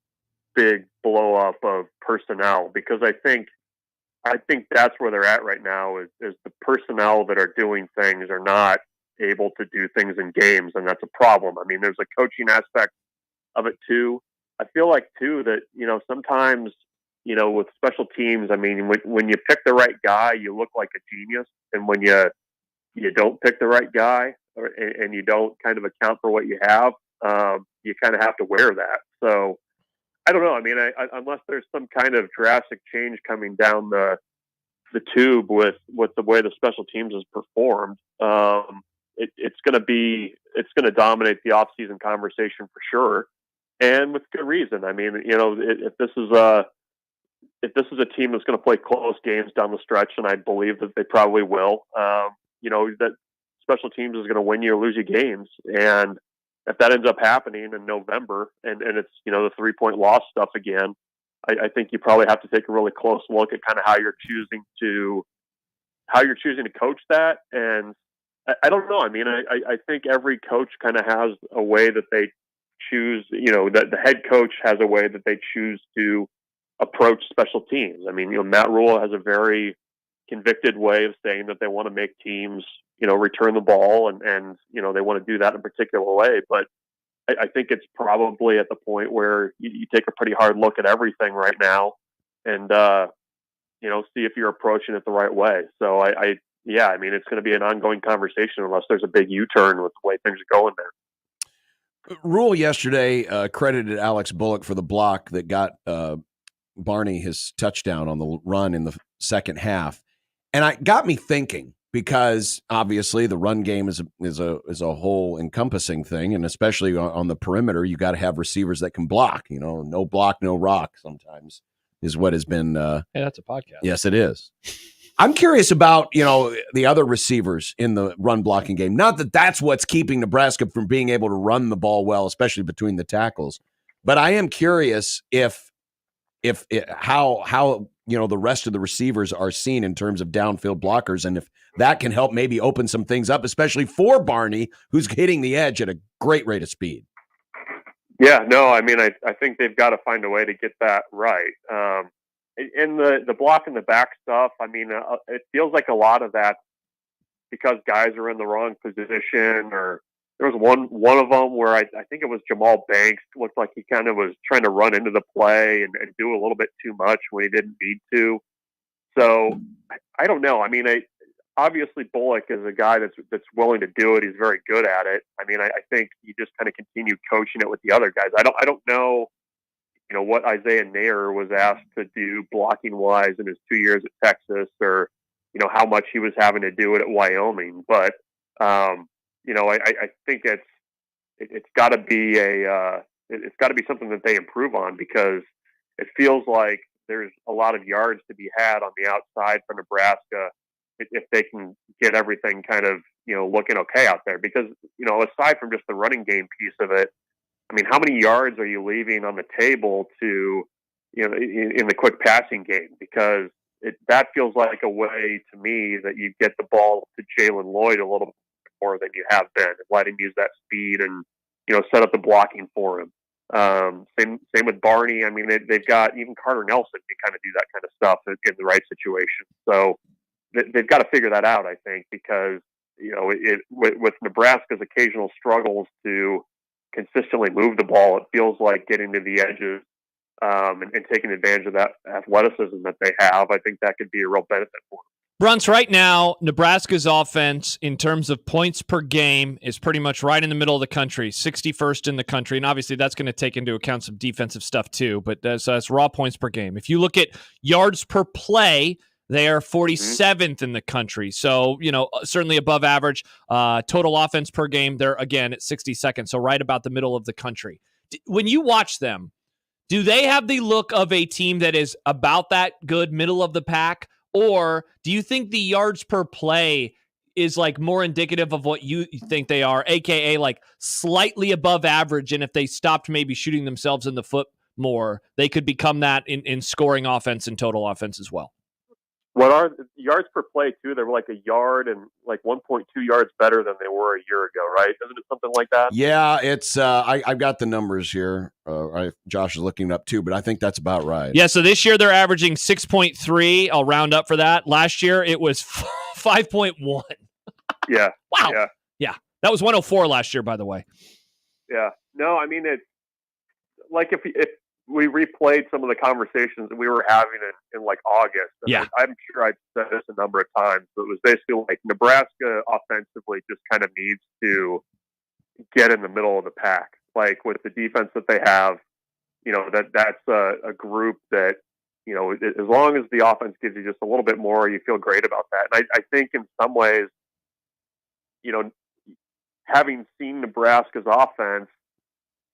big blow up of personnel, because I think that's where they're at right now is the personnel that are doing things are not able to do things in games, and that's a problem. I mean, there's a coaching aspect of it too. I feel like too that, sometimes, with special teams, I mean, when you pick the right guy, you look like a genius. And when you don't pick the right guy and you don't kind of account for what you have, you kind of have to wear that. So I don't know. I mean, unless there's some kind of drastic change coming down the tube with the way the special teams has performed, it's going to dominate the offseason conversation for sure, and with good reason. I mean, if this is a team that's going to play close games down the stretch, and I believe that they probably will, that special teams is going to win you or lose you games, and if that ends up happening in November and it's the 3-point loss stuff again, I think you probably have to take a really close look at kind of how you're choosing to coach that. And I don't know. I mean, I think every coach kind of has a way that they choose, that the head coach has a way that they choose to approach special teams. I mean, Matt Rule has a very convicted way of saying that they want to make teams, return the ball and they want to do that in a particular way. But I think it's probably at the point where you take a pretty hard look at everything right now and, see if you're approaching it the right way. So I mean, it's going to be an ongoing conversation unless there's a big U-turn with the way things are going there. Rule yesterday credited Alex Bullock for the block that got Barney his touchdown on the run in the second half. And it got me thinking, because obviously the run game is a whole encompassing thing, and especially on the perimeter, you got to have receivers that can block. No block, no rock. Sometimes is what has been. Hey, that's a podcast. Yes, it is. I'm curious about the other receivers in the run blocking game. Not that that's what's keeping Nebraska from being able to run the ball well, especially between the tackles, but I am curious how the rest of the receivers are seen in terms of downfield blockers, and if that can help maybe open some things up, especially for Barney, who's hitting the edge at a great rate of speed. Yeah, no, I mean, I think they've got to find a way to get that right. In the block in the back stuff, I mean, it feels like a lot of that because guys are in the wrong position, or there was one of them where I think it was Jamal Banks, looked like he kind of was trying to run into the play and do a little bit too much when he didn't need to. So I don't know. I mean, obviously Bullock is a guy that's willing to do it. He's very good at it. I mean, I think you just kind of continue coaching it with the other guys. I don't know, what Isaiah Nair was asked to do blocking wise in his 2 years at Texas, or, how much he was having to do it at Wyoming. But, I think it's got to be something that they improve on, because it feels like there's a lot of yards to be had on the outside for Nebraska if they can get everything kind of, looking okay out there. Because, aside from just the running game piece of it, I mean, how many yards are you leaving on the table to, in the quick passing game? Because that feels like a way to me that you get the ball to Jalen Lloyd a little bit more than you have been, and let him use that speed and, set up the blocking for him. Same with Barney. I mean, they've got even Carter Nelson can kind of do that kind of stuff in the right situation. So they've got to figure that out, I think, because, with Nebraska's occasional struggles to consistently move the ball, it feels like getting to the edges and taking advantage of that athleticism that they have. I think that could be a real benefit for them. Brunts, right now, Nebraska's offense in terms of points per game is pretty much right in the middle of the country, 61st in the country. And obviously that's going to take into account some defensive stuff too, but that's raw points per game. If you look at yards per play, they are 47th in the country. So, certainly above average. Total offense per game, they're again at 62nd. So right about the middle of the country. When you watch them, do they have the look of a team that is about that good, middle of the pack? Or do you think the yards per play is like more indicative of what you think they are, aka like slightly above average, and if they stopped maybe shooting themselves in the foot more, they could become that in scoring offense and total offense as well? What are yards per play too? They were like a yard and like 1.2 yards better than they were a year ago, right? Isn't it something like that? Yeah, it's I've got the numbers here. Josh is looking it up too, but I think that's about right. Yeah, so this year they're averaging 6.3. I'll round up for that. Last year it was 5.1. Yeah. Wow. Yeah. Yeah. That was 104 last year, by the way. Yeah. No, I mean, it's like if we replayed some of the conversations that we were having in like August, and Yeah. I'm sure I've said this a number of times, but it was basically like Nebraska offensively just kind of needs to get in the middle of the pack. Like with the defense that they have, that's a group that, as long as the offense gives you just a little bit more, you feel great about that. And I think in some ways, having seen Nebraska's offense,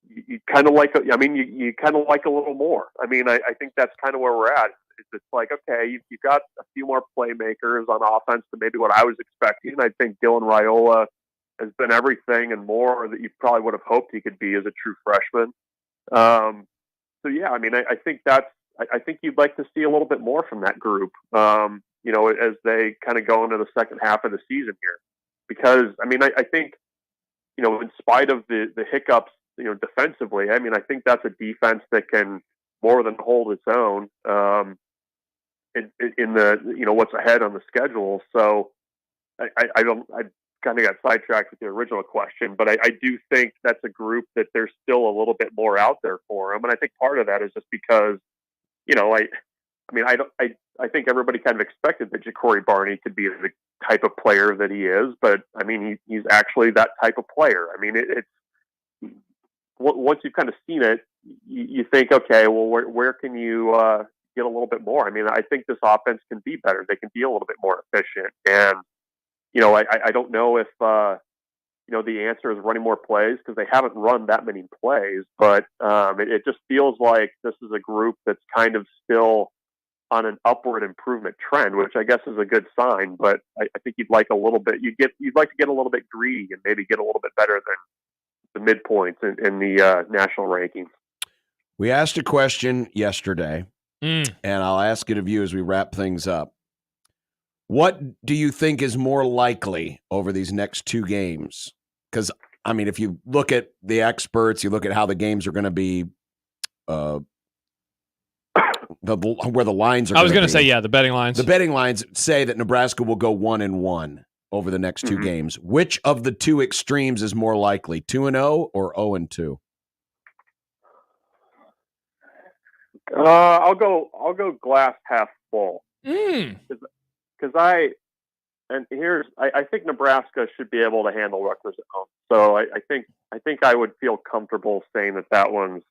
you kind of like, you kind of like a little more. I mean, I think that's kind of where we're at. It's like, okay, you've got a few more playmakers on offense than maybe what I was expecting. I think Dylan Raiola has been everything and more that you probably would have hoped he could be as a true freshman. So yeah, I mean, I think I think you'd like to see a little bit more from that group, as they kind of go into the second half of the season here, because I mean, I think, in spite of the hiccups, defensively, I mean, I think that's a defense that can more than hold its own, in the, what's ahead on the schedule. So I kind of got sidetracked with the original question, but I do think that's a group that there's still a little bit more out there for them. And I think part of that is just because, I think everybody kind of expected that Ja'Cory Barney could be the type of player that he is, but I mean, he's actually that type of player. I mean, it's once you've kind of seen it, you think, okay, well, where can you get a little bit more? I mean, I think this offense can be better. They can be a little bit more efficient. And, I don't know if, the answer is running more plays, because they haven't run that many plays, but it just feels like this is a group that's kind of still on an upward improvement trend, which I guess is a good sign. But I think you'd like a little bit, you'd like to get a little bit greedy and maybe get a little bit better than the midpoints in the national rankings. We asked a question yesterday, and I'll ask it of you as we wrap things up. What do you think is more likely over these next two games? Because, I mean, if you look at the experts, you look at how the games are going to be, where the lines are. I was going to say, the betting lines. The betting lines say that Nebraska will go 1-1 over the next two games. Which of the two extremes is more likely, 2-0 or 0-2? I'll go glass half full. Because I think Nebraska should be able to handle Rutgers at home. So I think I would feel comfortable saying that one's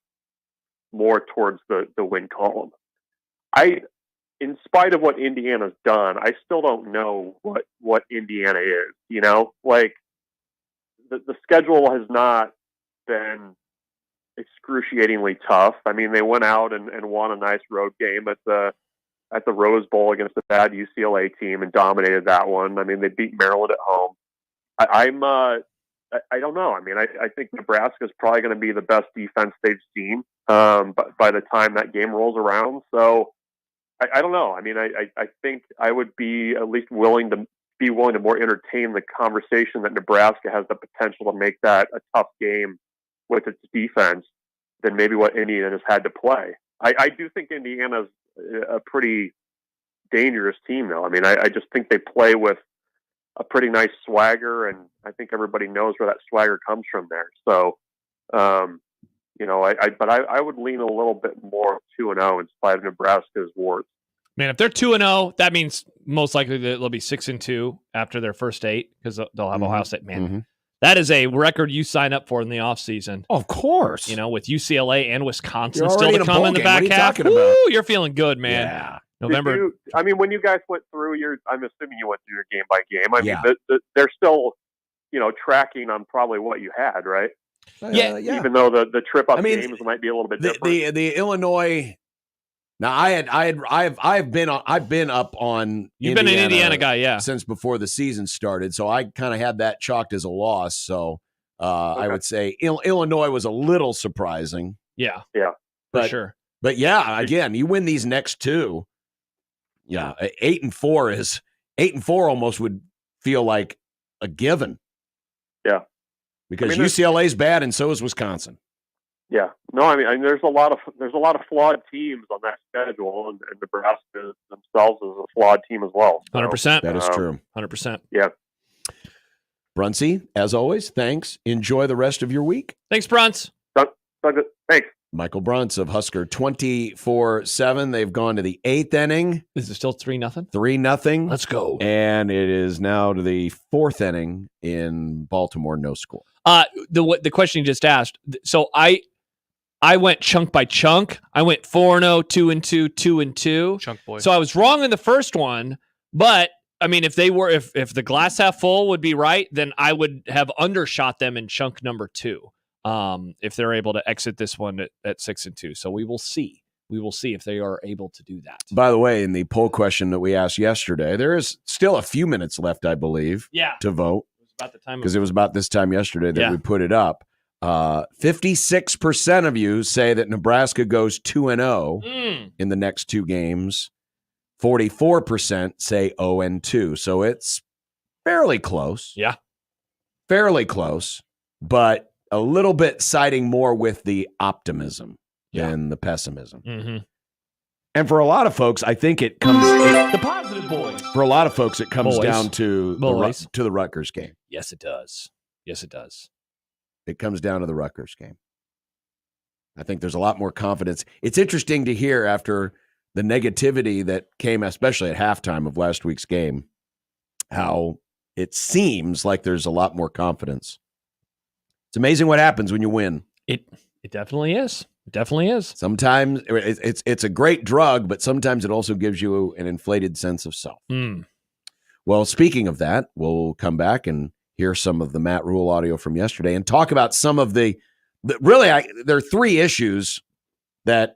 more towards the win column. In spite of what Indiana's done, I still don't know what Indiana is. Like the schedule has not been excruciatingly tough. I mean, they went out and won a nice road game at the Rose Bowl against a bad UCLA team and dominated that one. I mean, they beat Maryland at home. I don't know. I mean, I think Nebraska is probably going to be the best defense they've seen by the time that game rolls around. So I don't know. I mean, I think I would be at least willing to more entertain the conversation that Nebraska has the potential to make that a tough game with its defense than maybe what Indiana has had to play. I do think Indiana's a pretty dangerous team, though. I mean, I just think they play with a pretty nice swagger, and I think everybody knows where that swagger comes from there. So, I would lean a little bit more 2-0 in spite of Nebraska's warts. Man, if they're 2-0, that means most likely that they'll be 6-2 after their first 8, because they'll have Ohio State. Man, that is a record you sign up for in the offseason. Of course. With UCLA and Wisconsin You're still to come in the back half. You're feeling good, man. Yeah. November. When you guys went through I'm assuming you went through your game by game. I mean, they're still, tracking on probably what you had, right? Yeah. Even though the trip up games might be a little bit different. The Illinois. Now I've been up on. You've been an Indiana guy, since before the season started. So I kind of had that chalked as a loss. So I would say Illinois was a little surprising. Yeah, for sure. But yeah, again, you win these next two. Yeah, 8-4 almost would feel like a given. Yeah, because UCLA's bad and so is Wisconsin. Yeah, no, I mean there's a lot of flawed teams on that schedule, and Nebraska themselves is a flawed team as well. 100%. That is true. 100%. Yeah. Brunsey, as always, thanks. Enjoy the rest of your week. Thanks, Bruns. Thanks. Michael Bruns of Husker 24/7. They've gone to the 8th inning. Is it still 3-0? 3-0. Let's go. And it is now to the 4th inning in Baltimore, no score. The question you just asked. So I went chunk by chunk. I went 4-0, 2-2, 2-2. Chunk boy. So I was wrong in the first one, but I mean, if the glass half full would be right, then I would have undershot them in chunk number 2. If they're able to exit this one at 6-2. So we will see. We will see if they are able to do that. By the way, in the poll question that we asked yesterday, there is still a few minutes left, I believe, to vote. It was about the time because it was about this time yesterday that we put it up. 56% of you say that Nebraska goes 2-0 in the next 2 games. 44% say 0-2. So it's fairly close. Yeah. Fairly close, but a little bit siding more with the optimism than the pessimism. Mm-hmm. And for a lot of folks, I think it comes The positive boys. For a lot of folks, it comes Boys. down to the Rutgers game. Yes, it does. Yes, it does. It comes down to the Rutgers game. I think there's a lot more confidence. It's interesting to hear after the negativity that came, especially at halftime of last week's game, how it seems like there's a lot more confidence. It's amazing what happens when you win. It definitely is. It definitely is. Sometimes it's a great drug, but sometimes it also gives you an inflated sense of self. Well, speaking of that, we'll come back and hear some of the Matt Rule audio from yesterday and talk about some of there are 3 issues that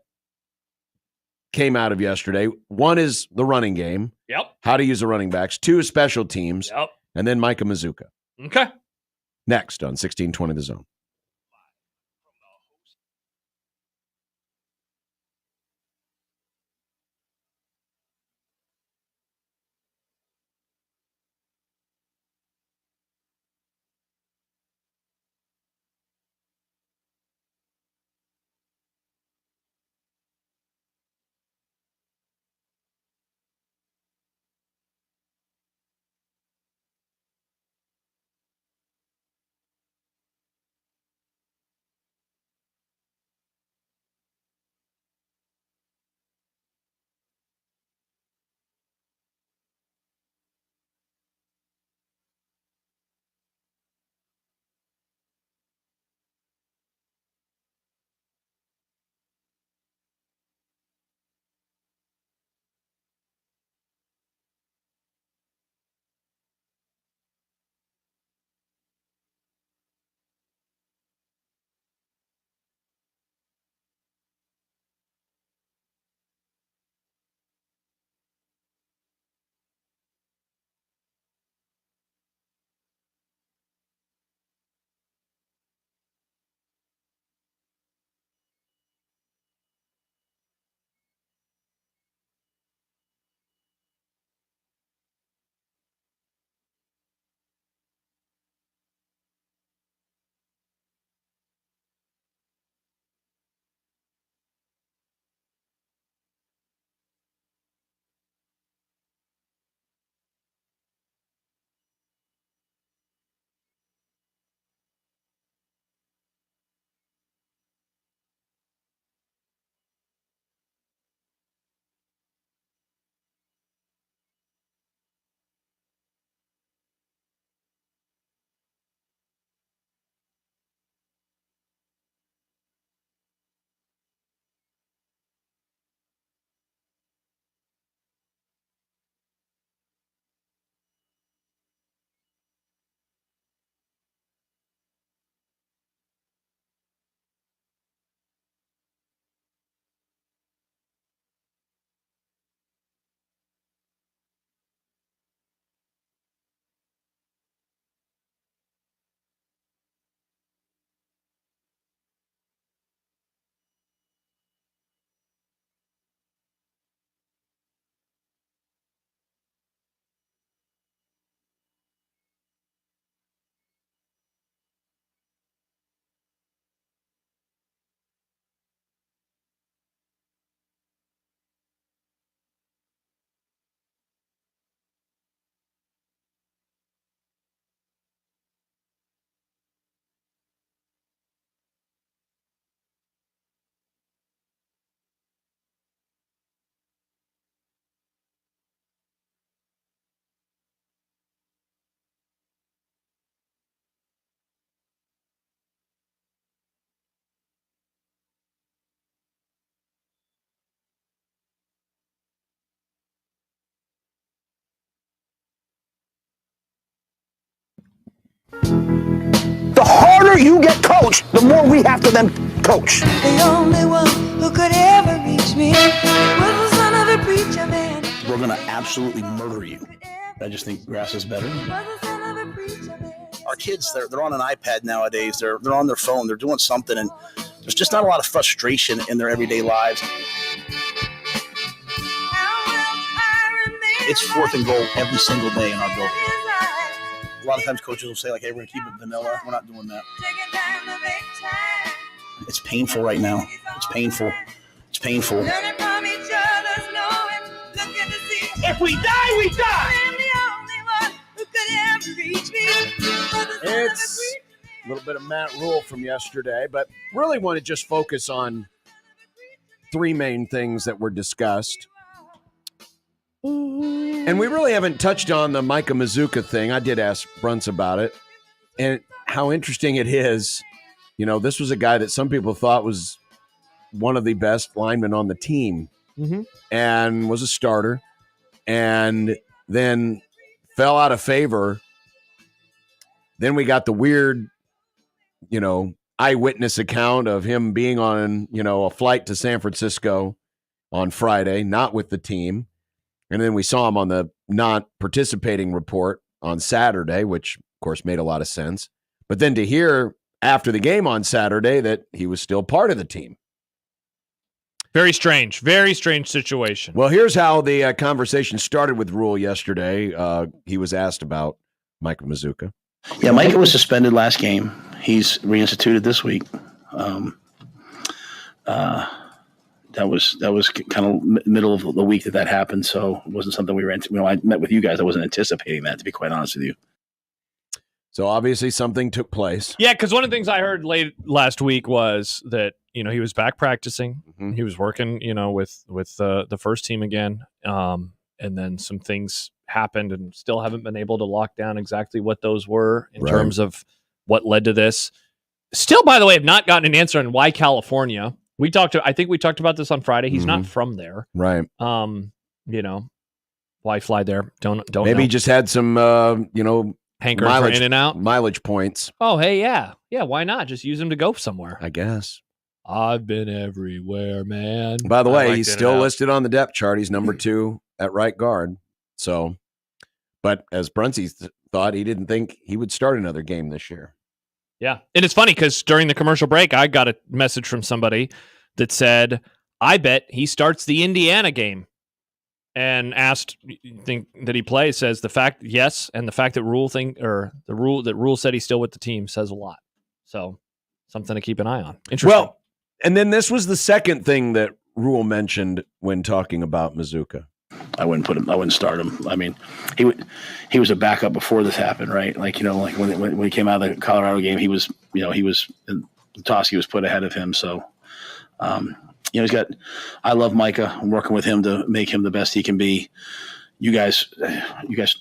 came out of yesterday. 1 is the running game. Yep. How to use the running backs. 2 is special teams. Yep. And then Micah Mazuka. Okay. Next on 1620 The Zone. The harder you get coached, the more we have to then coach. The only one who could ever reach me was the son of a preacher man. We're going to absolutely murder you. I just think grass is better. Our kids, they're on an iPad nowadays. They're on their phone. They're doing something, and there's just not a lot of frustration in their everyday lives. It's 4th and goal every single day in our building. A lot of times coaches will say, like, hey, we're going to keep it vanilla. We're not doing that. It's painful right now. It's painful. It's painful. If we die, we die. It's a little bit of Matt Rule from yesterday, but really want to just focus on 3 main things that were discussed. And we really haven't touched on the Micah Mazuka thing. I did ask Brunts about it and how interesting it is. You know, this was a guy that some people thought was one of the best linemen on the team and was a starter and then fell out of favor. Then we got the weird, eyewitness account of him being on, a flight to San Francisco on Friday, not with the team. And then we saw him on the not participating report on Saturday, which, of course, made a lot of sense. But then to hear after the game on Saturday that he was still part of the team. Very strange situation. Well, here's how the conversation started with Rule yesterday. He was asked about Micah Mazuka. Yeah, Micah was suspended last game. He's reinstituted this week. That was kind of middle of the week that happened, so it wasn't something we were. I met with you guys. I wasn't anticipating that, to be quite honest with you. So obviously something took place. Yeah, because one of the things I heard late last week was that he was back practicing. Mm-hmm. He was working, with the first team again, and then some things happened, and still haven't been able to lock down exactly what those were in terms of what led to this. Still, by the way, have not gotten an answer on why California. I think we talked about this on Friday. He's not from there. Right. Why fly there? Don't Maybe know. He just had some, hankering for in and out. Mileage points. Oh, hey, yeah. Yeah, why not? Just use them to go somewhere. I guess. I've been everywhere, man. By the way, he's still listed on the depth chart. He's number 2 at right guard. So, but as Bruntsy thought, he didn't think he would start another game this year. Yeah. And it's funny because during the commercial break, I got a message from somebody that said, I bet he starts the Indiana game. And asked, think that he plays, says the fact, yes, and the fact that Rule said he's still with the team says a lot. So something to keep an eye on. Interesting. Well, and then this was the second thing that Rule mentioned when talking about Mazuka. I wouldn't start him. I mean, he was a backup before this happened, right? Like, when he came out of the Colorado game, he was Toski was put ahead of him. So, I love Micah. I'm working with him to make him the best he can be. You guys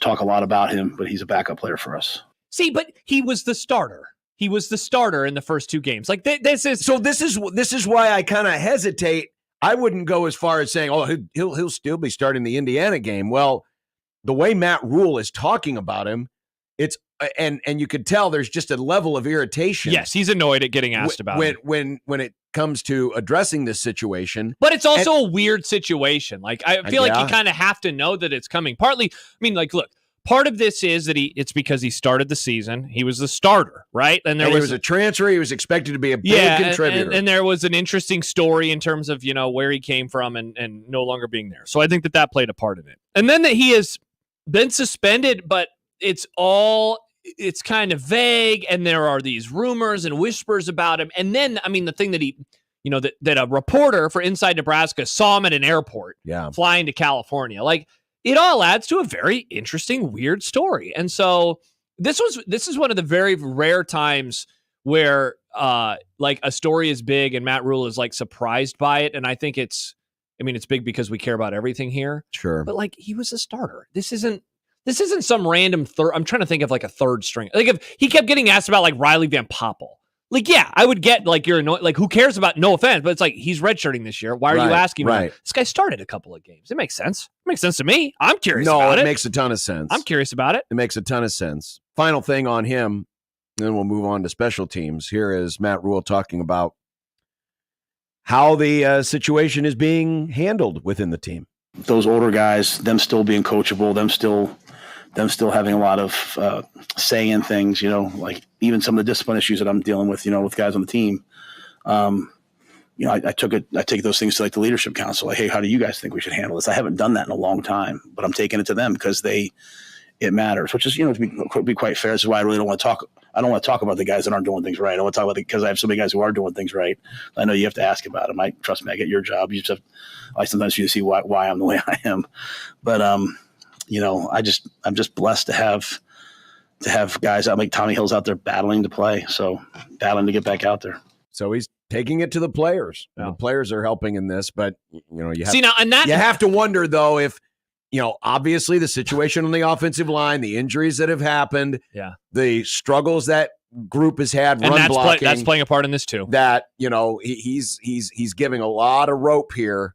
talk a lot about him, but he's a backup player for us. See, but he was the starter. He was the starter in the first 2 games. Like this is why I kind of hesitate. I wouldn't go as far as saying, "Oh, he'll still be starting the Indiana game." Well, the way Matt Rule is talking about him, it's and you could tell there's just a level of irritation. Yes, he's annoyed at getting asked about it. When it comes to addressing this situation. But it's also a weird situation. Like I feel like you kind of have to know that it's coming. Partly, look, part of this is that it's because he started the season. He was the starter, right? And there was a transfer. He was expected to be a big contributor. And there was an interesting story in terms of, where he came from and no longer being there. So I think that played a part in it. And then that he has been suspended, but it's kind of vague, and there are these rumors and whispers about him. And then, the thing that he, that a reporter for Inside Nebraska saw him at an airport flying to California. Like, it all adds to a very interesting, weird story. And so this is one of the very rare times where, like, a story is big and Matt Rule is, like, surprised by it. And I think it's big because we care about everything here. Sure. But, like, he was a starter. This isn't some random third. I'm trying to think of like a third string. Like if he kept getting asked about like Riley Van Poppel, like, yeah, I would get like, you're annoyed. Like, who cares about, no offense, but it's like, he's redshirting this year. Why are you asking me? This guy started a couple of games. It makes sense. It makes sense to me. I'm curious about it. No, it makes a ton of sense. I'm curious about it. It makes a ton of sense. Final thing on him. And then we'll move on to special teams. Here is Matt Rule talking about how the situation is being handled within the team. Those older guys, them still being coachable, them still having a lot of say in things, like even some of the discipline issues that I'm dealing with, with guys on the team. I take those things to like the leadership council. Like, hey, how do you guys think we should handle this? I haven't done that in a long time, but I'm taking it to them because it matters, which is, to be quite fair. This is why I really don't want to talk. I don't want to talk about the guys that aren't doing things right. I want to talk about because I have so many guys who are doing things right. I know you have to ask about them. Trust me, I get your job. You just have, I sometimes you see why I'm the way I am, but I'm just blessed to have guys out like Tommy Hill's out there battling to play. So battling to get back out there. So he's taking it to the players. Yeah. The players are helping in this, but you have you have to wonder though if obviously the situation on the offensive line, the injuries that have happened, the struggles that group has had, and run blocking, that's playing a part in this too. That he's giving a lot of rope here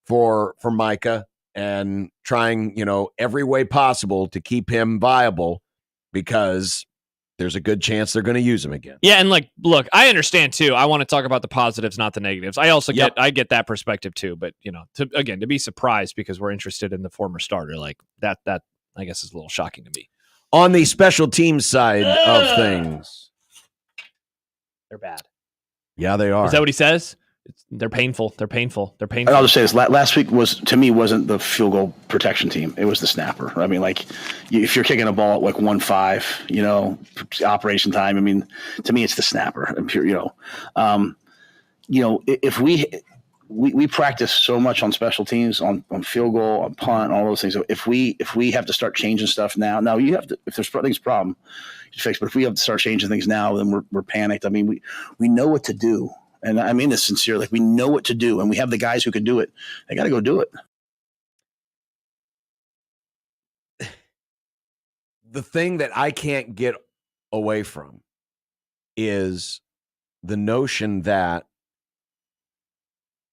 for Micah and trying every way possible to keep him viable because there's a good chance they're going to use him again. Yeah, and look, I understand too. I want to talk about the positives, not the negatives. I also get that perspective too. But to be surprised because we're interested in the former starter, like that I guess is a little shocking to me. On the special teams side of things, they're bad. Yeah, they are. Is that what he says? They're painful. They're painful. They're painful. And I'll just say this: last week wasn't the field goal protection team. It was the snapper. I mean, if you're kicking a ball at 1-5, operation time. I mean, to me, it's the snapper. If we practice so much on special teams, on field goal, on punt, all those things. If we have to start changing stuff now you have to. If there's a problem, you fix. But if we have to start changing things now, then we're panicked. I mean, we know what to do. And I mean this sincerely. We know what to do, and we have the guys who can do it. They got to go do it. The thing that I can't get away from is the notion that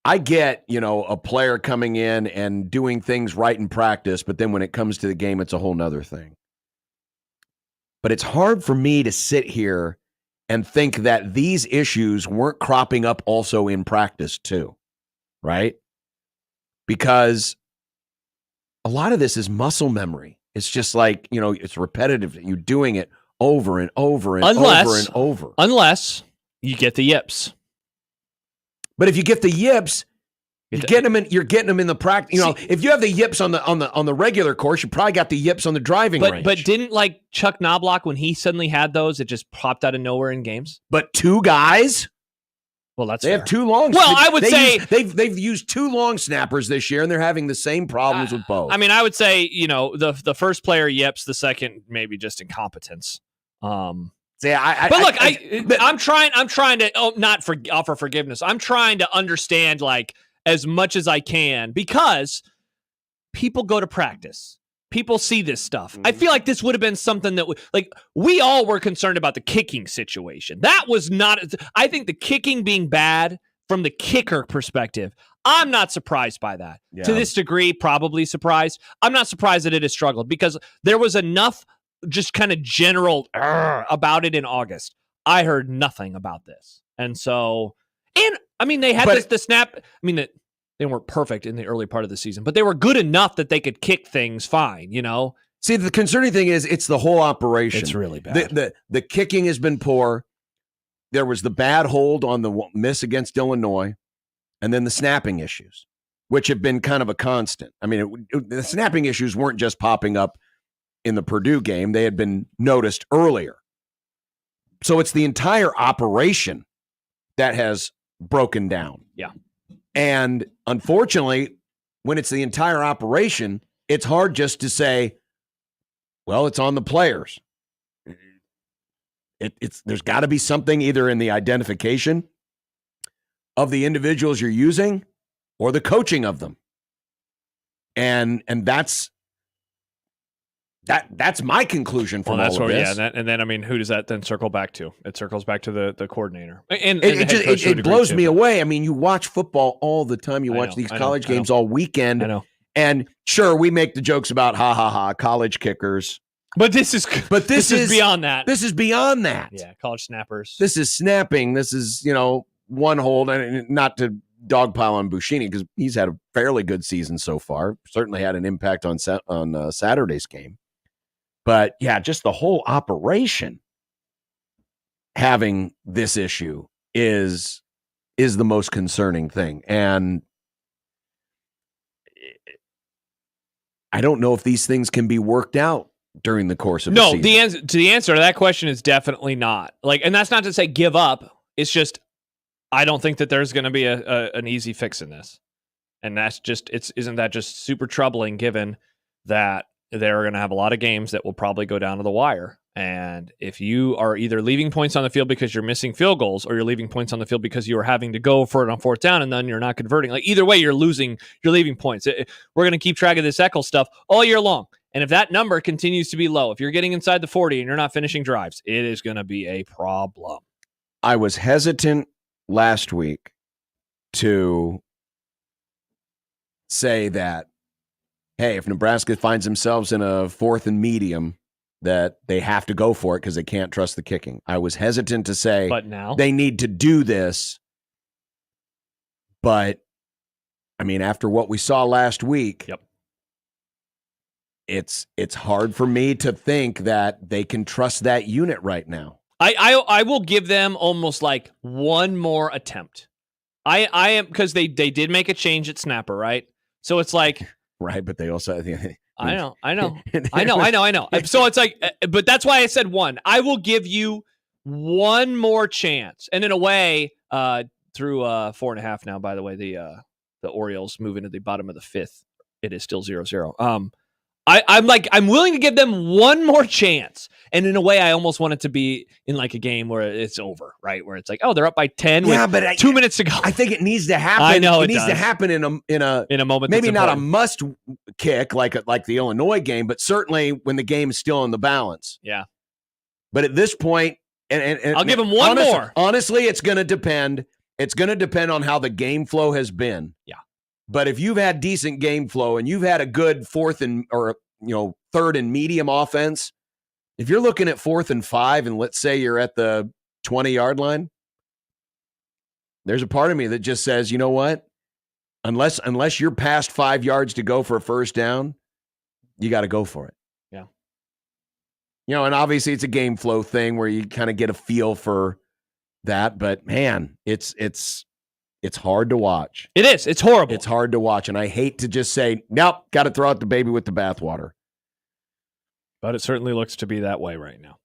I get, a player coming in and doing things right in practice, but then when it comes to the game, it's a whole nother thing. But it's hard for me to sit here and think that these issues weren't cropping up also in practice too, right? Because a lot of this is muscle memory. It's just like, it's repetitive. You're doing it over and over and over and over. Unless you get the yips. But if you get the yips, you're getting them in the practice. If you have the yips on the regular course, you probably got the yips on the driving range. But didn't Chuck Knobloch, when he suddenly had those, it just popped out of nowhere in games? But two guys? Well, that's they fair. have two long. Well, I would say they've used two long snappers this year, and they're having the same problems with both. I mean, I would say the first player yips, the second maybe just incompetence. I'm trying to offer forgiveness. I'm trying to understand as much as I can because people go to practice. People see this stuff. I feel like this would have been something that we all were concerned about the kicking situation. That was not, I think the kicking being bad from the kicker perspective, I'm not surprised by that. Yeah. To this degree, probably surprised. I'm not surprised that it has struggled because there was enough just kind of general about it in August. I heard nothing about this. And so, they had the snap. They weren't perfect in the early part of the season, but they were good enough that they could kick things fine, See, the concerning thing is it's the whole operation. It's really bad. The kicking has been poor. There was the bad hold on the miss against Illinois, and then the snapping issues, which have been kind of a constant. The snapping issues weren't just popping up in the Purdue game. They had been noticed earlier. So it's the entire operation that has broken down. Yeah. And unfortunately, when it's the entire operation, it's hard just to say, well, it's on the players. There's got to be something either in the identification of the individuals you're using or the coaching of them. And that's my conclusion from all of this. Yeah, and then who does that then circle back to? It circles back to the coordinator. And it blows me away. You watch football all the time. You watch these college games all weekend. I know. And sure, we make the jokes about college kickers. But this is beyond that. This is beyond that. Yeah, college snappers. This is snapping. This is, one hold, and not to dogpile on Buschini because he's had a fairly good season so far. Certainly had an impact on Saturday's game. But yeah, just the whole operation having this issue is the most concerning thing. And I don't know if these things can be worked out during the course of the season. The answer to that question is definitely not. And that's not to say give up. It's just I don't think that there's going to be an easy fix in this. And that's just isn't that just super troubling given that they're going to have a lot of games that will probably go down to the wire. And if you are either leaving points on the field because you're missing field goals or you're leaving points on the field because you are having to go for it on fourth down and then you're not converting, either way, you're leaving points. We're going to keep track of this Eccles stuff all year long. And if that number continues to be low, if you're getting inside the 40 and you're not finishing drives, it is going to be a problem. I was hesitant last week to say that, hey, if Nebraska finds themselves in a 4th and medium, that they have to go for it because they can't trust the kicking. I was hesitant to say, but now they need to do this. But I mean, after what we saw last week, it's hard for me to think that they can trust that unit right now. I will give them almost like one more attempt. I am, because they did make a change at snapper, right? So it's like right, but they also I know. So it's like, but that's why I said one. I will give you one more chance. And in a way, through 4.5 now, by the way, the Orioles move into the bottom of the 5th. It is still 0-0. I'm willing to give them one more chance. And in a way, I almost want it to be in like a game where it's over, right? Where it's like, oh, they're up by 10 with 2 minutes to go. I think it needs to happen. I know it needs to happen in a moment. Maybe not important. a must kick like the Illinois game, but certainly when the game is still in the balance. Yeah. But at this point, and I'll give them one more. Honestly, it's going to depend. It's going to depend on how the game flow has been. Yeah. But if you've had decent game flow and you've had a good 3rd and medium offense, if you're looking at 4th and 5, and let's say you're at the 20-yard line, there's a part of me that just says, you know what? Unless you're past 5 yards to go for a first down, you got to go for it. Yeah. And obviously it's a game flow thing where you kind of get a feel for that, but man, it's hard to watch. It is. It's horrible. It's hard to watch, and I hate to just say, nope, got to throw out the baby with the bathwater. But it certainly looks to be that way right now.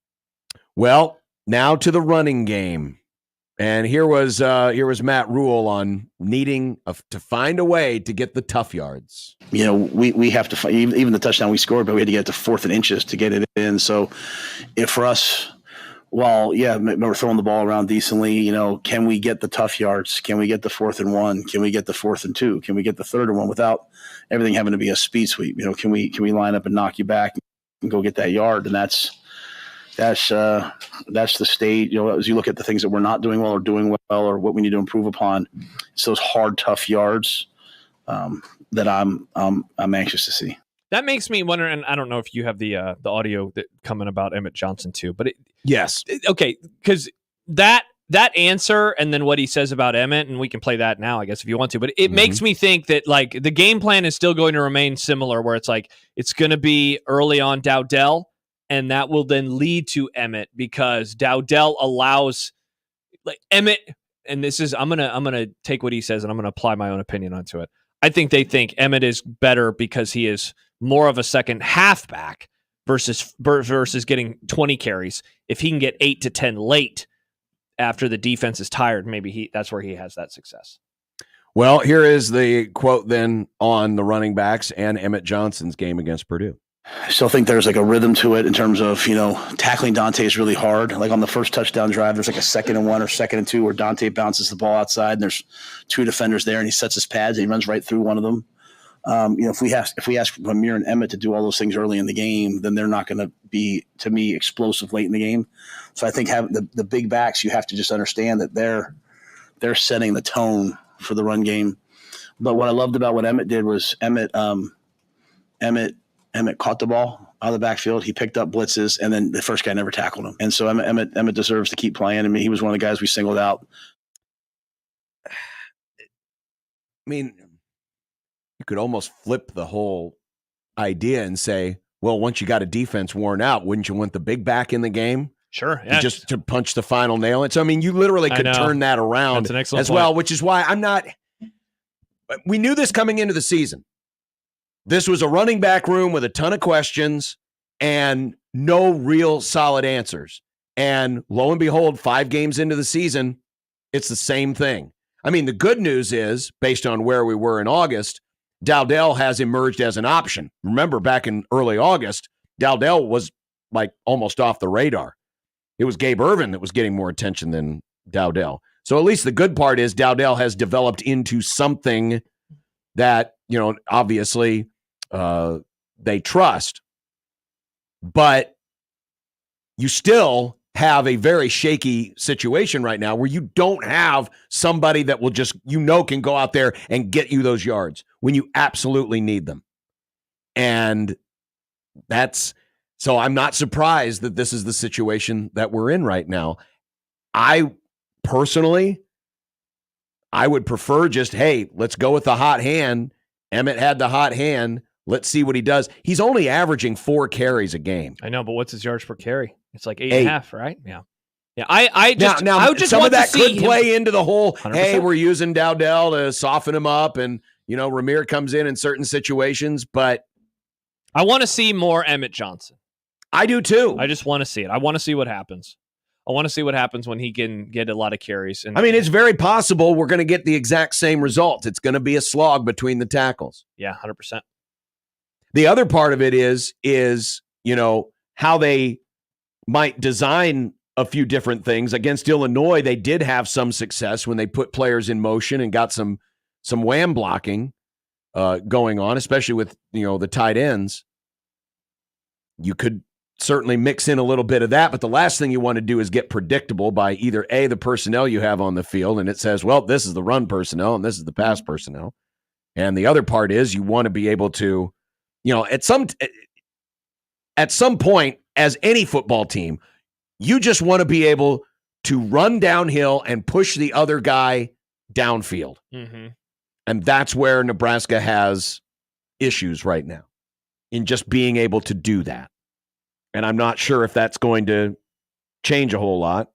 Well, now to the running game. And here was Matt Rule on needing to find a way to get the tough yards. We have to find, even the touchdown we scored, but we had to get to 4th and inches to get it in. So if for us, we're throwing the ball around decently. Can we get the tough yards? Can we get the 4th and 1? Can we get the 4th and 2? Can we get the 3rd and 1 without everything having to be a speed sweep? Can we line up and knock you back and go get that yard? And that's the state. As you look at the things that we're not doing well or doing well or what we need to improve upon, it's those hard, tough yards that I'm anxious to see. That makes me wonder, and I don't know if you have the audio coming about Emmett Johnson too, but yes, okay, because that answer and then what he says about Emmett, and we can play that now, I guess, if you want to, but it makes me think that like the game plan is still going to remain similar, where it's like it's going to be early on Dowdell, and that will then lead to Emmett because Dowdell allows like Emmett, and this is I'm gonna take what he says and I'm gonna apply my own opinion onto it. I think they think Emmett is better because he is more of a second halfback versus getting 20 carries. If he can get 8 to 10 late after the defense is tired, maybe that's where he has that success. Well, here is the quote then on the running backs and Emmett Johnson's game against Purdue. I still think there's like a rhythm to it in terms of, tackling Dante is really hard. Like on the first touchdown drive, there's like a 2nd and 1 or 2nd and 2 where Dante bounces the ball outside and there's 2 defenders there and he sets his pads and he runs right through one of them. If we ask Amir and Emmett to do all those things early in the game, then they're not going to be, to me, explosive late in the game. So I think having the big backs, you have to just understand that they're setting the tone for the run game. But what I loved about what Emmett did was Emmett caught the ball out of the backfield. He picked up blitzes, and then the first guy never tackled him. And so Emmett deserves to keep playing. I mean, he was one of the guys we singled out. I mean, you could almost flip the whole idea and say, well, once you got a defense worn out, wouldn't you want the big back in the game? Sure. Yeah. Just to punch the final nail in. So, I mean, you literally could turn that around as well, which is why we knew this coming into the season. This was a running back room with a ton of questions and no real solid answers. And lo and behold, 5 games into the season, it's the same thing. I mean, the good news is, based on where we were in August, Dowdell has emerged as an option. Remember, back in early August, Dowdell was like almost off the radar. It was Gabe Ervin that was getting more attention than Dowdell. So at least the good part is Dowdell has developed into something that, obviously they trust. But you still have a very shaky situation right now where you don't have somebody that will just, can go out there and get you those yards when you absolutely need them. And so I'm not surprised that this is the situation that we're in right now. I personally, I would prefer just, hey, let's go with the hot hand. Emmett had the hot hand. Let's see what he does. He's only averaging 4 carries a game. I know, but what's his yards per carry? It's like 8.5, right? Yeah. Yeah. I just some want of that to see could play into the whole, 100%. Hey, we're using Dowdell to soften him up, and Ramir comes in certain situations, but I want to see more Emmett Johnson. I do too. I just want to see it. I want to see what happens. I want to see what happens when he can get a lot of carries. And it's very possible we're going to get the exact same result. It's going to be a slog between the tackles. Yeah, 100%. The other part of it is how they might design a few different things. Against Illinois, they did have some success when they put players in motion and got some wham blocking going on, especially with the tight ends. You could certainly mix in a little bit of that, but the last thing you want to do is get predictable by either A, the personnel you have on the field, and it says, well, this is the run personnel and this is the pass personnel. And the other part is you want to be able to, at some point, as any football team, you just want to be able to run downhill and push the other guy downfield. Mm-hmm. And that's where Nebraska has issues right now, in just being able to do that. And I'm not sure if that's going to change a whole lot,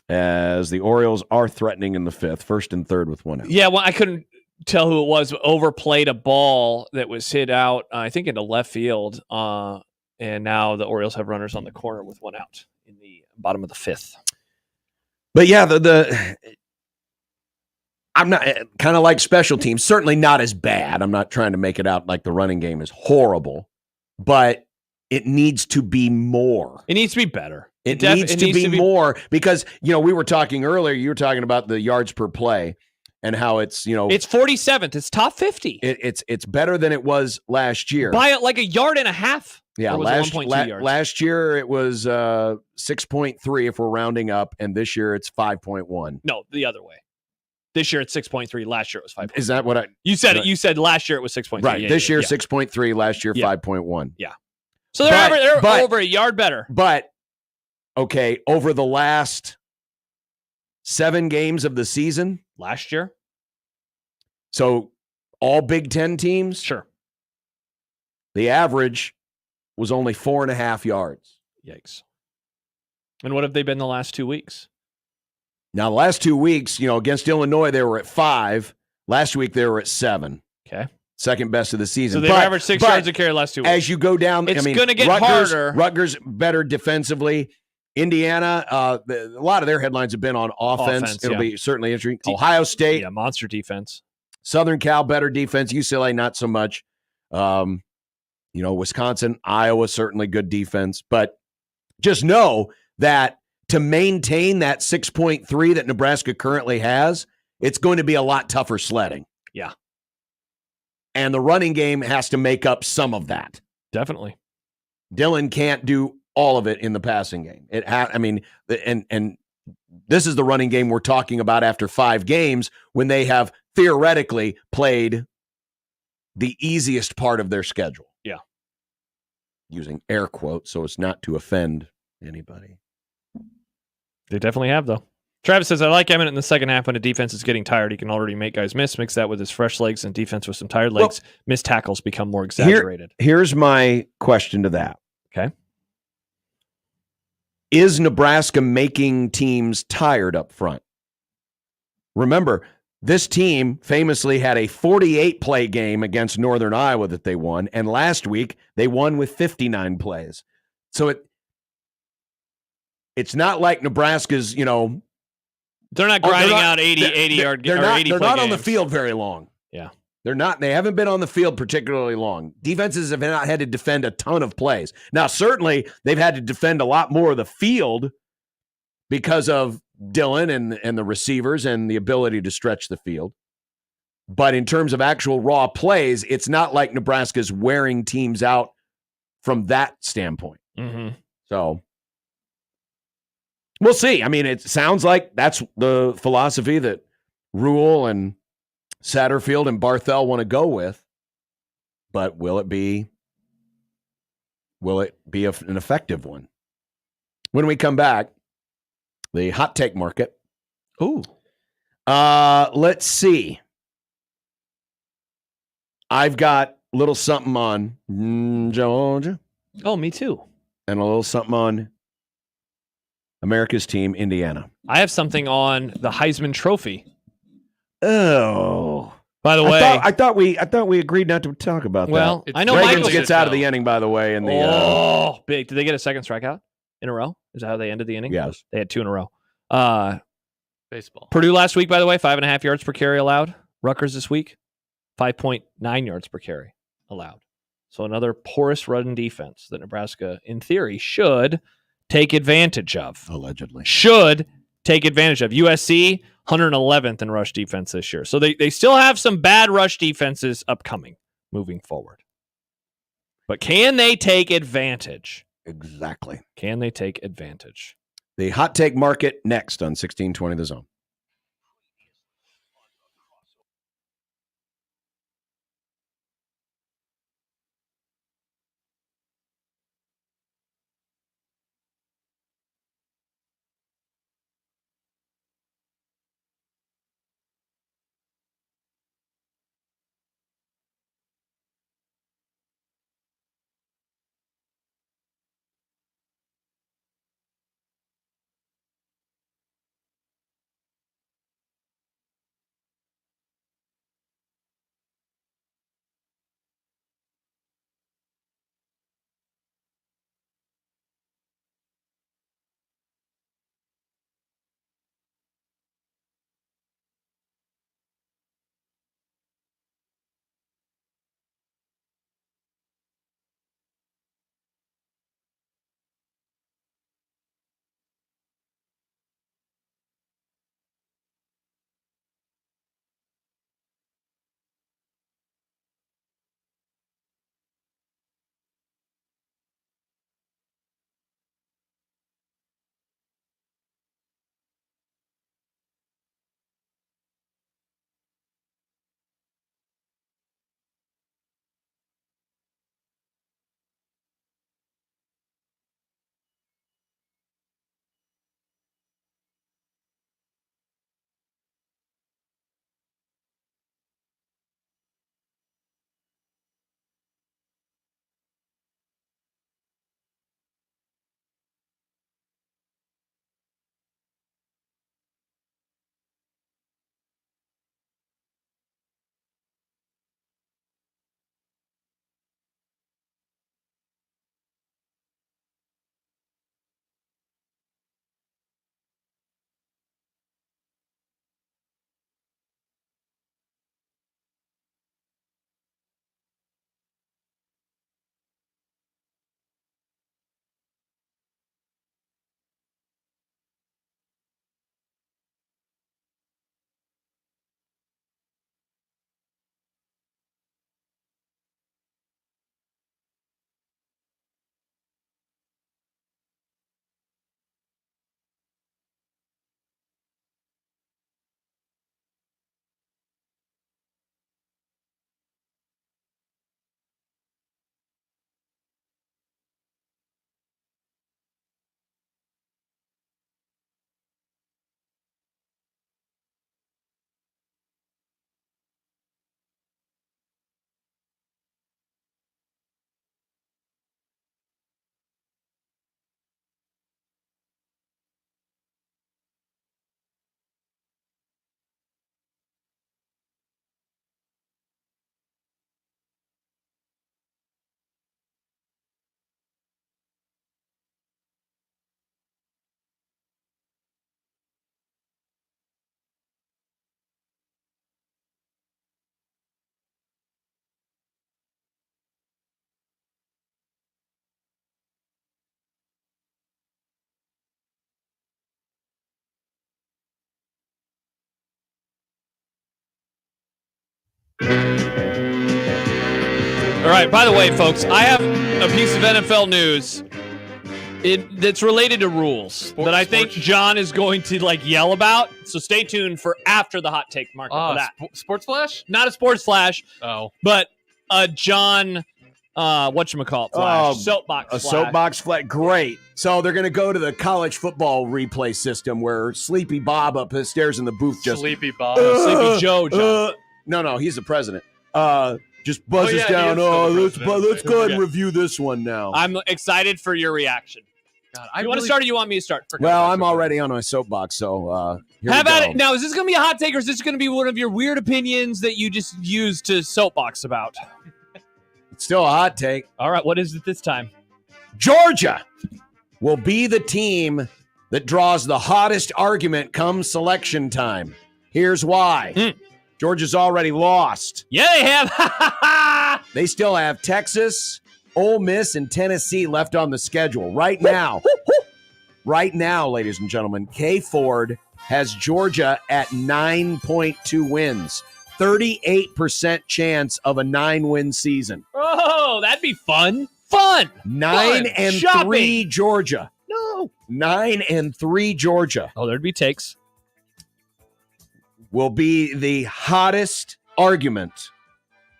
as the Orioles are threatening in the 5th, 1st and 3rd with 1 out. Yeah, well, I couldn't tell who it was, but overplayed a ball that was hit out, I think, into left field. And now the Orioles have runners on the corner with 1 out in the bottom of the 5th. But yeah, I'm not kind of like special teams, certainly not as bad. I'm not trying to make it out like the running game is horrible, but it needs to be more. It needs to be better. It needs to be more because, we were talking earlier, you were talking about the yards per play and how it's, it's 47th. It's top 50. It's better than it was last year. By like a yard and a half. Yeah, last year it was 6.3 if we're rounding up, and this year it's 5.1. No, the other way. This year it's 6.3. Last year it was 5.1. Is that what you said? You said last year it was 6.3. Right. This year 6.3. Last year 5.1. Yeah. So they're over a yard better. But okay, over the last 7 games of the season last year. So all Big Ten teams, sure. The average was only 4.5 yards. Yikes. And what have they been the last 2 weeks? Now, the last 2 weeks, against Illinois, they were at 5. Last week, they were at 7. Okay. Second best of the season. So they've averaged 6 yards a carry last 2 weeks. As you go down, it's going to get harder. Rutgers better defensively. Indiana, a lot of their headlines have been on offense. It'll be certainly interesting. Ohio State. Yeah, monster defense. Southern Cal, better defense. UCLA, not so much. Wisconsin, Iowa, certainly good defense. But just know that to maintain that 6.3 that Nebraska currently has, it's going to be a lot tougher sledding. Yeah. And the running game has to make up some of that. Definitely. Dillon can't do all of it in the passing game. And this is the running game we're talking about after 5 games when they have theoretically played the easiest part of their schedule. Yeah. using air quotes so as not to offend anybody. They definitely have, though. Travis says, I like Emmett in the second half when a defense is getting tired. He can already make guys miss. Mix that with his fresh legs and defense with some tired legs. Missed tackles become more exaggerated. Here's my question to that. Okay. Is Nebraska making teams tired up front? Remember, this team famously had a 48-play game against Northern Iowa that they won, and last week they won with 59 plays. So it's not like Nebraska's, they're not grinding out 80 yard they're or not, 80 they're play not on the games. field very long. Yeah. They're not. They haven't been on the field particularly long. Defenses have not had to defend a ton of plays. Now, certainly, they've had to defend a lot more of the field because of Dillon and the receivers and the ability to stretch the field. But in terms of actual raw plays, it's not like Nebraska's wearing teams out from that standpoint. Mm-hmm. So we'll see. I mean, it sounds like that's the philosophy that Rule and Satterfield and Barthel want to go with. But will it be an effective one? When we come back, the hot take market. Ooh. Let's see. I've got a little something on Georgia. Oh, me too. And a little something on America's team, Indiana. I have something on the Heisman Trophy. Oh. By the way, I thought we agreed not to talk about that. Well, I know Reagans Michael gets out of the inning, by the way. In the big. Did they get a second strikeout in a row? Is that how they ended the inning? Yes. They had 2 in a row. Baseball. Purdue last week, by the way, 5.5 yards per carry allowed. Rutgers this week, 5.9 yards per carry allowed. So another porous run defense that Nebraska, in theory, should take advantage of. Allegedly. Should take advantage of. USC, 111th in rush defense this year. So they still have some bad rush defenses upcoming moving forward. But can they take advantage? Exactly. Can they take advantage? The hot take market next on 1620 The Zone. All right, by the way, folks, I have a piece of NFL news that's related to rules that I think John is going to yell about. So stay tuned for after the hot take market for that. Sports Flash? Not a sports flash. Oh. But a John, whatchamacallit flash. Soapbox a flash. Soapbox flash. Great. So they're going to go to the college football replay system where Sleepy Bob up the stairs in the booth just... Sleepy Bob. Sleepy Joe, John. No, he's the president. Just buzzes down. Let's go ahead and review this one now. I'm excited for your reaction. God, you want to start or you want me to start? Well, I'm already on my soapbox, so here How we about go. it? Now, is this going to be a hot take or is this going to be one of your weird opinions that you just use to soapbox about? It's still a hot take. All right, what is it this time? Georgia will be the team that draws the hottest argument come selection time. Here's why. Georgia's already lost. Yeah, they have. They still have Texas, Ole Miss, and Tennessee left on the schedule. Right now, ladies and gentlemen, Kay Ford has Georgia at 9.2 wins. 38% chance of a 9-win season. Oh, that'd be fun. Fun. 9-3 Georgia. No. 9-3 Georgia. Oh, there'd be takes. Will be the hottest argument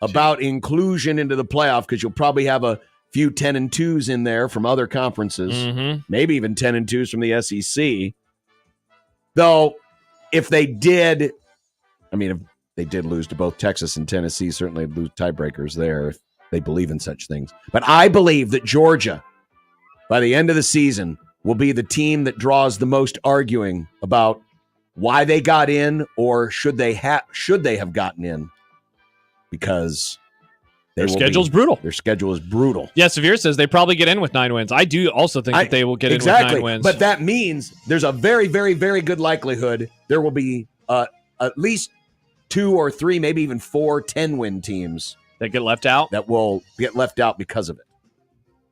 about inclusion into the playoff because you'll probably have a few 10-2s in there from other conferences, maybe even 10-2s from the SEC. Though, if they did lose to both Texas and Tennessee, certainly lose tiebreakers there if they believe in such things. But I believe that Georgia, by the end of the season, will be the team that draws the most arguing about why they got in or should they have gotten in, because their schedule's brutal. Their schedule is brutal. Yeah, Severe says they probably get in with 9 wins. I do also think that they will get in with 9 wins. But that means there's a very, very, very good likelihood there will be at least 2 or 3, maybe even 4 10-win teams that get left out. That will get left out because of it.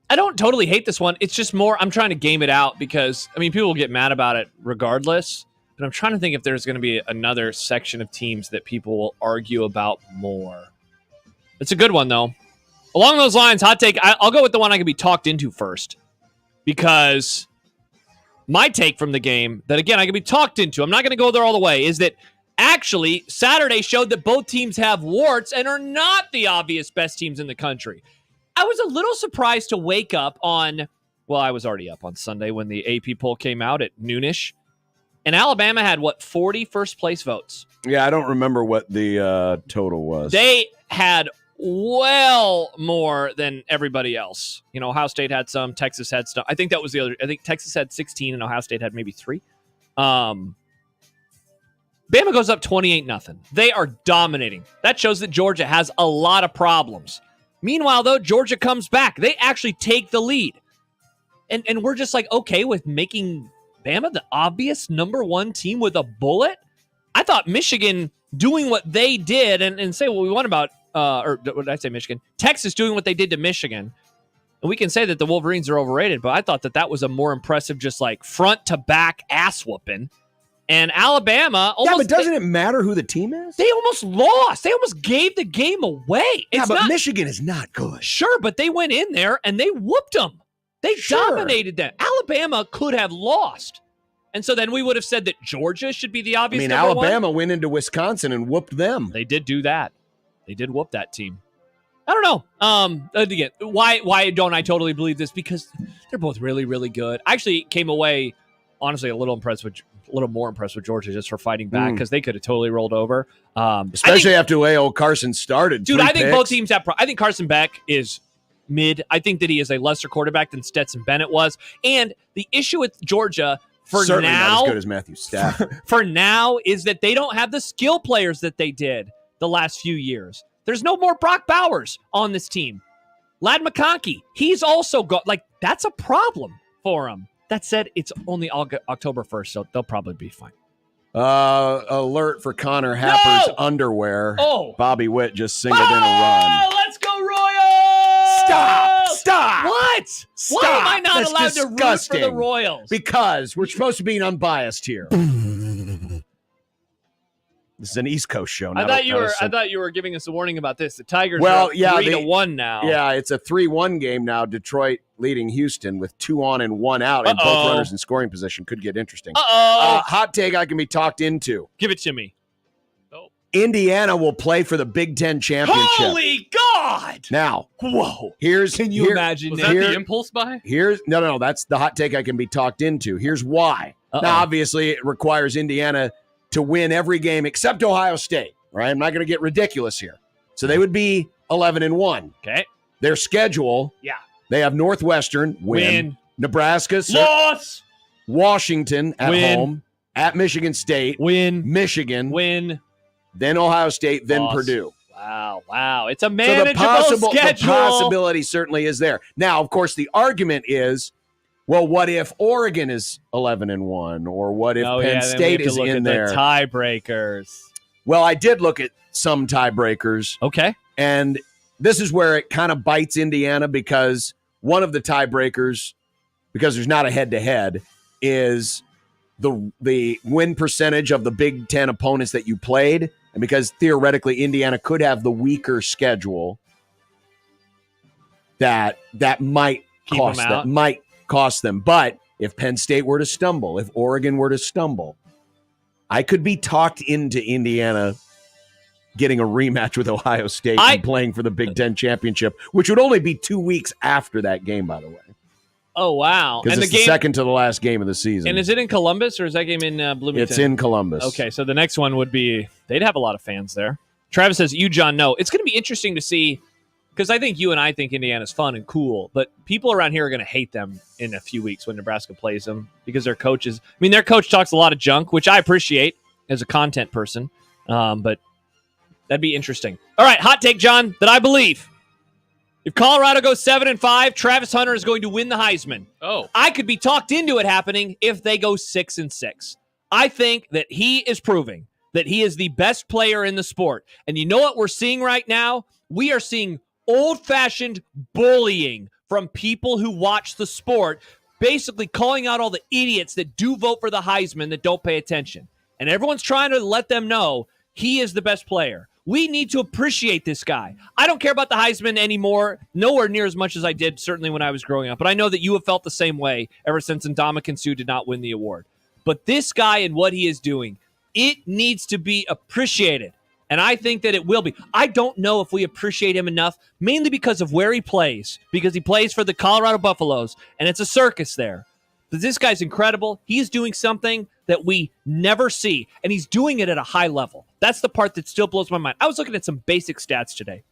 I don't totally hate this one. It's just more I'm trying to game it out because, people will get mad about it regardless. But I'm trying to think if there's going to be another section of teams that people will argue about more. It's a good one, though. Along those lines, hot take, I'll go with the one I can be talked into first. Because my take from the game, that again, I can be talked into, I'm not going to go there all the way, is that actually Saturday showed that both teams have warts and are not the obvious best teams in the country. I was a little surprised to wake up I was already up on Sunday when the AP poll came out at noonish. And Alabama had, 40 first-place votes? Yeah, I don't remember what the total was. They had well more than everybody else. Ohio State had some. Texas had some. I think that was the other. I think Texas had 16 and Ohio State had maybe 3. Bama goes up 28-0. They are dominating. That shows that Georgia has a lot of problems. Meanwhile, though, Georgia comes back. They actually take the lead. And we're just okay with making Bama the obvious number 1 team with a bullet? I thought Michigan doing what they did and say what we want about, or what did I say, Michigan? Texas doing what they did to Michigan. And we can say that the Wolverines are overrated, but I thought that was a more impressive, just front to back ass whooping. And Alabama almost... but doesn't it matter who the team is? They almost lost. They almost gave the game away. Michigan is not good. Sure, but they went in there and they whooped them. They dominated them. Alabama could have lost. And so then we would have said that Georgia should be the obvious number 1. Alabama went into Wisconsin and whooped them. They did do that. They did whoop that team. I don't know. Again, why don't I totally believe this? Because they're both really, really good. I actually came away, honestly, a little more impressed with Georgia just for fighting back because they could have totally rolled over. Especially after the way old Carson started. Dude, I think both teams have I think Carson Beck is mid. I think that he is a lesser quarterback than Stetson Bennett was. And the issue with Georgia certainly now, not as good as Matthew Stafford. For now is that they don't have the skill players that they did the last few years. There's no more Brock Bowers on this team. Ladd McConkey, he's also got that's a problem for him. That said, it's only October 1st, so they'll probably be fine. Alert for Connor Happer's underwear. Oh. Bobby Witt just singled in a run. Let's go Royals! Stop! What? Stop! Why am I not That's allowed disgusting. to root for the Royals? Because we're supposed to be unbiased here. This is an East Coast show. I thought you were giving us a warning about this. The Tigers Well, are up yeah, 3-1 now. Yeah, it's a 3-1 game now. Detroit leading Houston with 2 on and 1 out, and both runners in scoring position. Could get interesting. Hot take I can be talked into. Give it to me. Indiana will play for the Big Ten championship. Holy God! Now, whoa! Can you imagine? Was that the impulse buy? No. That's the hot take I can be talked into. Here's why. Now, obviously, it requires Indiana to win every game except Ohio State. Right? I'm not going to get ridiculous here. So they would be 11-1. Okay. Their schedule. Yeah. They have Northwestern win. Nebraska loss. Washington at home. At Michigan State win. Michigan win. Then Ohio State, then Loss. Purdue. Wow. It's a manageable schedule. The possibility certainly is there. Now, of course, the argument is, well, what if Oregon is 11-1, or what if Penn State is in there? The tiebreakers. Well, I did look at some tiebreakers. Okay. And this is where it kind of bites Indiana, because one of the tiebreakers, because there's not a head-to-head, is the win percentage of the Big Ten opponents that you played. And because theoretically Indiana could have the weaker schedule, that might cost them. But if Penn State were to stumble, if Oregon were to stumble, I could be talked into Indiana getting a rematch with Ohio State and playing for the Big Ten championship, which would only be 2 weeks after that game, by the way. Oh, wow. Because it's the second to the last game of the season. And is it in Columbus, or is that game in Bloomington? It's in Columbus. Okay, so the next one would be, they'd have a lot of fans there. Travis says, you, John, no. It's going to be interesting to see, because I think you and I think Indiana's fun and cool, but people around here are going to hate them in a few weeks when Nebraska plays them, because their coach talks a lot of junk, which I appreciate as a content person, but that'd be interesting. All right, hot take, John, that I believe. If Colorado goes 7-5, Travis Hunter is going to win the Heisman. Oh. I could be talked into it happening if they go 6-6. I think that he is proving that he is the best player in the sport. And you know what we're seeing right now? We are seeing old-fashioned bullying from people who watch the sport, basically calling out all the idiots that do vote for the Heisman that don't pay attention. And everyone's trying to let them know he is the best player. We need to appreciate this guy. I don't care about the Heisman anymore, nowhere near as much as I did certainly when I was growing up. But I know that you have felt the same way ever since Ndamukong Suh did not win the award. But this guy and what he is doing, it needs to be appreciated. And I think that it will be. I don't know if we appreciate him enough, mainly because of where he plays, because he plays for the Colorado Buffaloes, and it's a circus there. But this guy's incredible. He's doing something that we never see, and he's doing it at a high level. That's the part that still blows my mind. I was looking at some basic stats today.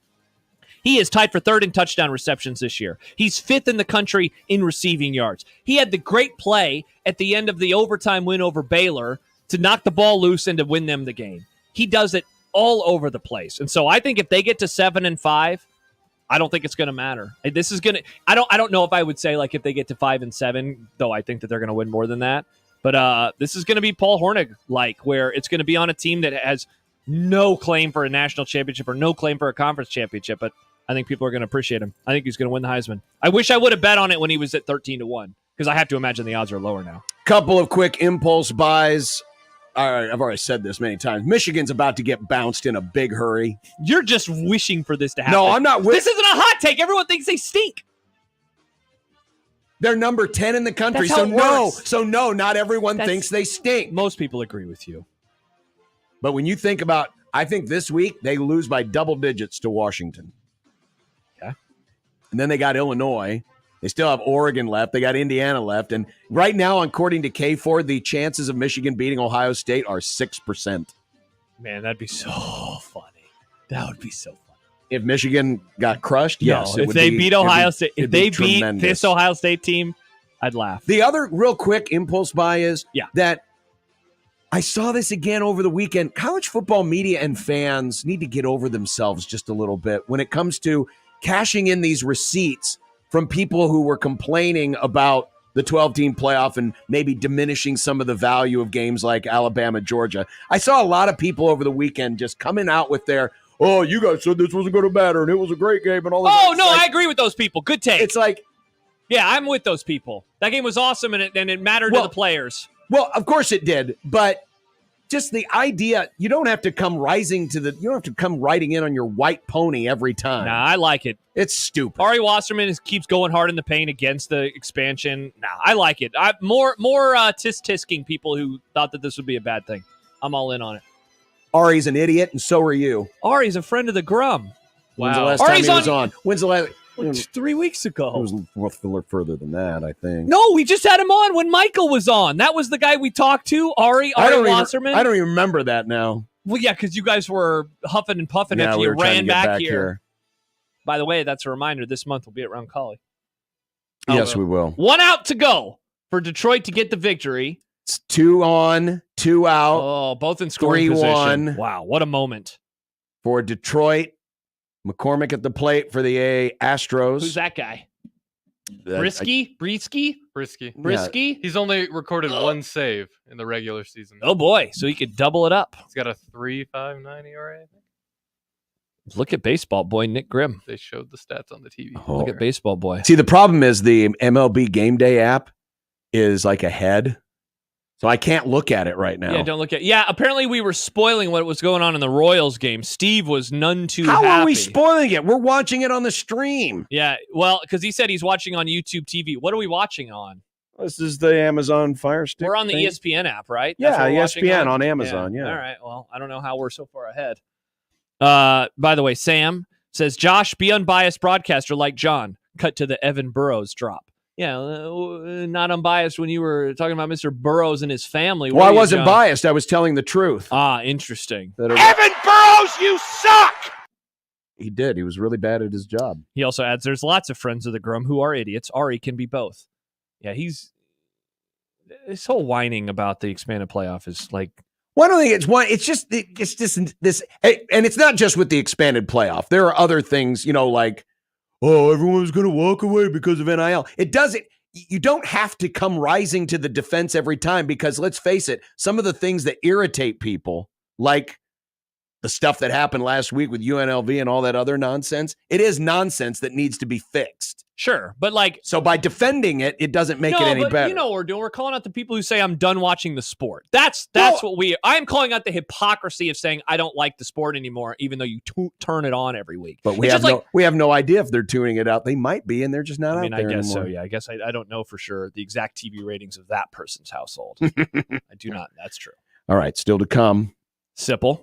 He is tied for third in touchdown receptions this year. He's fifth in the country in receiving yards. He had the great play at the end of the overtime win over Baylor to knock the ball loose and to win them the game. He does it all over the place. And so I think if they get to 7-5, I don't think it's going to matter. This is going to, I don't know if I would say like if they get to 5-7, though I think that they're going to win more than that. But this is going to be Paul Hornig-like, where it's going to be on a team that has no claim for a national championship or no claim for a conference championship. But I think people are going to appreciate him. I think he's going to win the Heisman. I wish I would have bet on it when he was at 13-1, because I have to imagine the odds are lower now. Couple of quick impulse buys. All right, I've already said this many times. Michigan's about to get bounced in a big hurry. You're just wishing for this to happen. No, I'm not. This isn't a hot take. Everyone thinks they stink. They're number 10 in the country. That's how it works. No, not everyone thinks they stink. Most people agree with you. But when you think about, I think this week they lose by double digits to Washington. Okay. And then they got Illinois. They still have Oregon left. They got Indiana left. And right now, according to K4, the chances of Michigan beating Ohio State are 6%. Man, that'd be so funny. That would be so funny. If Michigan got crushed, yes. If they beat Ohio State, if they beat this Ohio State team, I'd laugh. The other real quick impulse buy is that I saw this again over the weekend. College football media and fans need to get over themselves just a little bit when it comes to cashing in these receipts from people who were complaining about the 12-team playoff and maybe diminishing some of the value of games like Alabama, Georgia. I saw a lot of people over the weekend just coming out with their, oh, you guys said this wasn't going to matter, and it was a great game and all that. Oh, no, I agree with those people. Good take. It's like, yeah, I'm with those people. That game was awesome, and it mattered to the players. Well, of course it did, but just the idea, you don't have to come riding in on your white pony every time. Nah, I like it. It's stupid. Ari Wasserman keeps going hard in the paint against the expansion. Nah, I like it. More tisk-tisking people who thought that this would be a bad thing. I'm all in on it. Ari's an idiot, and so are you. Ari's a friend of the Grum. When's the last time he was on? When's the last? 3 weeks ago. It was further than that, I think. No, we just had him on when Michael was on. That was the guy we talked to, Ari Wasserman. I don't even remember that now. Well, yeah, because you guys were huffing and puffing after you ran back here. By the way, that's a reminder. This month we'll be at Roncalli. Yes, we will. 1 out to go for Detroit to get the victory. It's 2 on, 2 out. Oh, both in scoring position. 3-1. Wow, what a moment. For Detroit. McCormick at the plate for the Astros. Who's that guy? Brisky? Yeah. He's only recorded one save in the regular season. Oh, boy. So he could double it up. He's got a 3.59 ERA, I think. Look at baseball boy Nick Grimm. They showed the stats on the TV. Oh. Look at baseball boy. See, the problem is the MLB Game Day app is like ahead. So I can't look at it right now. Yeah, don't look at. Yeah, apparently we were spoiling what was going on in the Royals game. Steve was none too happy. How are we spoiling it? We're watching it on the stream. Yeah, well, because he said he's watching on YouTube TV. What are we watching on? This is the Amazon Fire Stick. We're on the thing. ESPN app, right? Yeah, ESPN on Amazon. Yeah. All right. Well, I don't know how we're so far ahead. By the way, Sam says, Josh, be unbiased broadcaster like John. Cut to the Evan Burrows drop. Yeah, not unbiased when you were talking about Mr. Burrows and his family. Well, I wasn't biased. I was telling the truth. Ah, interesting. Evan Burrows, you suck! He did. He was really bad at his job. He also adds, there's lots of friends of the Grum who are idiots. Ari can be both. Yeah, his whole whining about the expanded playoff is like... Well, I don't think it's one. It's just this, and it's not just with the expanded playoff. There are other things, like, oh, everyone's going to walk away because of NIL. It doesn't. You don't have to come rising to the defense every time because let's face it, some of the things that irritate people, like the stuff that happened last week with UNLV and all that other nonsense, it is nonsense that needs to be fixed. Sure, but so by defending it, it doesn't make it any better. You know what we're doing? We're calling out the people who say I'm done watching the sport. That's what I'm calling out the hypocrisy of saying I don't like the sport anymore, even though you turn it on every week. But we have no idea if they're tuning it out. They might be, and they're just not out there I guess anymore. so. Yeah, I guess I don't know for sure the exact TV ratings of that person's household. I do not. That's true. All right, still to come. Sipple.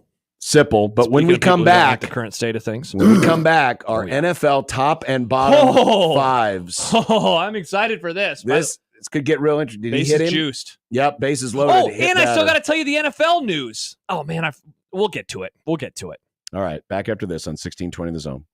But when we come back, the current state of things, when we come back, our NFL top and bottom fives. Oh, I'm excited for this. This could get real interesting. Did base he hit is him? Juiced. Yep, base is loaded. Oh, and I still got to tell you the NFL news. Oh man, we'll get to it. All right, back after this on 1620 The Zone.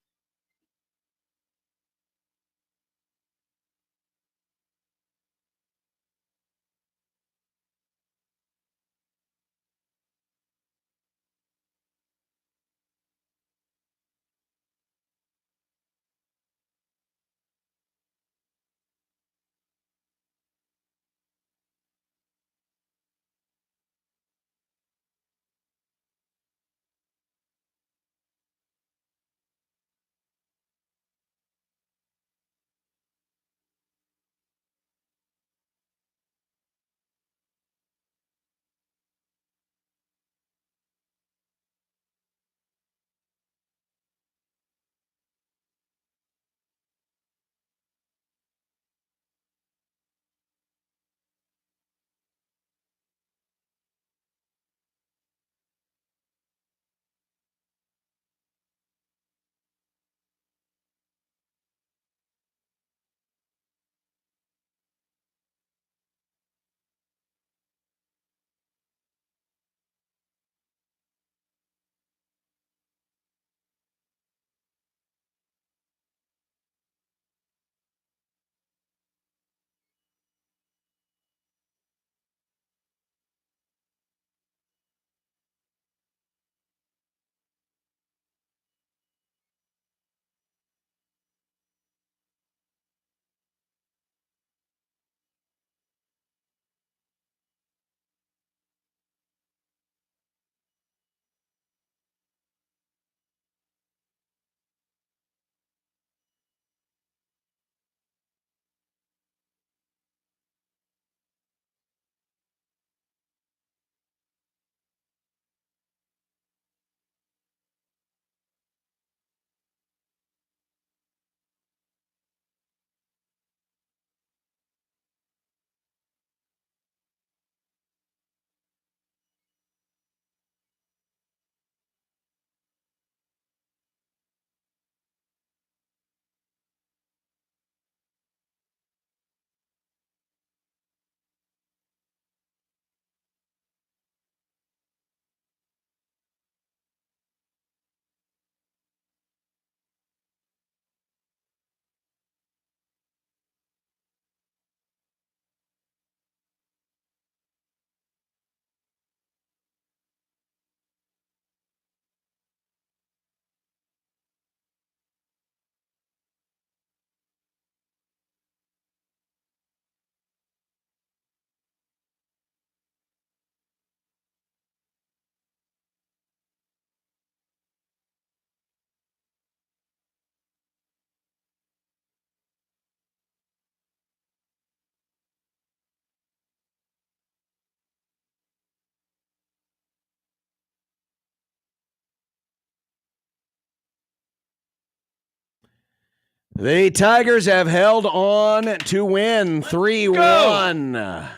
The Tigers have held on to win 3-1.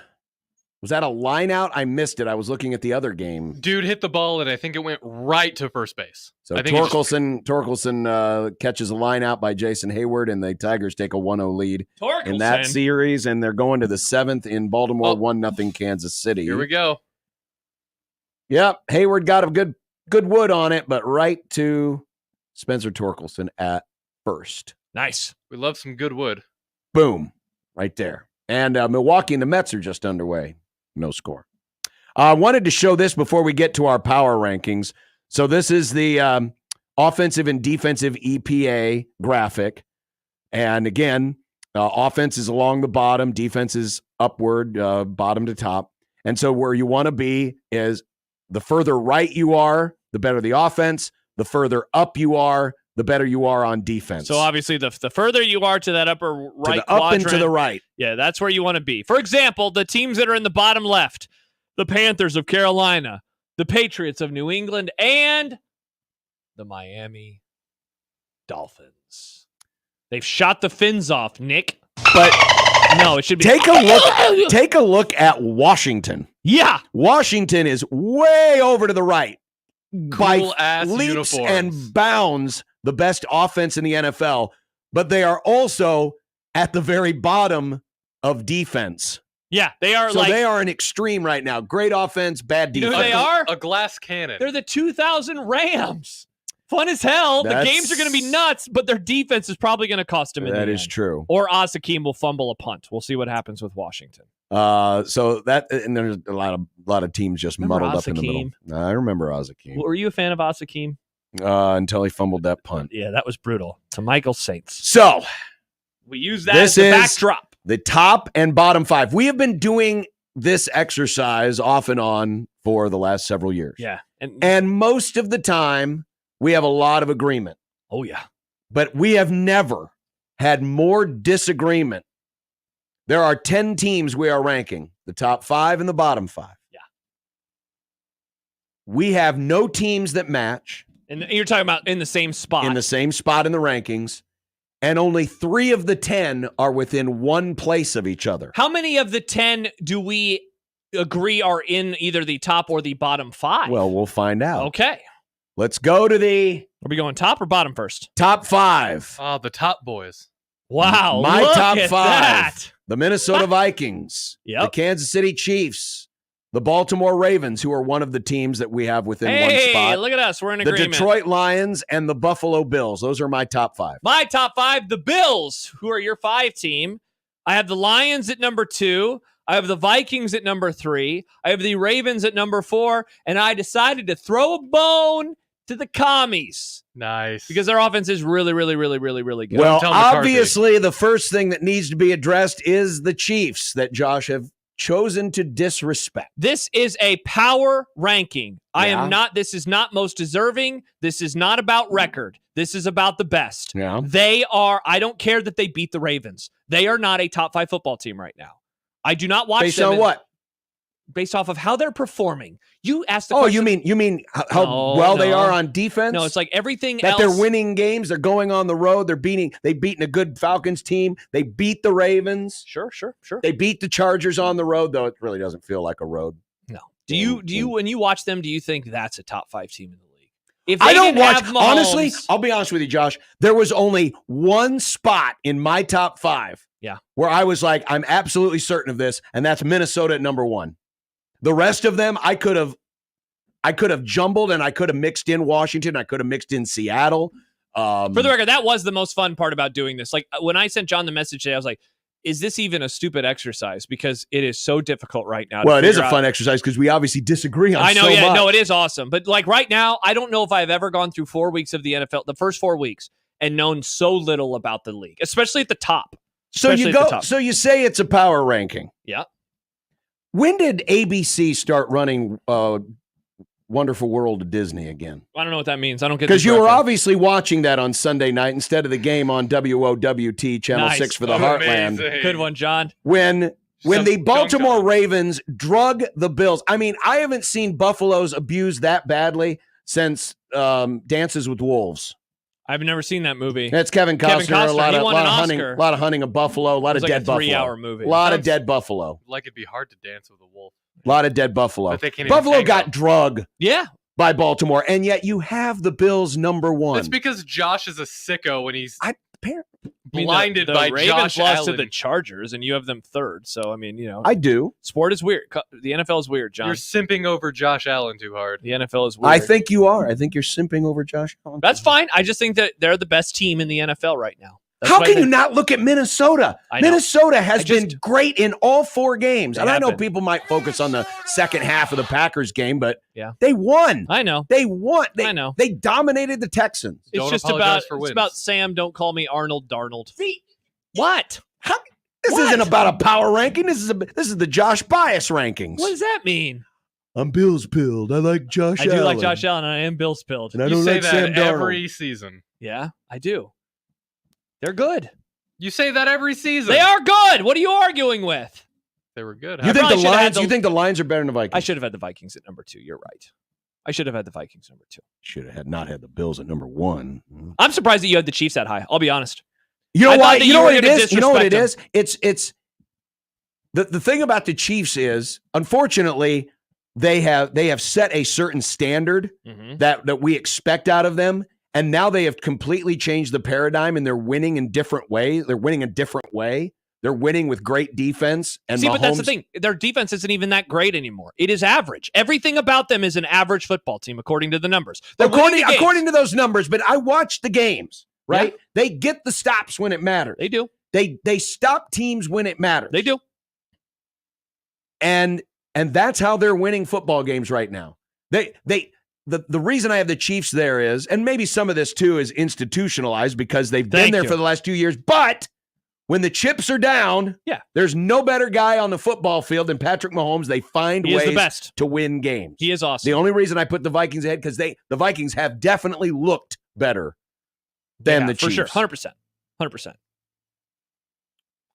Was that a line out? I missed it. I was looking at the other game. Dude hit the ball, and I think it went right to first base. So I think Torkelson catches a line out by Jason Hayward, and the Tigers take a 1-0 lead in that series, and they're going to the 7th in Baltimore, 1-0 Kansas City. Here we go. Yep, Hayward got a good wood on it, but right to Spencer Torkelson at first. Nice. We love some good wood. Boom, right there. And Milwaukee and the Mets are just underway. No score. I wanted to show this before we get to our power rankings. So this is the offensive and defensive EPA graphic. And again, offense is along the bottom, defense is upward, bottom to top. And so where you want to be is the further right you are, the better the offense. The further up you are, the better you are on defense. So obviously, the further you are to that upper right to the quadrant, up and to the right. Yeah, that's where you want to be. For example, the teams that are in the bottom left, the Panthers of Carolina, the Patriots of New England, and the Miami Dolphins. They've shot the fins off, Nick. But no, it should be. Take a look at Washington. Yeah. Washington is way over to the right. Cool ass leaps uniforms. and bounds the best offense in the NFL, but they are also at the very bottom of defense. Yeah, they are. So they are an extreme right now. Great offense, bad defense. You know who they are? A glass cannon. They're the 2000 Rams. Fun as hell. The games are going to be nuts, but their defense is probably going to cost them in the end. That is true. Or Asakeem will fumble a punt. We'll see what happens with Washington. So that, and there's a lot of teams just muddled up in the middle. I remember Asakeem. Were you a fan of Asakeem? Until he fumbled that punt. Yeah, that was brutal. To Michael Saints. So we use that as the backdrop. The top and bottom 5. We have been doing this exercise off and on for the last several years. Yeah. And most of the time, we have a lot of agreement. Oh, yeah. But we have never had more disagreement. There are 10 teams we are ranking, the top 5 and the bottom 5. Yeah. We have no teams that match. And you're talking about in the same spot. In the same spot in the rankings. And only 3 of the 10 are within one place of each other. How many of the 10 do we agree are in either the top or the bottom 5? Well, we'll find out. Okay. Let's go to the... Are we going top or bottom first? Top 5. Oh, the top boys. Wow. My look top at 5. That. The Minnesota Vikings. Yep. The Kansas City Chiefs. The Baltimore Ravens, who are one of the teams that we have within one spot. Hey, look at us. We're in agreement. The Detroit Lions and the Buffalo Bills. Those are my top 5. My top 5, the Bills, who are your 5 team. I have the Lions at number 2. I have the Vikings at number 3. I have the Ravens at number 4. And I decided to throw a bone to the Commies. Nice. Because their offense is really, really, really, really, really good. Well, obviously, the first thing that needs to be addressed is the Chiefs that Josh have chosen to disrespect. This is a power ranking. This is not most deserving. This is not about record. This is about the best. Yeah. They are, I don't care that they beat the Ravens. They are not a top 5 football team right now. I do not watch based them. On what? Based off of how they're performing. You asked the question. You mean how they are on defense? No, it's like everything that else. They're winning games. They're going on the road. They've beaten a good Falcons team. They beat the Ravens. Sure. They beat the Chargers on the road, though it really doesn't feel like a road. No. Do you when you watch them, do you think that's a top 5 team in the league? If I don't watch, honestly, I'll be honest with you, Josh. There was only one spot in my top 5 where I was like, I'm absolutely certain of this, and that's Minnesota at number 1. The rest of them, I could have jumbled, and I could have mixed in Washington. I could have mixed in Seattle. For the record, that was the most fun part about doing this. Like when I sent John the message today, I was like, is this even a stupid exercise? Because it is so difficult right now. Well, it is a fun exercise because we obviously disagree on I know, so yeah, much. no, it is awesome. But like right now, I don't know if I've ever gone through 4 weeks of the NFL, the first 4 weeks, and known so little about the league, especially at the top. So you say it's a power ranking. Yeah. When did ABC start running Wonderful World of Disney again? I don't know what that means. I don't get because you were obviously watching that on Sunday night instead of the game on WOWT Channel 6 for the Heartland. Good one, John. When the Baltimore Ravens drug the Bills. I mean, I haven't seen Buffaloes abused that badly since Dances with Wolves. I've never seen that movie. That's Kevin Costner. A lot he of, won lot an of hunting, Oscar. a lot of hunting of buffalo, a lot of It was dead like a buffalo. 3-hour movie. A lot of Sounds dead buffalo. Like it'd be hard to dance with a wolf. A lot of dead buffalo. But they can't even Buffalo hang got them. drug Yeah. by Baltimore, and yet you have the Bills number one. That's because Josh is a sicko when he's mean, blinded the by Ravens Josh lost Allen. to the Chargers, and you have them third. So I mean, I do. Sport is weird. The NFL is weird, John. You're simping over Josh Allen too hard. The NFL is weird. I think you are. I think you're simping over Josh Allen. That's fine. I just think that they're the best team in the NFL right now. That's How what I can you think. not look at Minnesota? I know. Minnesota has been great in all 4 games. They And I have know been. people might focus on the second half of the Packers game, but Yeah. they won. I know. They won. I know. They dominated the Texans. It's Don't just apologize about for it's wins. about Sam. Don't call me Arnold Darnold. What? This What? isn't about a power ranking. This is the Josh Bias rankings. What does that mean? I'm Bills pilled. I like Josh I Allen. do like Josh Allen, and I am Bill Spilled. And I You don't say like that Sam Darnold. every season. Yeah, I do. They're good. You say that every season. They are good. What are you arguing with? They were good. You think probably the should've had Lions? the- You think the Lions are better than the Vikings? I should have had the Vikings at number 2. You're right. I should have had the Vikings number 2. Should have not had the Bills at number 1. I'm surprised that you had the Chiefs that high. I'll be honest. You know I thought why? that You you know were what it gonna is? You know what it is? disrespect It's the thing about the Chiefs is, unfortunately, they have set a certain standard Mm-hmm. that we expect out of them, and now they have completely changed the paradigm, and they're winning in different ways. They're winning a different way. They're winning with great defense. And See, but that's the Mahomes- thing. Their defense isn't even that great anymore. It is average. Everything about them is an average football team, according to the numbers. They're winning the games. According to those numbers, but I watched the games, right? Yeah. They get the stops when it matters. They do. They stop teams when it matters. They do. And that's how they're winning football games right now. The reason I have the Chiefs there is, and maybe some of this too is institutionalized because they've been Thank there you. for the last 2 years, but when the chips are down, Yeah. there's no better guy on the football field than Patrick Mahomes. They find He is the ways best. to win games. He is awesome. The only reason I put the Vikings ahead because the Vikings have definitely looked better than the for Chiefs. sure. 100%. 100%.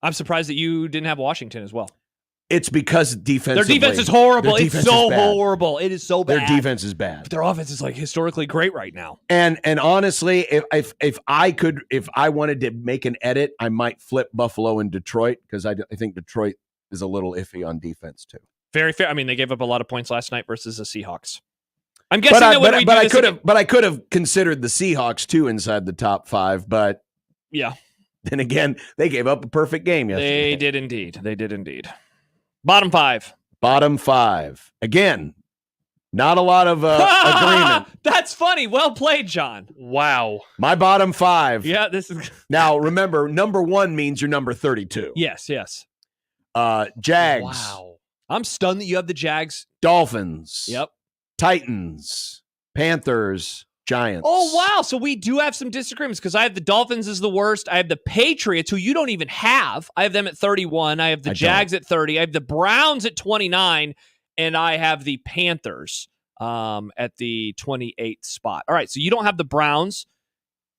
I'm surprised that you didn't have Washington as well. It's because Their defensively, defense is horrible. their It's defense so is bad. horrible. It is so bad. Their defense is bad. But their offense is like historically great right now. And honestly, if I wanted to make an edit, I might flip Buffalo and Detroit because I think Detroit is a little iffy on defense too. Very fair. I mean, they gave up a lot of points last night versus the Seahawks. I'm guessing that when we do this again- I could have considered the Seahawks too inside the top 5, but Yeah, then again, they gave up a perfect game yesterday. they did indeed. They did indeed. Bottom 5. Bottom 5 again. Not a lot of agreement. That's funny. Well played, John. Wow. My bottom 5. Yeah, this is. Now remember, number 1 means you're number 32. Yes. Jags. Wow. I'm stunned that you have the Jags. Dolphins. Yep. Titans. Panthers. Giants. Oh, wow. So we do have some disagreements because I have the Dolphins as the worst. I have the Patriots, who you don't even have. I have them at 31. I have the Jags at 30. I have the Browns at 29. And I have the Panthers at the 28th spot. All right. So you don't have the Browns.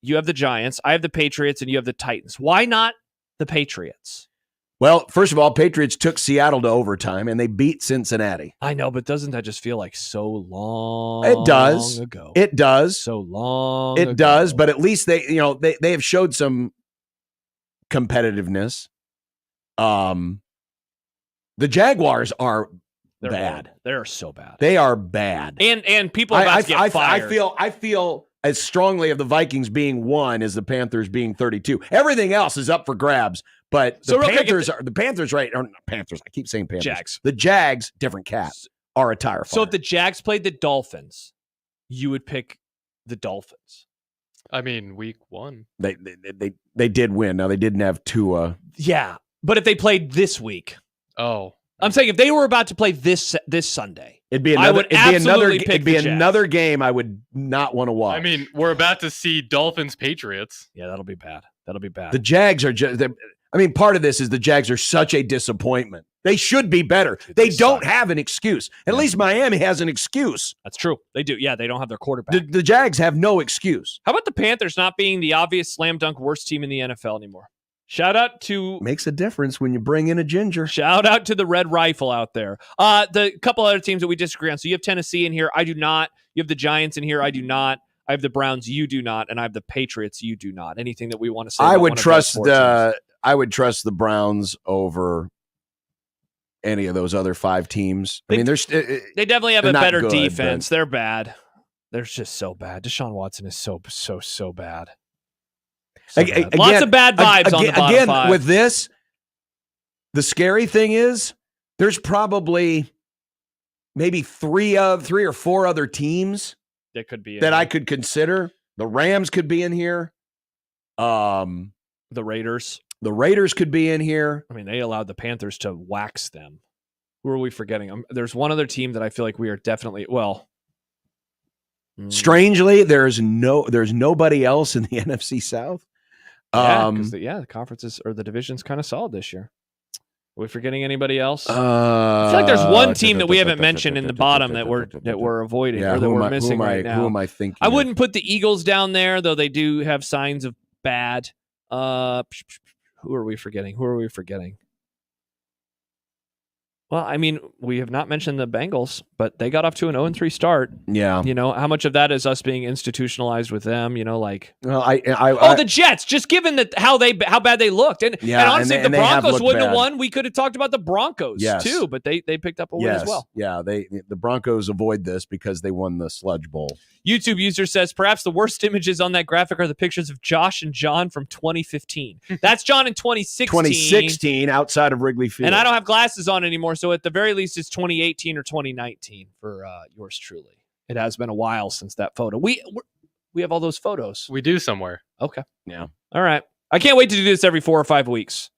You have the Giants. I have the Patriots, and you have the Titans. Why not the Patriots? Well, first of all, Patriots took Seattle to overtime, and they beat Cincinnati. I know, but doesn't that just feel like so long It does. ago? It does. So long It ago. does, but at least they have showed some competitiveness. The Jaguars are They're bad. horrible. They're so bad. They are bad. And people are about to get fired. I feel as strongly of the Vikings being 1 as the Panthers being 32. Everything else is up for grabs, but the So real quick, Panthers right or not Panthers. I keep saying Panthers. Jags. The Jags, different cat, are a tire fire. So if the Jags played the Dolphins, you would pick the Dolphins. I mean, week 1. they did win. Now they didn't have Tua. Yeah, but if they played this week, Oh. I'm saying if they were about to play this Sunday, It'd be I another. would absolutely pick It'd be the Jags. another game I would not want to watch. I mean, we're about to see Dolphins Patriots. yeah, that'll be bad. That'll be bad. the Jags are just. Part of this is the Jags are such a disappointment. They should be better. Dude, They they don't suck. have an excuse. At least Miami has an excuse. That's true. They do. Yeah, they don't have their quarterback. The Jags have no excuse. How about the Panthers not being the obvious slam dunk worst team in the NFL anymore? Shout out to Makes a difference when you bring in a ginger. the Red Rifle out there. The couple other teams that we disagree on. So you have Tennessee in here. I do not. You have the Giants in here. I do not. I have the Browns, you do not, and I have the Patriots, you do not. Anything that we want to say? I about would one of those trust four teams? I would trust the Browns over any of those other 5 teams. I mean, They definitely have they're a not better good, defense. but- They're bad. They're just so bad. Deshaun Watson is so bad. So bad. Again, Lots of bad vibes on the bottom again, 5. with this, the scary thing is there's probably maybe 3 or 4 other teams that could be that I could consider. The Rams could be in here. The Raiders. The Raiders could be in here. I mean, they allowed the Panthers to wax them. Who are we forgetting? There's one other team that I feel like we are definitely Strangely, there's nobody else in the NFC South. Yeah, because the conferences or the division's kind of solid this year. Are we forgetting anybody else? I feel like there's one team that we haven't mentioned in the bottom that we're avoiding or that we're missing right now. Who am I thinking? I wouldn't put the Eagles down there, though they do have signs of bad. Who are we forgetting? Well, I mean, we have not mentioned the Bengals, but they got off to an 0-3 start. Yeah. You know, how much of that is us being institutionalized with them? You know, like the Jets. Just given how bad they looked, and honestly, if the Broncos wouldn't have won, we could have talked about the Broncos too. But they picked up a win as well. Yeah, the Broncos avoid this because they won the Sludge Bowl. YouTube user says perhaps the worst images on that graphic are the pictures of Josh and John from 2015. That's John in 2016. 2016 outside of Wrigley Field. And I don't have glasses on anymore, so at the very least it's 2018 or 2019 for yours truly. It has been a while since that photo. We have all those photos. We do somewhere. Okay. Yeah. All right. I can't wait to do this every 4 or 5 weeks.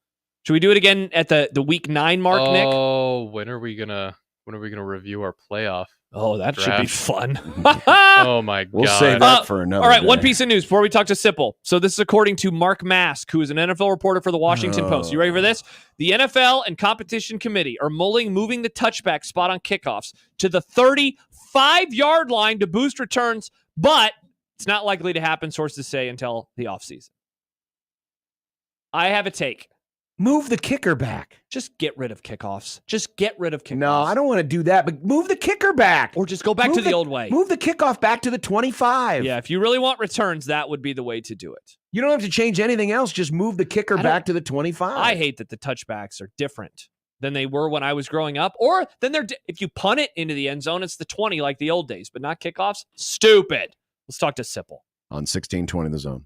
Should we do it again at the week 9 mark, Nick? Oh, when are we gonna review our playoff? Oh, that should be fun. Oh my god. We'll save that for another All right, day. one piece of news before we talk to Sipple. So this is according to Mark Mask, who is an NFL reporter for the Washington Post. You ready for this? The NFL and Competition Committee are moving the touchback spot on kickoffs to the 35-yard line to boost returns, but it's not likely to happen, sources say, until the offseason. I have a take. Move the kicker back. Just get rid of kickoffs. No, I don't want to do that, but move the kicker back. Or just go back to the old way. Move the kickoff back to the 25. Yeah, if you really want returns, that would be the way to do it. You don't have to change anything else. Just move the kicker back to the 25. I hate that the touchbacks are different than they were when I was growing up. Or then if you punt it into the end zone, it's the 20 like the old days, but not kickoffs. Stupid. Let's talk to Sipple. On 1620 The Zone.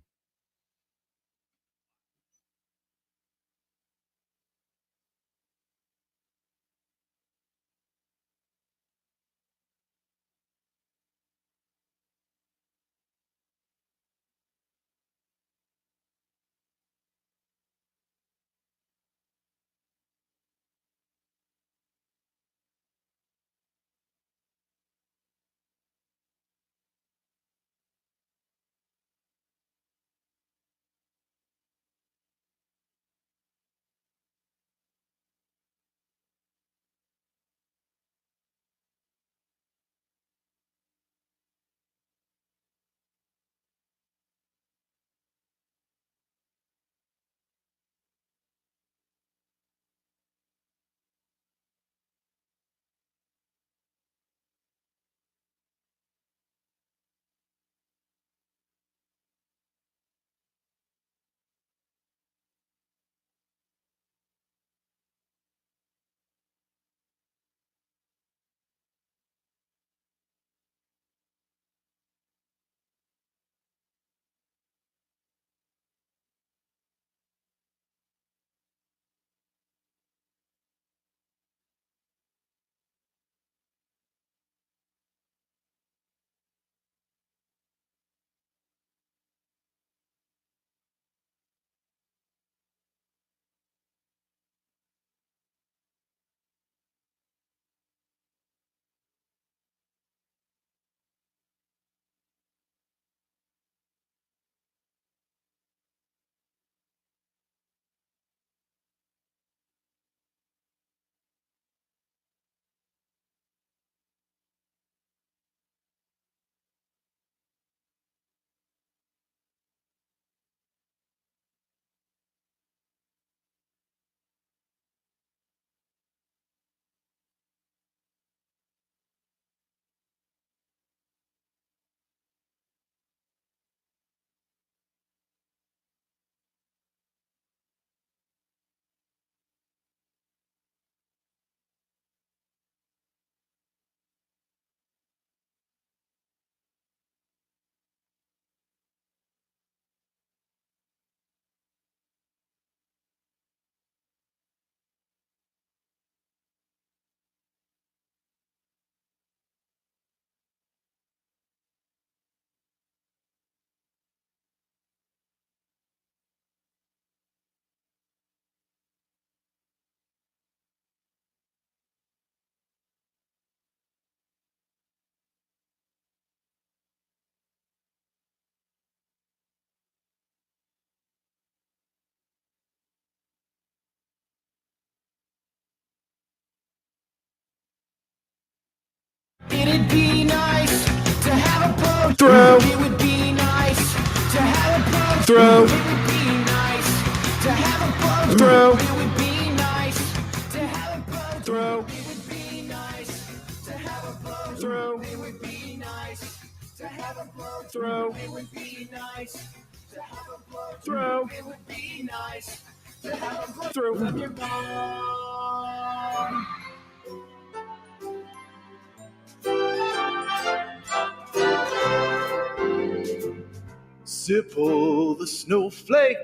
would be nice to have a boat. Throw. It would be nice to have a boat. Throw. It would be nice to have a boat. Throw. It would be nice to have a boat. Throw. It would be nice to have a boat. Throw. It would be nice to have a boat. Throw. It would be nice to have a boat. Throw. It would be nice to have a boat. Throw. When you're gone. Sipple the snowflake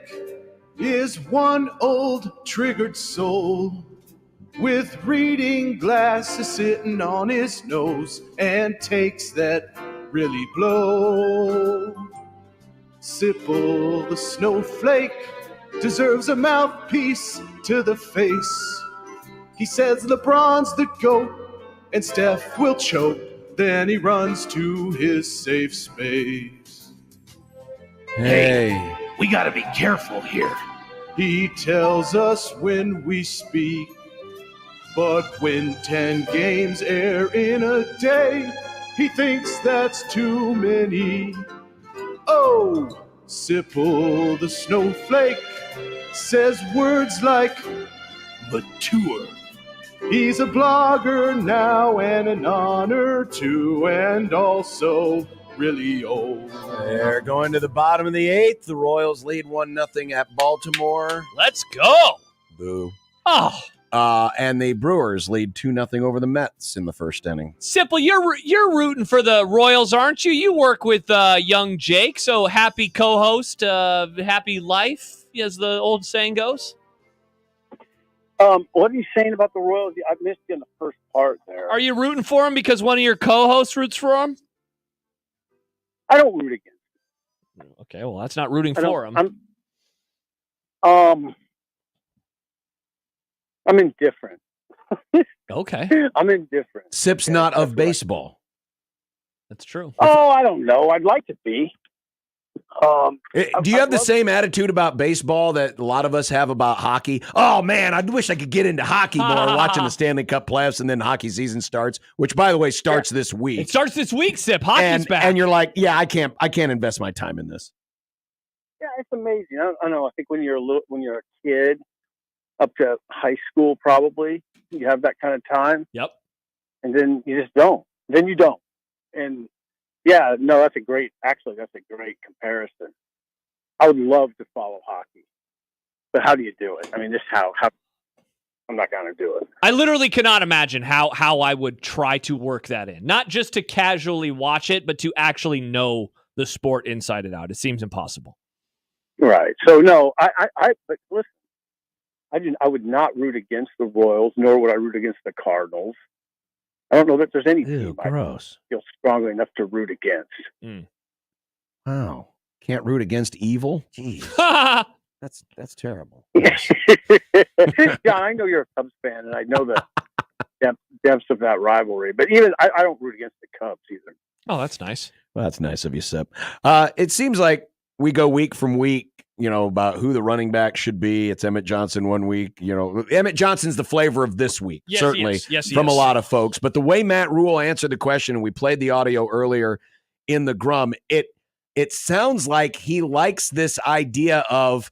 is one old triggered soul with reading glasses sitting on his nose and takes that really blow. Sipple the snowflake deserves a mouthpiece to the face. He says LeBron's the GOAT and Steph will choke. Then he runs to his safe space. Hey. We gotta be careful here. He tells us when we speak, but when 10 games air in a day, he thinks that's too many. Oh, Sipple the snowflake says words like mature. He's a blogger now and an honor too, and also really old. They're going to the bottom of the 8th. The Royals lead 1-0 at Baltimore. Let's go. Boo. Oh, And the Brewers lead 2-0 over the Mets in the first inning. Simple, you're rooting for the Royals, aren't you? You work with young Jake, so happy co-host, happy life, as the old saying goes. What are you saying about the Royals? I missed you in the first part there. Are you rooting for him because one of your co-hosts roots for him? I don't root against him. Okay, well, that's not rooting for him. I'm indifferent. Okay. I'm indifferent. Sip's not of baseball. That's true. Oh, I don't know. I'd like to be. Do you have the same attitude about baseball that a lot of us have about hockey? Oh, man, I wish I could get into hockey more watching the Stanley Cup playoffs and then hockey season starts, which, by the way, starts this week. It starts this week, Sip. Hockey's back. And you're like, yeah, I can't invest my time in this. Yeah, it's amazing. I don't know. I think when you're a kid, up to high school, probably you have that kind of time. Yep. And then you just don't. Then you don't. And yeah, no, that's a great comparison. I would love to follow hockey, but how do you do it? I mean, just how I'm not going to do it. I literally cannot imagine how I would try to work that in. Not just to casually watch it, but to actually know the sport inside and out. It seems impossible. Right. So no, but listen, I would not root against the Royals, nor would I root against the Cardinals. I don't know that there's any team gross. I feel strongly enough to root against. Wow. Can't root against evil? Jeez. That's terrible. John, I know you're a Cubs fan, and I know the depths of that rivalry. But even I don't root against the Cubs either. Oh, that's nice. Well, that's nice of you, Sip. It seems like we go week from week, about who the running back should be. It's Emmett Johnson one week. Emmett Johnson's the flavor of this week, yes, certainly, he is. from a lot of folks. But the way Matt Rule answered the question, and we played the audio earlier in the Grum, it sounds like he likes this idea of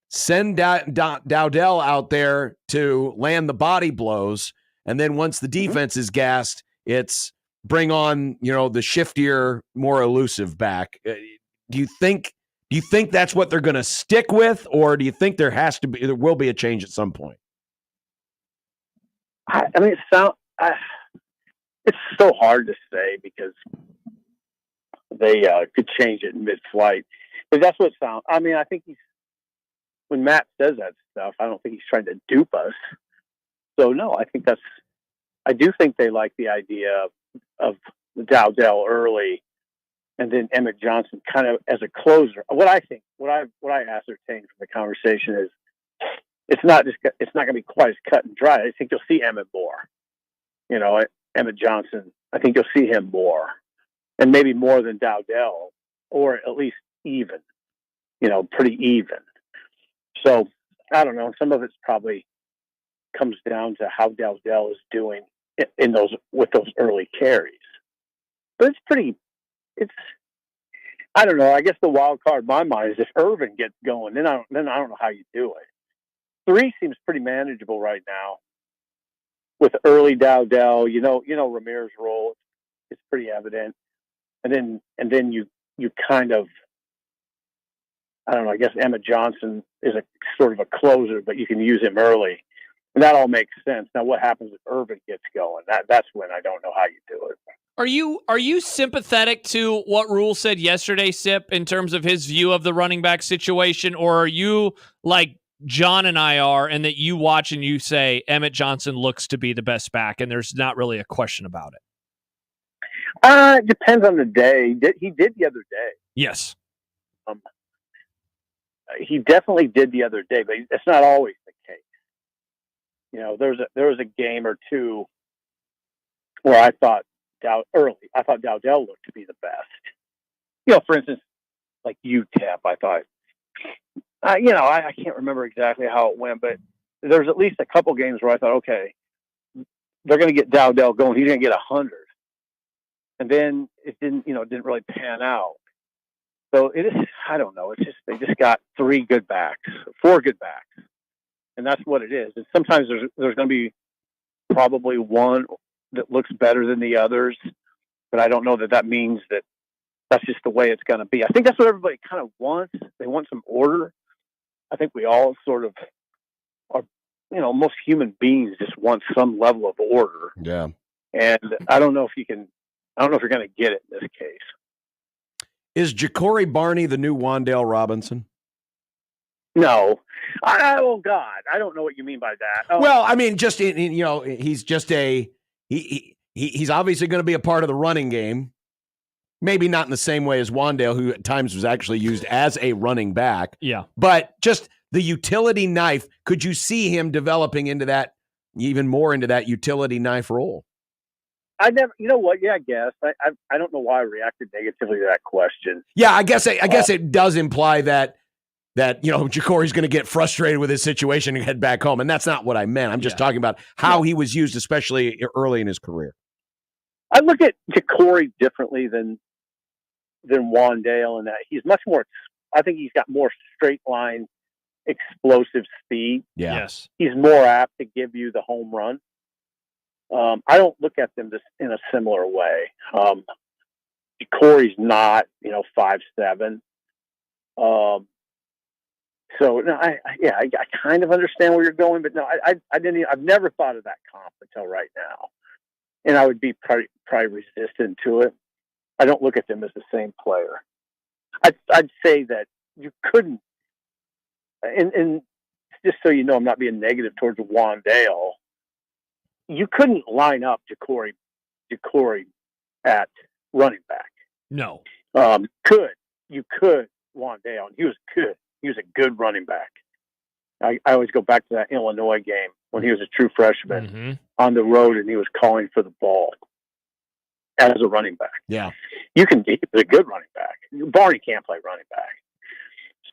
send Dowdell out there to land the body blows, and then once the defense is gassed, it's bring on, the shiftier, more elusive back. Do you think that's what they're going to stick with, or do you think there will be a change at some point? I mean, it's so hard to say because they could change it in mid-flight. But that's what it sounds. I mean, I think when Matt says that stuff, I don't think he's trying to dupe us. So no, I do think they like the idea of Dowdell early, and then Emmett Johnson kind of as a closer. What I ascertained from the conversation is it's not going to be quite as cut and dry. I think you'll see Emmett more. Emmett Johnson, I think you'll see him more, and maybe more than Dowdell, or at least even, pretty even. So I don't know. Some of it's probably comes down to how Dowdell is doing with those early carries. But I don't know. I guess the wild card in my mind is if Irvin gets going, then I don't know how you do it. 3 seems pretty manageable right now with early Dowdell. You know Ramirez's role is pretty evident, and then you kind of, I don't know. I guess Emmett Johnson is a sort of a closer, but you can use him early, and that all makes sense. Now, what happens if Irvin gets going? That's when I don't know how you do it. Are you sympathetic to what Rule said yesterday, Sip, in terms of his view of the running back situation, or are you like John and I are, and that you watch and you say Emmett Johnson looks to be the best back, and there's not really a question about it? It depends on the day. He did the other day. Yes. He definitely did the other day, but it's not always the case. There was a game or two where I thought Dowdell looked to be the best. For instance, like UTEP, I thought. I can't remember exactly how it went, but there's at least a couple games where I thought, okay, they're going to get Dowdell going. He's going to get 100, and then it didn't really pan out. So it is. I don't know. It's just they just got 4 good backs, and that's what it is. And sometimes there's going to be probably one that looks better than the others, but I don't know that means that that's just the way it's going to be. I think that's what everybody kind of wants. They want some order. I think we all sort of are, most human beings just want some level of order. Yeah. And I don't know if you're going to get it in this case. Is Ja'Cory Barney the new Wan'Dale Robinson? No. Oh God, I don't know what you mean by that. Oh. Well, I mean, just he's just he's obviously going to be a part of the running game. Maybe not in the same way as Wan'Dale, who at times was actually used as a running back. Yeah. But just the utility knife, could you see him developing into that, even more into that utility knife role? I never, I guess. I don't know why I reacted negatively to that question. Yeah, I guess it does imply that Ja'Cory's going to get frustrated with his situation and head back home. And that's not what I meant. I'm just talking about how he was used, especially early in his career. I look at Ja'Cory differently than Wan'Dale in that he's much more, I think he's got more straight line explosive speed. Yeah. Yes. He's more apt to give you the home run. I don't look at them just in a similar way. Corey's not, 5'7". So no, I kind of understand where you're going, but no, I've never thought of that comp until right now, and I would be probably resistant to it. I don't look at them as the same player. I'd say that you couldn't, and just so you know, I'm not being negative towards Wan'Dale. You couldn't line up Ja'Cory at running back. No. You could Wan'Dale, and he was good. He was a good running back. I always go back to that Illinois game when he was a true freshman on the road, and he was calling for the ball as a running back. Yeah, he was a good running back. Barney can't play running back,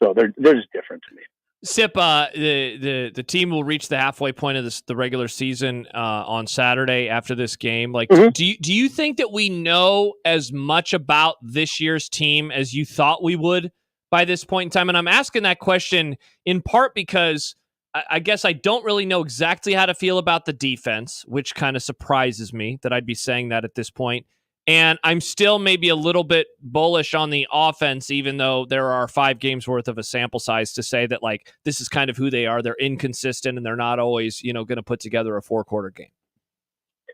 so they're just different to me. Sip, the team will reach the halfway point of the regular season on Saturday after this game. Like, do you think that we know as much about this year's team as you thought we would by this point in time? And I'm asking that question in part because I guess I don't really know exactly how to feel about the defense, which kind of surprises me that I'd be saying that at this point. And I'm still maybe a little bit bullish on the offense, even though there are 5 games worth of a sample size to say that, like, this is kind of who they are. They're inconsistent and they're not always, going to put together a 4-quarter game.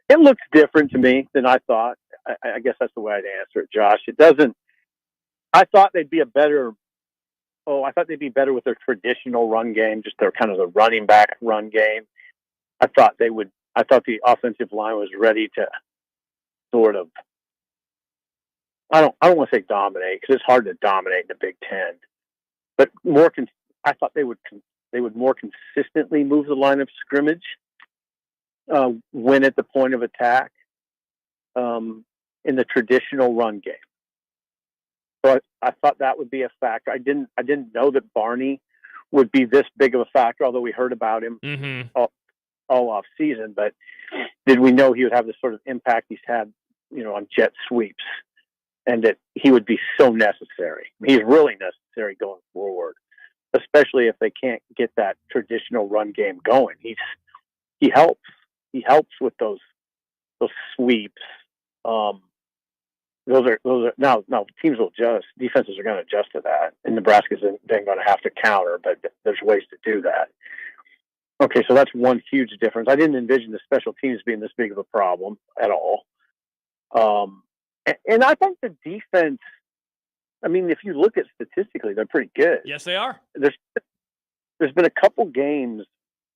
It looks different to me than I thought. I guess that's the way I'd answer it, Josh. It doesn't. I thought they'd be better with their traditional run game, just their kind of the running back run game. I thought the offensive line was ready to sort of, I don't want to say dominate, because it's hard to dominate in the Big Ten, but I thought they would more consistently move the line of scrimmage, win at the point of attack, in the traditional run game. So I thought that would be a factor. I didn't know that Barney would be this big of a factor, although we heard about him all off season. But did we know he would have the sort of impact he's had on jet sweeps, and that he would be so necessary. He's really necessary going forward, especially if they can't get that traditional run game going. He helps. He helps with those sweeps. Those are now teams will adjust. Defenses are going to adjust to that, and Nebraska's then going to have to counter. But there's ways to do that. Okay, so that's one huge difference. I didn't envision the special teams being this big of a problem at all. And I think the defense. I mean, if you look at statistically, they're pretty good. Yes, they are. There's been a couple games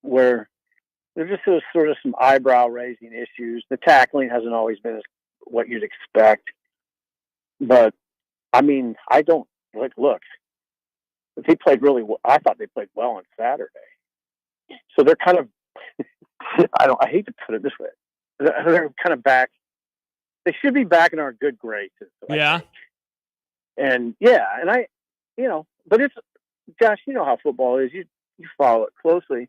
where there's just sort of some eyebrow raising issues. The tackling hasn't always been what you'd expect. But, I mean, I don't look. They played really well. I thought they played well on Saturday. So they're kind of, I hate to put it this way. They're kind of back. They should be back in our good graces. Yeah. And but it's, Josh, you know how football is. You follow it closely.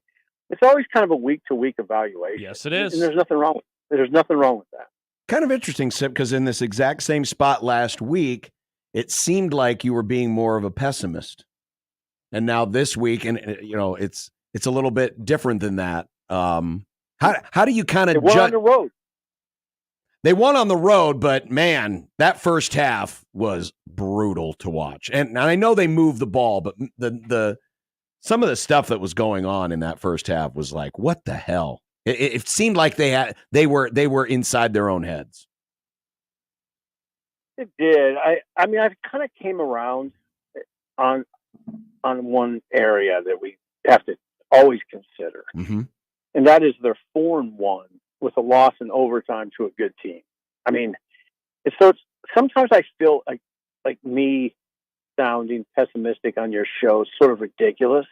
It's always kind of a week-to-week evaluation. Yes, it is. And there's nothing wrong with that. Kind of interesting, Sip, because in this exact same spot last week, it seemed like you were being more of a pessimist. And now this week, and it's a little bit different than that. How do you kind of judge? On the road. They won on the road, but man, that first half was brutal to watch. And I know they moved the ball, but the some of the stuff that was going on in that first half was like, what the hell? It seemed like they were inside their own heads. It did. I mean, I kind of came around on one area that we have to always consider, and that is they're 4-1 with a loss in overtime to a good team. I mean, sometimes I feel like me sounding pessimistic on your show is sort of ridiculous.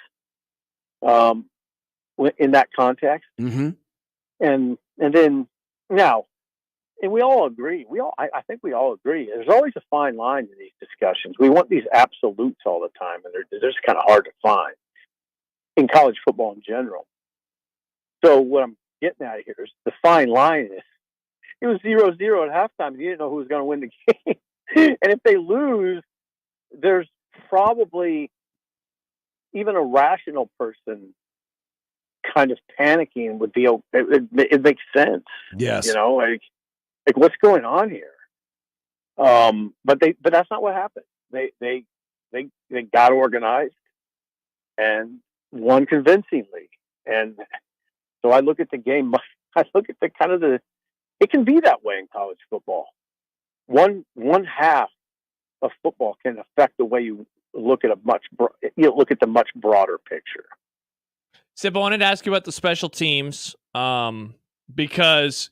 In that context, and then now, and we all agree. I think we all agree. There's always a fine line in these discussions. We want these absolutes all the time, and they're just kind of hard to find in college football in general. So what I'm getting at here is the fine line is it was 0-0 at halftime. And you didn't know who was going to win the game, and if they lose, there's probably even a rational person kind of panicking would be. It makes sense. Yes, like what's going on here? But that's not what happened. They got organized and won convincingly. And so I look at the game. I look at it can be that way in college football. One half of football can affect the way you look at the much broader picture. Sip, I wanted to ask you about the special teams because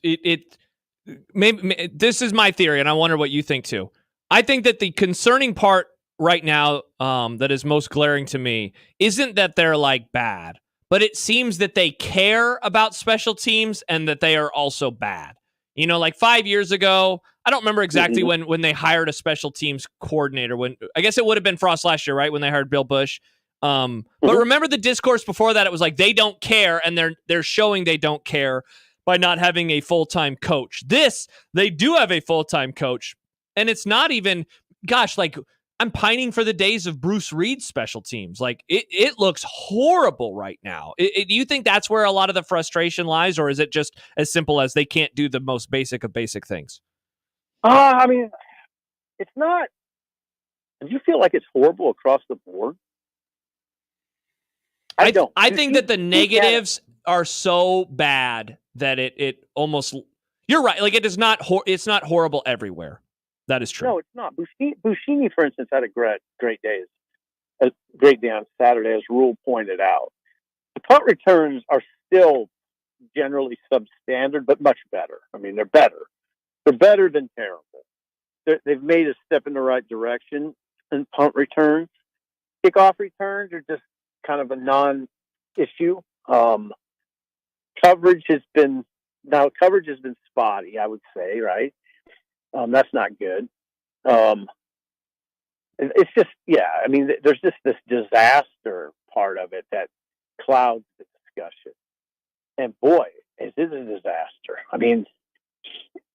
maybe this is my theory, and I wonder what you think too. I think that the concerning part right now that is most glaring to me isn't that they're like bad, but it seems that they care about special teams and that they are also bad. Like 5 years ago, I don't remember exactly when they hired a special teams coordinator. When I guess it would have been Frost last year, right? When they hired Bill Bush. But remember the discourse before that? It was like they don't care, and they're showing they don't care by not having a full-time coach. They do have a full-time coach, and it's not even. Gosh, like I'm pining for the days of Bruce Reed's special teams. Like it looks horrible right now. Do you think that's where a lot of the frustration lies, or is it just as simple as they can't do the most basic of basic things? I mean, it's not. Do you feel like it's horrible across the board? I don't. I think that the negatives are so bad that it almost. You're right. Like it is not. It's not horrible everywhere. That is true. No, it's not. Buschini, for instance, had a great day on Saturday, as Rule pointed out. The punt returns are still generally substandard, but much better. I mean, they're better. They're better than terrible. They've made a step in the right direction in punt returns. Kickoff returns are just kind of a non-issue. Coverage has been spotty, I would say, right? That's not good. It's just, I mean, there's just this disaster part of it that clouds the discussion. And boy, is it a disaster. I mean,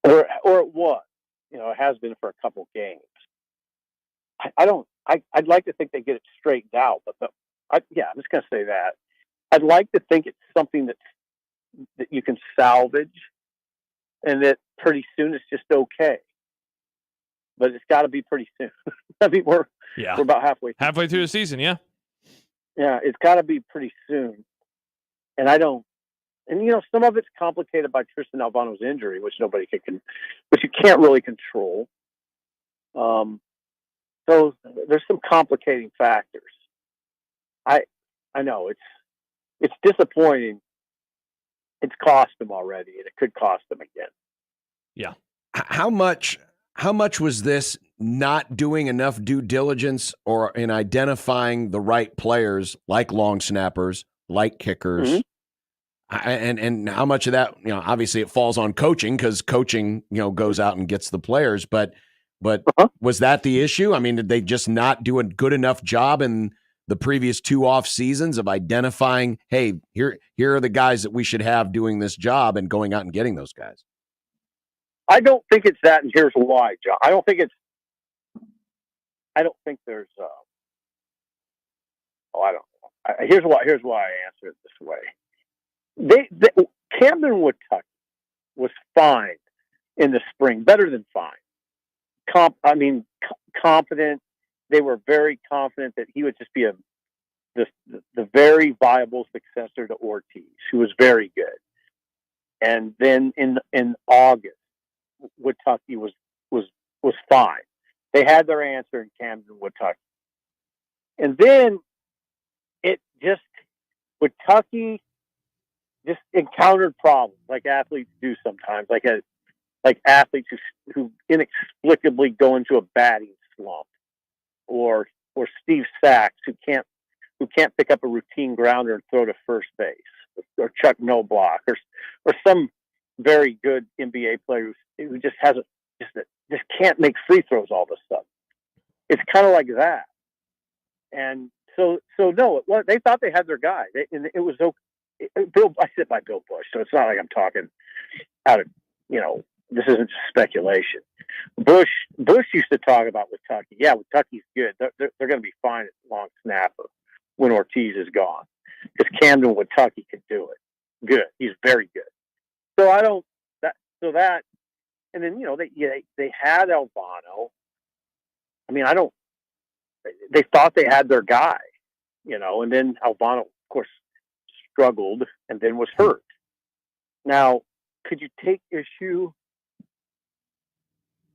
or it was. It has been for a couple games. I'd like to think they get it straightened out, but I'm just going to say that. I'd like to think it's something that you can salvage, and that pretty soon it's just okay. But it's got to be pretty soon. I mean, we're about halfway through the season. Yeah, it's got to be pretty soon. And I don't. And some of it's complicated by Tristan Albano's injury, which nobody which you can't really control. So there's some complicating factors. I know it's disappointing. It's cost them already, and it could cost them again. Yeah. How much was this not doing enough due diligence or in identifying the right players, like long snappers, like kickers? Mm-hmm. And how much of that, obviously it falls on coaching, because coaching, goes out and gets the players. But was that the issue? I mean, did they just not do a good enough job in the previous 2 off seasons of identifying, hey, here are the guys that we should have doing this job, and going out and getting those guys? I don't think it's that, and here's why, John. I don't think there's. I don't know. Here's why I answer it this way. Camden Woodtuck was fine in the spring, better than fine. Confident. They were very confident that he would just be the very viable successor to Ortiz, who was very good. And then in August, Woodtucky was fine. They had their answer in Camden Woodtucky. And then Woodtucky just encountered problems like athletes do sometimes, like athletes who inexplicably go into a batting slump, or Steve Sachs who can't pick up a routine grounder and throw to first base, or Chuck Noblock, or some very good NBA player who just can't make free throws all of a sudden. It's kind of like that. And so no, they thought they had their guy. It was okay. I sit by Bill Bush, so it's not like I'm talking out of, this isn't just speculation. Bush used to talk about Woodtucky. Yeah, Woodtucky's good. They're going to be fine at long snapper when Ortiz is gone, because Camden Woodtucky could do it. Good. He's very good. So and then, they had Albano. I mean, they thought they had their guy, and then Albano, of course, struggled and then was hurt. Now, could you take issue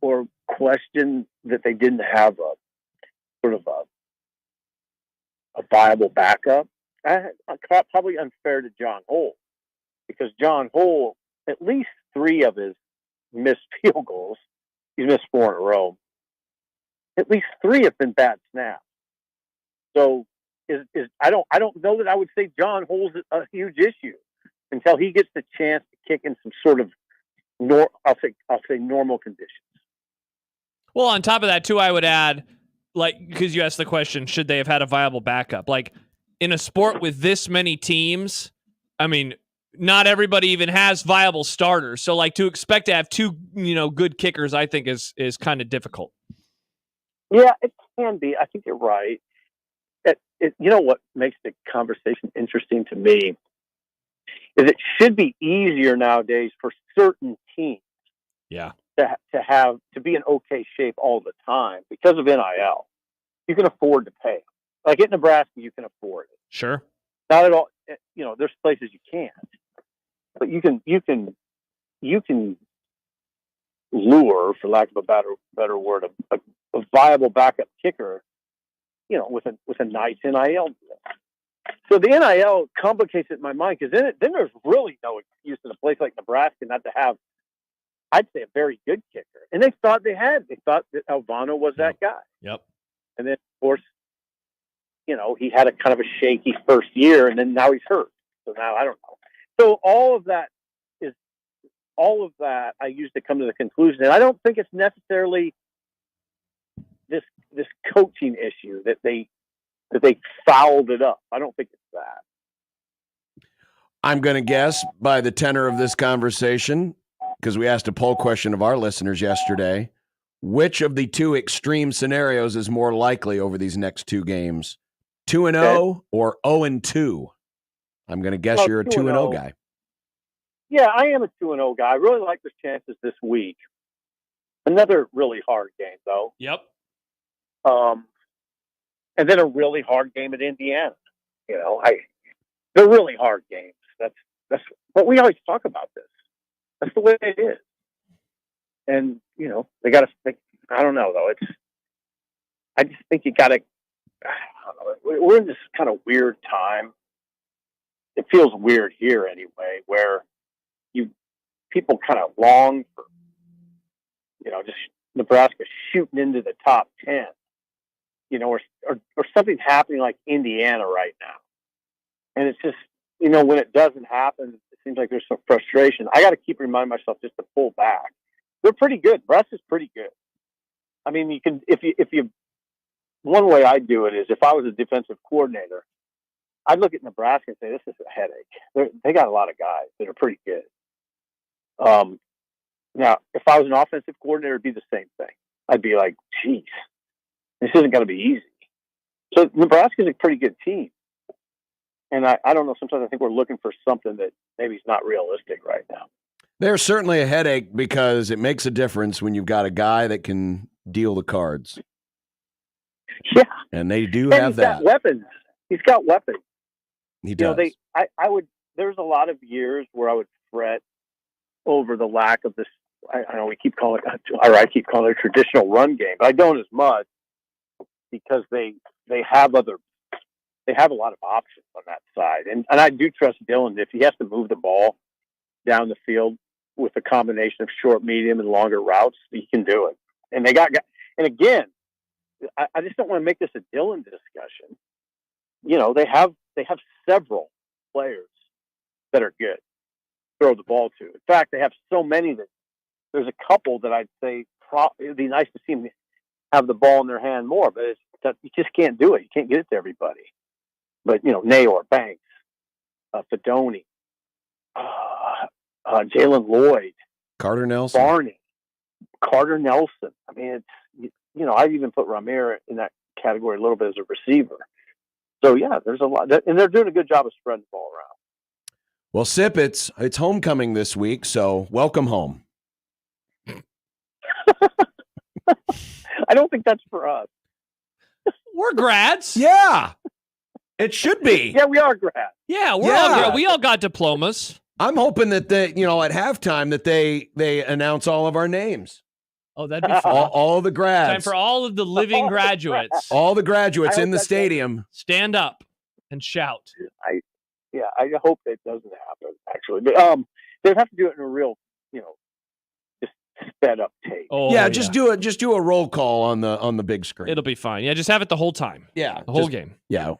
or question that they didn't have a sort of a viable backup? Probably unfair to John Holt, because John Holt, at least 3 of his missed field goals, he's missed 4 in a row, at least 3 have been bad snaps. So I don't know that I would say John Holt's a huge issue until he gets the chance to kick in some sort of I'll say normal conditions. Well, on top of that too, I would add, because you asked the question, should they have had a viable backup? Like, in a sport with this many teams, I mean, not everybody even has viable starters. So to expect to have 2, good kickers, I think is kind of difficult. Yeah, it can be. I think you're right. What makes the conversation interesting to me is it should be easier nowadays for certain teams, to be in okay shape all the time because of NIL. You can afford to pay. Like at Nebraska, you can afford it. Sure. Not at all. There's places you can't, but you can lure, for lack of a better word, a viable backup kicker, with a nice NIL deal. So the NIL complicates it in my mind, because then there's really no excuse in a place like Nebraska not to have, I'd say, a very good kicker. And they thought they thought that Albano was that guy. Yep. And then, of course, he had a kind of a shaky first year, and then now he's hurt. So now I don't know. So all of that I used to come to the conclusion, and I don't think it's necessarily this coaching issue that they fouled it up. I don't think it's that. I'm going to guess by the tenor of this conversation, because we asked a poll question of our listeners yesterday, Which of the two extreme scenarios is more likely over these next two games? 2-0 or 0-2? I'm going to guess you're a 2-0 guy. Yeah, I am a 2-0 guy. I really like the chances this week. Another really hard game, though. Yep. And then a really hard game at Indiana. They're really hard games. That's but we always talk about this. That's the way it is. And they got to. I don't know though. I just think you got to. We're in this kind of weird time. It feels weird here anyway, where people kind of long for, just Nebraska shooting into the top 10, or something happening like Indiana right now. And it's just, when it doesn't happen, it seems like there's some frustration. I got to keep reminding myself just to pull back. They're pretty good. Nebraska's pretty good. I mean, you can, if you, one way I do it is if I was a defensive coordinator, I'd look at Nebraska and say, this is a headache. They got a lot of guys that are pretty good. Now, if I was an offensive coordinator, it'd be the same thing. I'd be like, geez, this isn't going to be easy. So Nebraska's a pretty good team. And I don't know, sometimes I think we're looking for something that maybe is not realistic right now. They're certainly a headache because it makes a difference when you've got a guy that can deal the cards. Yeah. And they do have that. He's got weapons. He's got weapons. He does. There's a lot of years where I would fret over the lack of this. I know I keep calling it a traditional run game, but I don't as much because they have a lot of options on that side. And I do trust Dylan. If he has to move the ball down the field with a combination of short, medium, and longer routes, he can do it. And they got, and again, I just don't want to make this a Dylan discussion. They have several players that are good to throw the ball to. In fact, they have so many that there's a couple that I'd say it'd be nice to see them have the ball in their hand more, but you just can't do it. You can't get it to everybody. But, Nayor, Banks, Fedoni, Jalen Lloyd, Carter Nelson, Barney, Carter Nelson. I mean, I've even put Ramir in that category a little bit as a receiver. So, yeah, there's a lot. And they're doing a good job of spreading the ball around. Well, Sip, it's homecoming this week, so welcome home. I don't think that's for us. We're grads. Yeah, it should be. Yeah, we are grads. Yeah, we all got diplomas. I'm hoping that at halftime that they announce all of our names. Oh, that'd be fun. All the grads. Time for all of the living graduates. All the graduates in the stadium. Stand up and shout. I hope it doesn't happen, actually. But they'd have to do it in a real, just sped up tape. Oh, yeah, just do a roll call on the big screen. It'll be fine. Yeah, just have it the whole time. Yeah. The whole game. Yeah.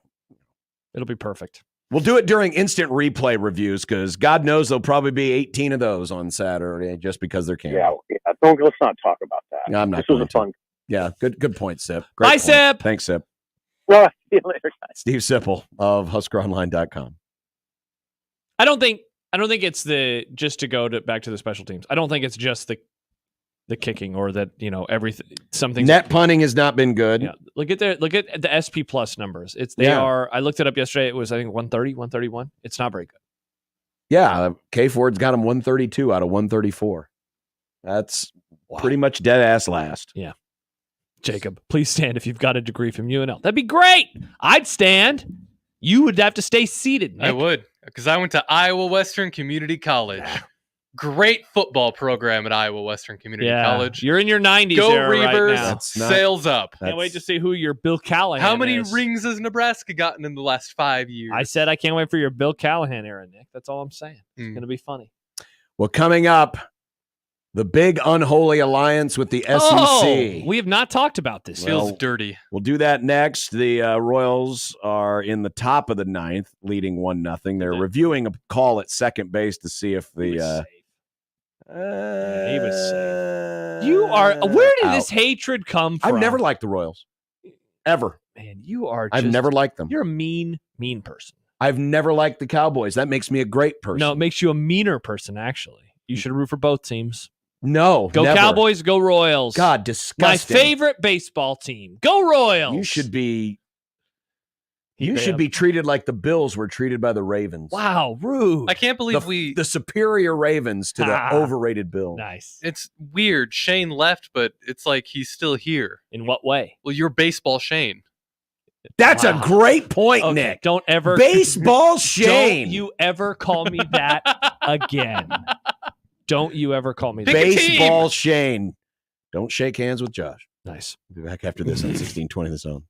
It'll be perfect. We'll do it during instant replay reviews because God knows there'll probably be 18 of those on Saturday just because they're canceled. Yeah. Let's not talk about that. No, I'm not. This was a fun. Yeah, good point, Sip. Great Bye, point. Sip. Thanks, Sip. Well, see you later, guys. Steve Sipple of HuskerOnline.com. I don't think it's just to go back to the special teams. I don't think it's just the kicking or that, everything, something. Net punting has not been good. Yeah. Look at the SP plus numbers. I looked it up yesterday. It was, I think, 130, 131. It's not very good. Yeah. K Ford's got him 132 out of 134. That's pretty much dead ass last. Yeah. Jacob, please stand if you've got a degree from UNL. That'd be great. I'd stand. You would have to stay seated, Nick. I would, because I went to Iowa Western Community College. Yeah. Great football program at Iowa Western Community College. You're in your 90s Go era Reavers, right now. sails up. Can't wait to see who your Bill Callahan How many is. rings has Nebraska gotten in the last 5 years? I said I can't wait for your Bill Callahan era, Nick. That's all I'm saying. It's going to be funny. Well, coming up, the big unholy alliance with the SEC. Oh, we have not talked about this. Feels dirty. We'll do that next. The Royals are in the top of the ninth, leading 1-0. They're reviewing a call at second base to see if the... he was safe. You are... Where did this hatred come from? I've never liked the Royals. Ever. Man, you are I've never liked them. You're a mean person. I've never liked the Cowboys. That makes me a great person. No, it makes you a meaner person, actually. You should root for both teams. No. Go never. Cowboys, go Royals. God, My disgusting. favorite baseball team. Go Royals. You should be treated like the Bills were treated by the Ravens. Wow, rude. I can't believe the superior Ravens to the overrated Bills. Nice. It's weird. Shane left, but it's like he's still here. In what way? Well, you're baseball Shane. That's a great point, Okay, Nick. Don't ever Baseball Shane. Don't you ever call me that again. Don't you ever call me that. Baseball Shane. Don't shake hands with Josh. Nice. We'll be back after this on 1620 The Zone.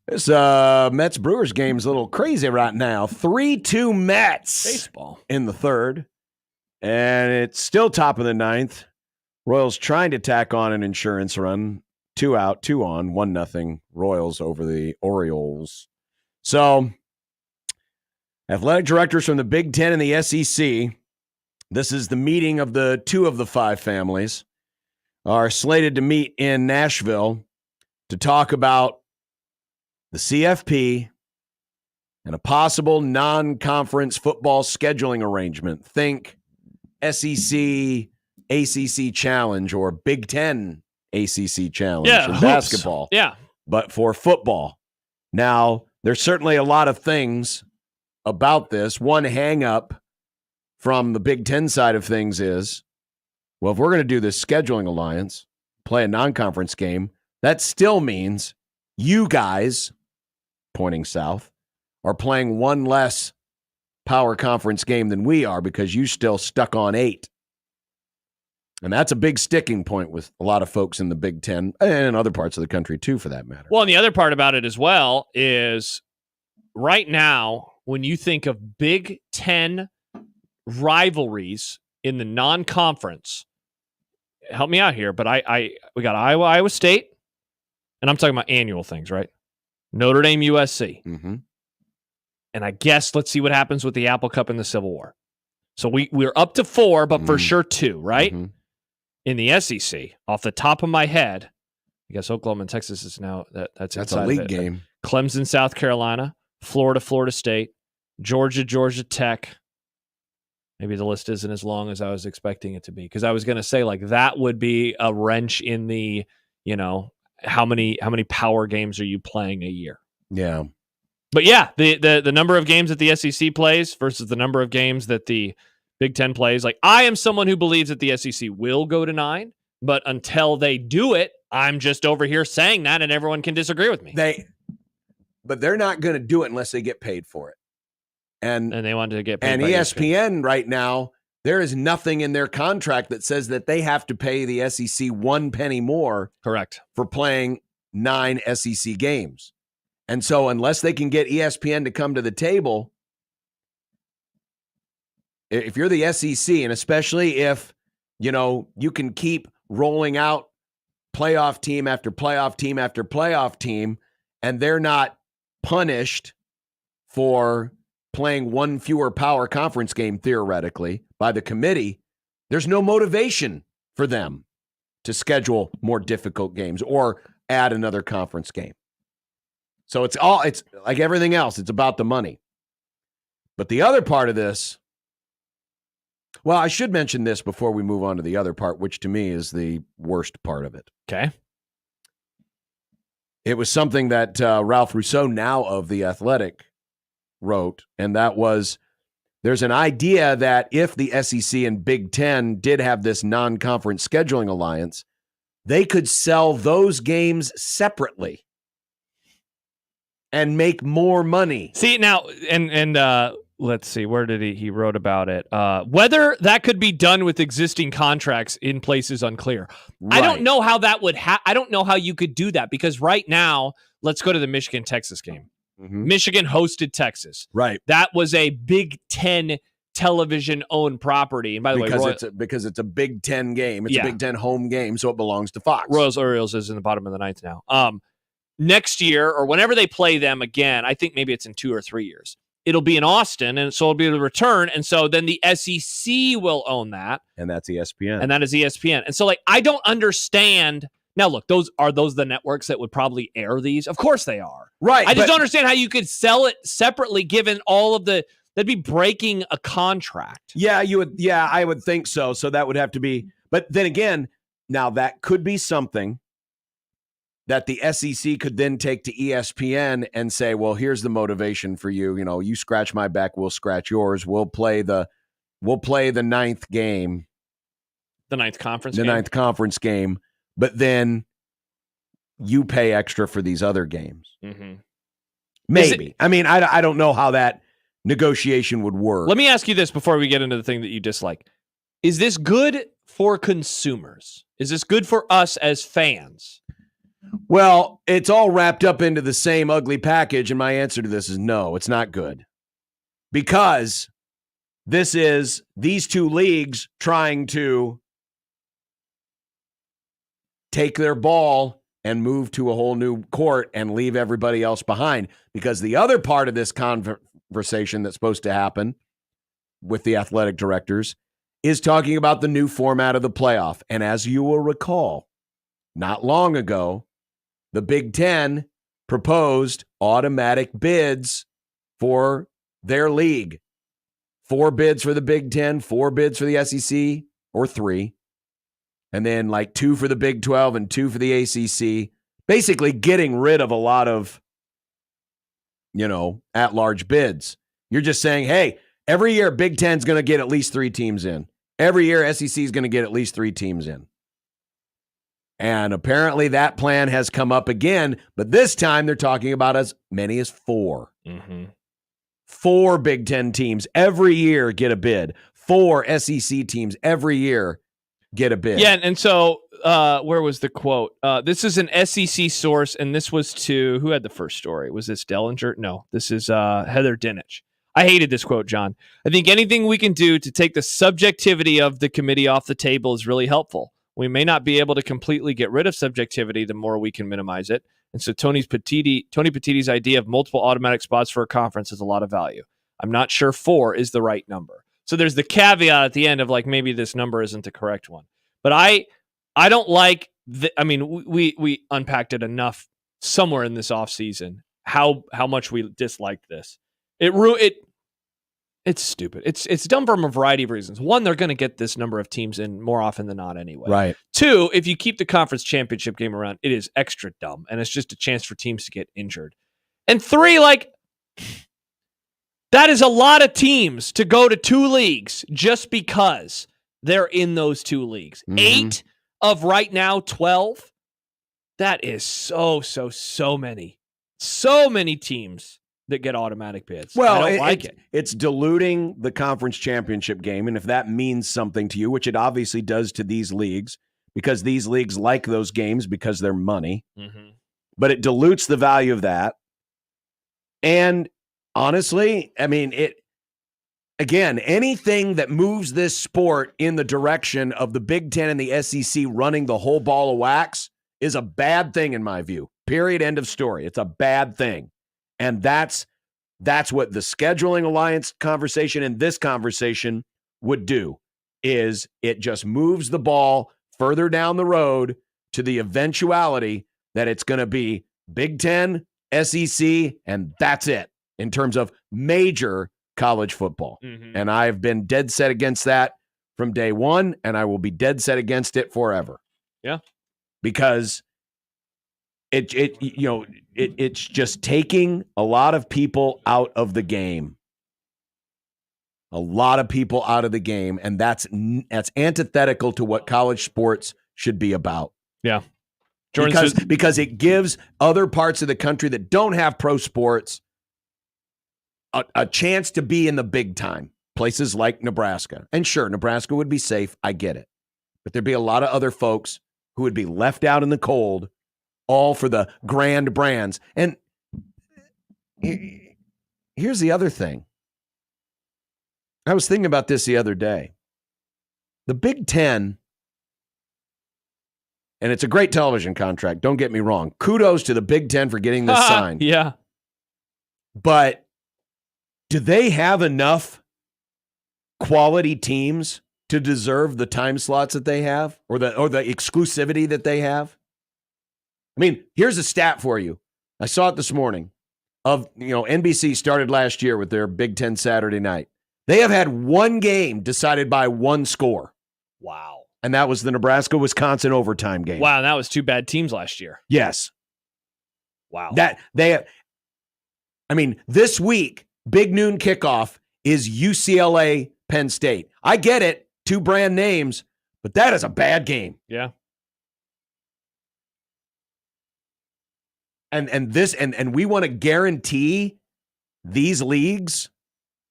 This Mets Brewers game is a little crazy right now. 3-2 Mets. Baseball. In the third. And it's still top of the ninth. Royals trying to tack on an insurance run. 2 out, 2 on, 1-0. Royals over the Orioles. So, athletic directors from the Big Ten and the SEC, this is the meeting of the 2 of the 5 families, are slated to meet in Nashville to talk about the CFP and a possible non-conference football scheduling arrangement. Think SEC, ACC Challenge or Big Ten ACC Challenge in basketball. Yeah. But for football. Now, there's certainly a lot of things about this. One hang up from the Big Ten side of things is, well, if we're going to do this scheduling alliance, play a non-conference game, that still means you guys, pointing south, are playing one less power conference game than we are because you still stuck on 8. And that's a big sticking point with a lot of folks in the Big Ten and in other parts of the country, too, for that matter. Well, and the other part about it as well is right now, when you think of Big Ten rivalries in the non-conference, help me out here, but we got Iowa State, and I'm talking about annual things, right? Notre Dame, USC. Mm-hmm. And I guess let's see what happens with the Apple Cup and the Civil War. So we're up to 4, but for sure 2, right? Mm-hmm. In the SEC, off the top of my head, I guess Oklahoma and Texas is now that's a league game. Clemson, South Carolina, Florida, Florida State, Georgia, Georgia Tech. Maybe the list isn't as long as I was expecting it to be, because I was going to say like that would be a wrench in the, how many power games are you playing a year? Yeah. But yeah, the number of games that the SEC plays versus the number of games that the Big Ten plays. Like, I am someone who believes that the SEC will go to 9, but until they do it, I'm just over here saying that, and everyone can disagree with me. But they're not going to do it unless they get paid for it. And they want to get paid. And by ESPN right now, there is nothing in their contract that says that they have to pay the SEC 1 penny more. Correct. For playing 9 SEC games. And so unless they can get ESPN to come to the table, if you're the SEC, and especially if, you can keep rolling out playoff team after playoff team after playoff team, and they're not punished for playing 1 fewer power conference game, theoretically, by the committee, there's no motivation for them to schedule more difficult games or add another conference game. So it's like everything else. It's about the money. But the other part of this, well, I should mention this before we move on to the other part, which to me is the worst part of it. Okay. It was something that Ralph Rousseau, now of The Athletic, wrote, and that was, there's an idea that if the SEC and Big Ten did have this non-conference scheduling alliance, they could sell those games separately and make more money. See, now, and let's see, where did he wrote about it? Whether that could be done with existing contracts in place is unclear. Right. I don't know how that would I don't know how you could do that, because right now, let's go to the Michigan-Texas game. Mm-hmm. Michigan hosted Texas. Right. That was a Big Ten television-owned property. And by the way, because it's a Big Ten game. It's a Big Ten home game, so it belongs to Fox. Royals-Orioles is in the bottom of the 9th now. Next year, or whenever they play them again, I think maybe it's in 2 or 3 years, it'll be in Austin, and so it'll be the return, and so then the SEC will own that. And that's ESPN. And that is ESPN. And so, I don't understand. Now, look, those the networks that would probably air these? Of course they are. Right. I just don't understand how you could sell it separately, given all of that'd be breaking a contract. Yeah, you would. Yeah, I would think so. So that would have to be, but then again, now that could be something that the SEC could then take to ESPN and say, well, here's the motivation for you. You scratch my back, we'll scratch yours. We'll play the 9th game. The 9th conference game. The 9th conference game. But then you pay extra for these other games. Mm-hmm. Maybe. I don't know how that negotiation would work. Let me ask you this before we get into the thing that you dislike. Is this good for consumers? Is this good for us as fans? Well, it's all wrapped up into the same ugly package, and my answer to this is no, it's not good. Because this is these two leagues trying to take their ball and move to a whole new court and leave everybody else behind. Because the other part of this conversation that's supposed to happen with the athletic directors is talking about the new format of the playoff. And as you will recall, not long ago, the Big Ten proposed automatic bids for their league. 4 bids for the Big Ten, 4 bids for the SEC, or 3. And then 2 for the Big 12 and 2 for the ACC. Basically getting rid of a lot of, at-large bids. You're just saying, hey, every year Big Ten's going to get at least 3 teams in. Every year SEC is going to get at least 3 teams in. And apparently that plan has come up again, but this time they're talking about as many as 4. Mm-hmm. 4 Big Ten teams every year get a bid. 4 SEC teams every year get a bid. Yeah, and so where was the quote? This is an SEC source, and this was to, who had the first story? Was this Dellinger? No, this is Heather Dinich. I hated this quote, John. I think anything we can do to take the subjectivity of the committee off the table is really helpful. We may not be able to completely get rid of subjectivity the more we can minimize it. And so Tony Petiti's idea of multiple automatic spots for a conference has a lot of value. I'm not sure 4 is the right number. So there's the caveat at the end of like, maybe this number isn't the correct one. But I don't like we unpacked it enough somewhere in this offseason how much we disliked this. It's stupid. It's dumb for a variety of reasons. One, they're going to get this number of teams in more often than not anyway. Right. 2, if you keep the conference championship game around, it is extra dumb, and it's just a chance for teams to get injured. And 3, like, that is a lot of teams to go to 2 leagues just because they're in those 2 leagues. Mm-hmm. 8 of right now 12. That is so many. So many teams that get automatic bids. Well, I don't like it. It's diluting the conference championship game, and if that means something to you, which it obviously does to these leagues, because these leagues like those games because they're money, but it dilutes the value of that. And honestly, I mean, again, anything that moves this sport in the direction of the Big Ten and the SEC running the whole ball of wax is a bad thing in my view. Period. End of story. It's a bad thing. And that's what the scheduling alliance conversation and this conversation would do, is it just moves the ball further down the road to the eventuality that it's going to be Big Ten, SEC, and that's it in terms of major college football. Mm-hmm. And I've been dead set against that from day one, and I will be dead set against it forever. Yeah. Because it's just taking a lot of people out of the game. A lot of people out of the game, and that's antithetical to what college sports should be about. Yeah. Because it gives other parts of the country that don't have pro sports a chance to be in the big time. Places like Nebraska. And sure, Nebraska would be safe. I get it. But there'd be a lot of other folks who would be left out in the cold, all for the grand brands. And here's the other thing. I was thinking about this the other day. The Big Ten, and it's a great television contract, don't get me wrong. Kudos to the Big Ten for getting this signed. Yeah. But do they have enough quality teams to deserve the time slots that they have or the exclusivity that they have? I mean, here's a stat for you. I saw it this morning. NBC started last year with their Big Ten Saturday night. They have had one game decided by one score. Wow. And that was the Nebraska-Wisconsin overtime game. Wow, and that was 2 bad teams last year. Yes. Wow. This week, big noon kickoff is UCLA Penn State. I get it, 2 brand names, but that is a bad game. Yeah. And we want to guarantee these leagues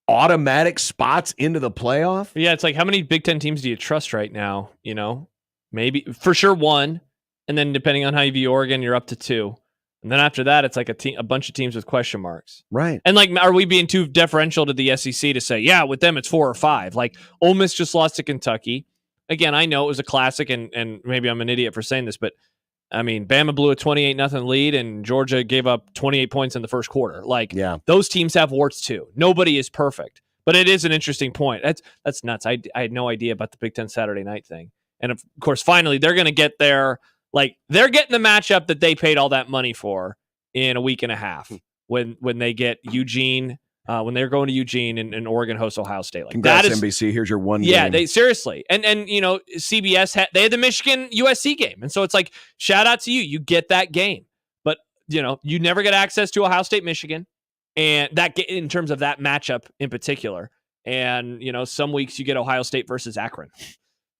automatic spots into the playoff. Yeah, it's like, how many Big Ten teams do you trust right now? You know, maybe for sure 1, and then depending on how you view Oregon, you're up to 2, and then after that, it's like a bunch of teams with question marks. Right. And like, are we being too deferential to the SEC to say, yeah, with them it's 4 or 5? Like, Ole Miss just lost to Kentucky. Again, I know it was a classic, and maybe I'm an idiot for saying this, but I mean, Bama blew a 28-0 lead, and Georgia gave up 28 points in the first quarter. Like, those teams have warts too. Nobody is perfect, but it is an interesting point. That's nuts. I had no idea about the Big Ten Saturday night thing. And of course, finally, they're going to get they're getting the matchup that they paid all that money for in a week and a half when they get Eugene. When they're going to Eugene and Oregon hosts Ohio State. Like, congrats, that is, NBC. Here's your one yeah, game. they seriously. And CBS they had the Michigan USC game. And so it's like, shout out to you. You get that game. But, you never get access to Ohio State, Michigan. And that in terms of that matchup in particular. And, some weeks you get Ohio State versus Akron.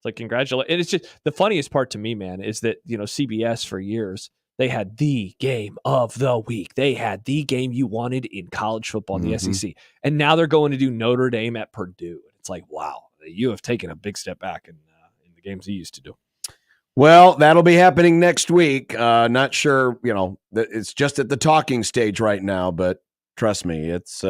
It's like, congratulations. And it's just the funniest part to me, man, is that, CBS for years, they had the game of the week. They had the game you wanted in college football in the SEC. And now they're going to do Notre Dame at Purdue. It's like, wow, you have taken a big step back in the games you used to do. Well, that'll be happening next week. Not sure, it's just at the talking stage right now, but trust me, it's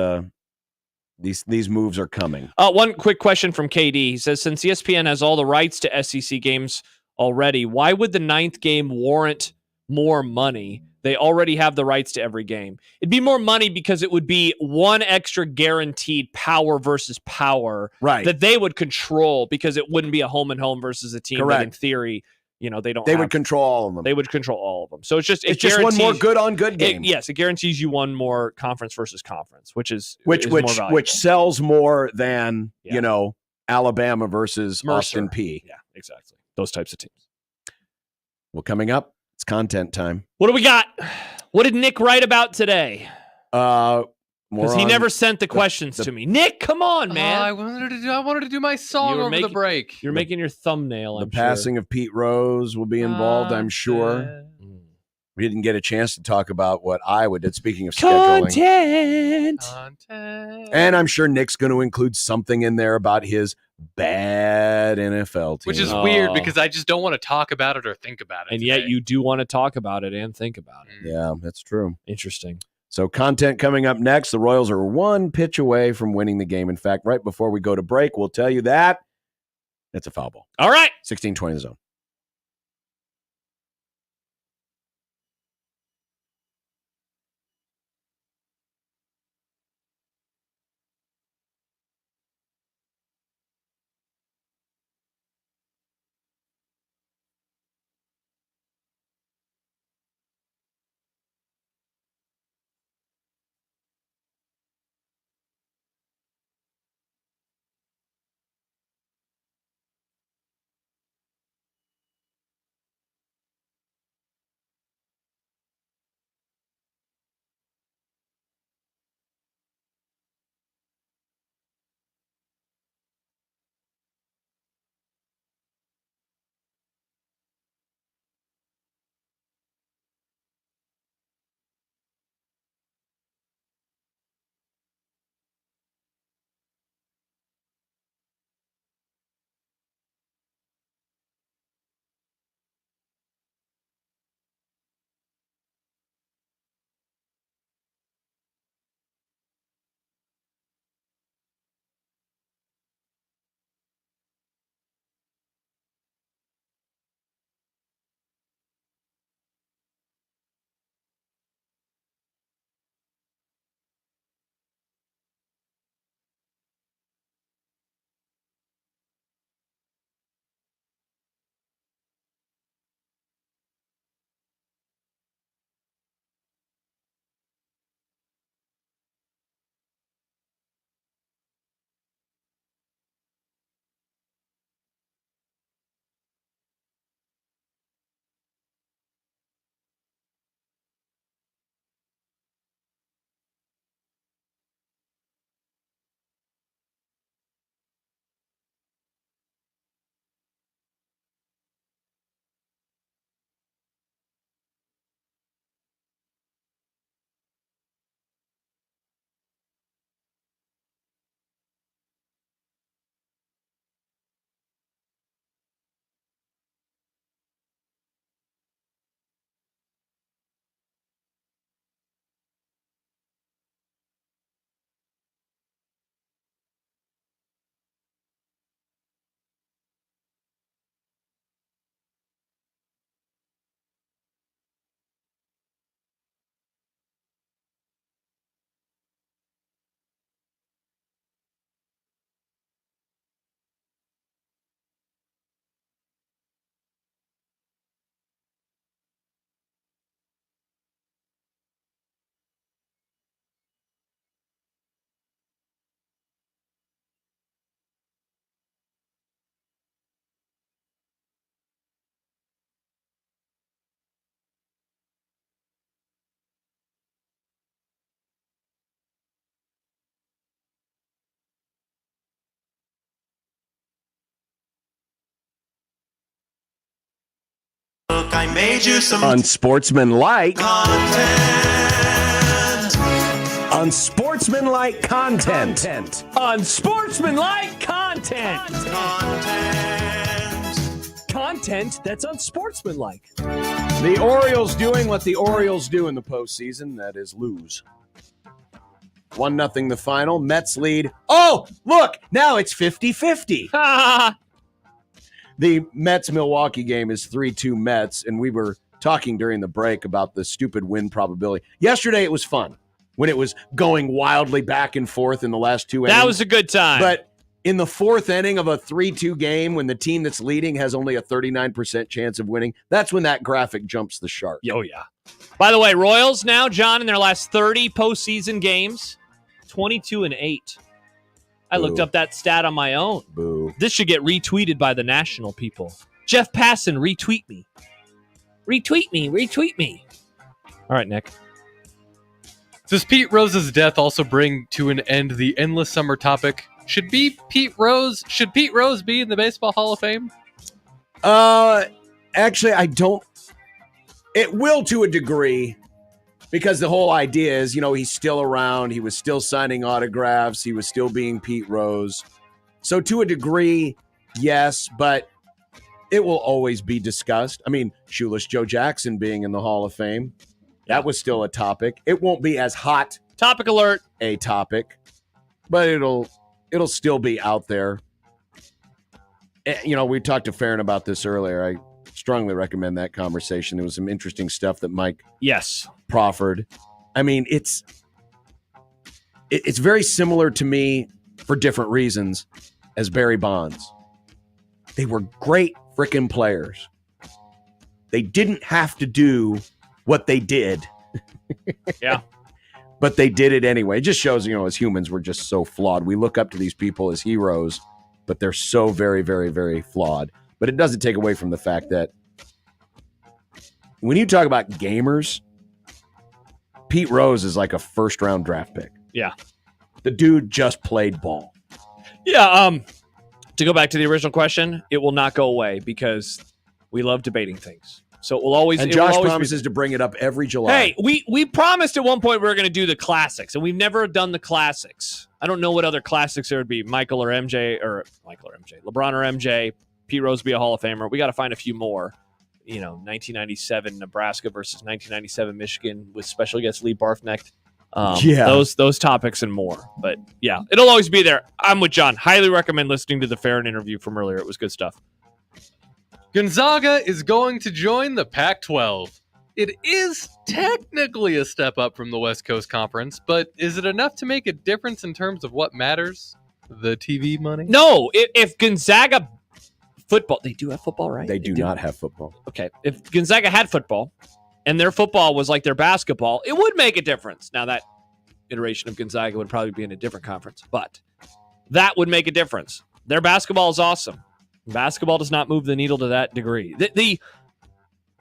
these moves are coming. One quick question from KD. He says, since ESPN has all the rights to SEC games already, why would the 9th game warrant more money? They already have the rights to every game. It'd be more money because it would be one extra guaranteed power versus power that they would control, because it wouldn't be a home and home versus a team that in theory, they would control all of them. They would control all of them. So it's just one more good on good game. Yes, it guarantees you one more conference versus conference, which more valuable. Which sells more than Alabama versus Mercer. Austin P. Yeah, exactly. Those types of teams. Well, coming up, it's content time. What do we got? What did Nick write about today? Because he never sent the questions to me. Nick, come on, man. I wanted to do my song over the break. You're making your thumbnail. The passing of Pete Rose will be involved, I'm sure. We didn't get a chance to talk about what Iowa did. Speaking of scheduling, content. And I'm sure Nick's going to include something in there about his bad NFL team, which is weird because I just don't want to talk about it or think about it. And yet you do want to talk about it and think about it. Yeah, that's true. Interesting. So content coming up next. The Royals are one pitch away from winning the game. In fact, right before we go to break, we'll tell you that it's a foul ball. All right. 16-20 the zone. I made you some Unsportsmanlike content. Unsportsmanlike content. Unsportsmanlike content. Content that's unsportsmanlike. The Orioles doing what the Orioles do in the postseason, that is lose. 1-0 the final. Mets lead. Oh, look, now it's 50-50. The Mets-Milwaukee game is 3-2 Mets, and we were talking during the break about the stupid win probability. Yesterday it was fun when it was going wildly back and forth in the last two innings. That was a good time. But in the fourth inning of a 3-2 game, when the team that's leading has only a 39% chance of winning, that's when that graphic jumps the shark. Oh, yeah. By the way, Royals now, John, in their last 30 postseason games, 22-8. I looked up that stat on my own. Boo. This should get retweeted by the national people. Jeff Passan, retweet me. Retweet me. All right, Nick. Does Pete Rose's death also bring to an end the endless summer topic? Should Pete Rose be in the Baseball Hall of Fame? Actually, I don't. It will to a degree, because the whole idea is, he's still around. He was still signing autographs. He was still being Pete Rose. So to a degree, yes, but it will always be discussed. I mean, Shoeless Joe Jackson being in the Hall of Fame, that was still a topic. It won't be as hot. Topic alert. A topic, but it'll still be out there. We talked to Farron about this earlier. I strongly recommend that conversation. There was some interesting stuff that Mike proffered. I mean, it's very similar to me for different reasons as Barry Bonds. They were great freaking players. They didn't have to do what they did. Yeah. But they did it anyway. It just shows, as humans, we're just so flawed. We look up to these people as heroes, but they're so very, very, very flawed. But it doesn't take away from the fact that when you talk about gamers, Pete Rose is like a first-round draft pick. Yeah. The dude just played ball. Yeah, to go back to the original question, it will not go away because we love debating things. So it will always. And Josh promises to bring it up every July. Hey, we promised at one point we were going to do the classics, and we've never done the classics. I don't know what other classics there would be. LeBron or MJ, Pete Rose be a Hall of Famer. We got to find a few more. 1997 Nebraska versus 1997 Michigan with special guest Lee Barfknecht. Those topics and more. But yeah, it'll always be there. I'm with John. Highly recommend listening to the Farron interview from earlier. It was good stuff. Gonzaga is going to join the Pac-12. It is technically a step up from the West Coast Conference, but is it enough to make a difference in terms of what matters? The TV money? No. If Gonzaga football, they do have football, right? They do not have football. Okay. If Gonzaga had football and their football was like their basketball, it would make a difference. Now, that iteration of Gonzaga would probably be in a different conference, but that would make a difference. Their basketball is awesome. Basketball does not move the needle to that degree. The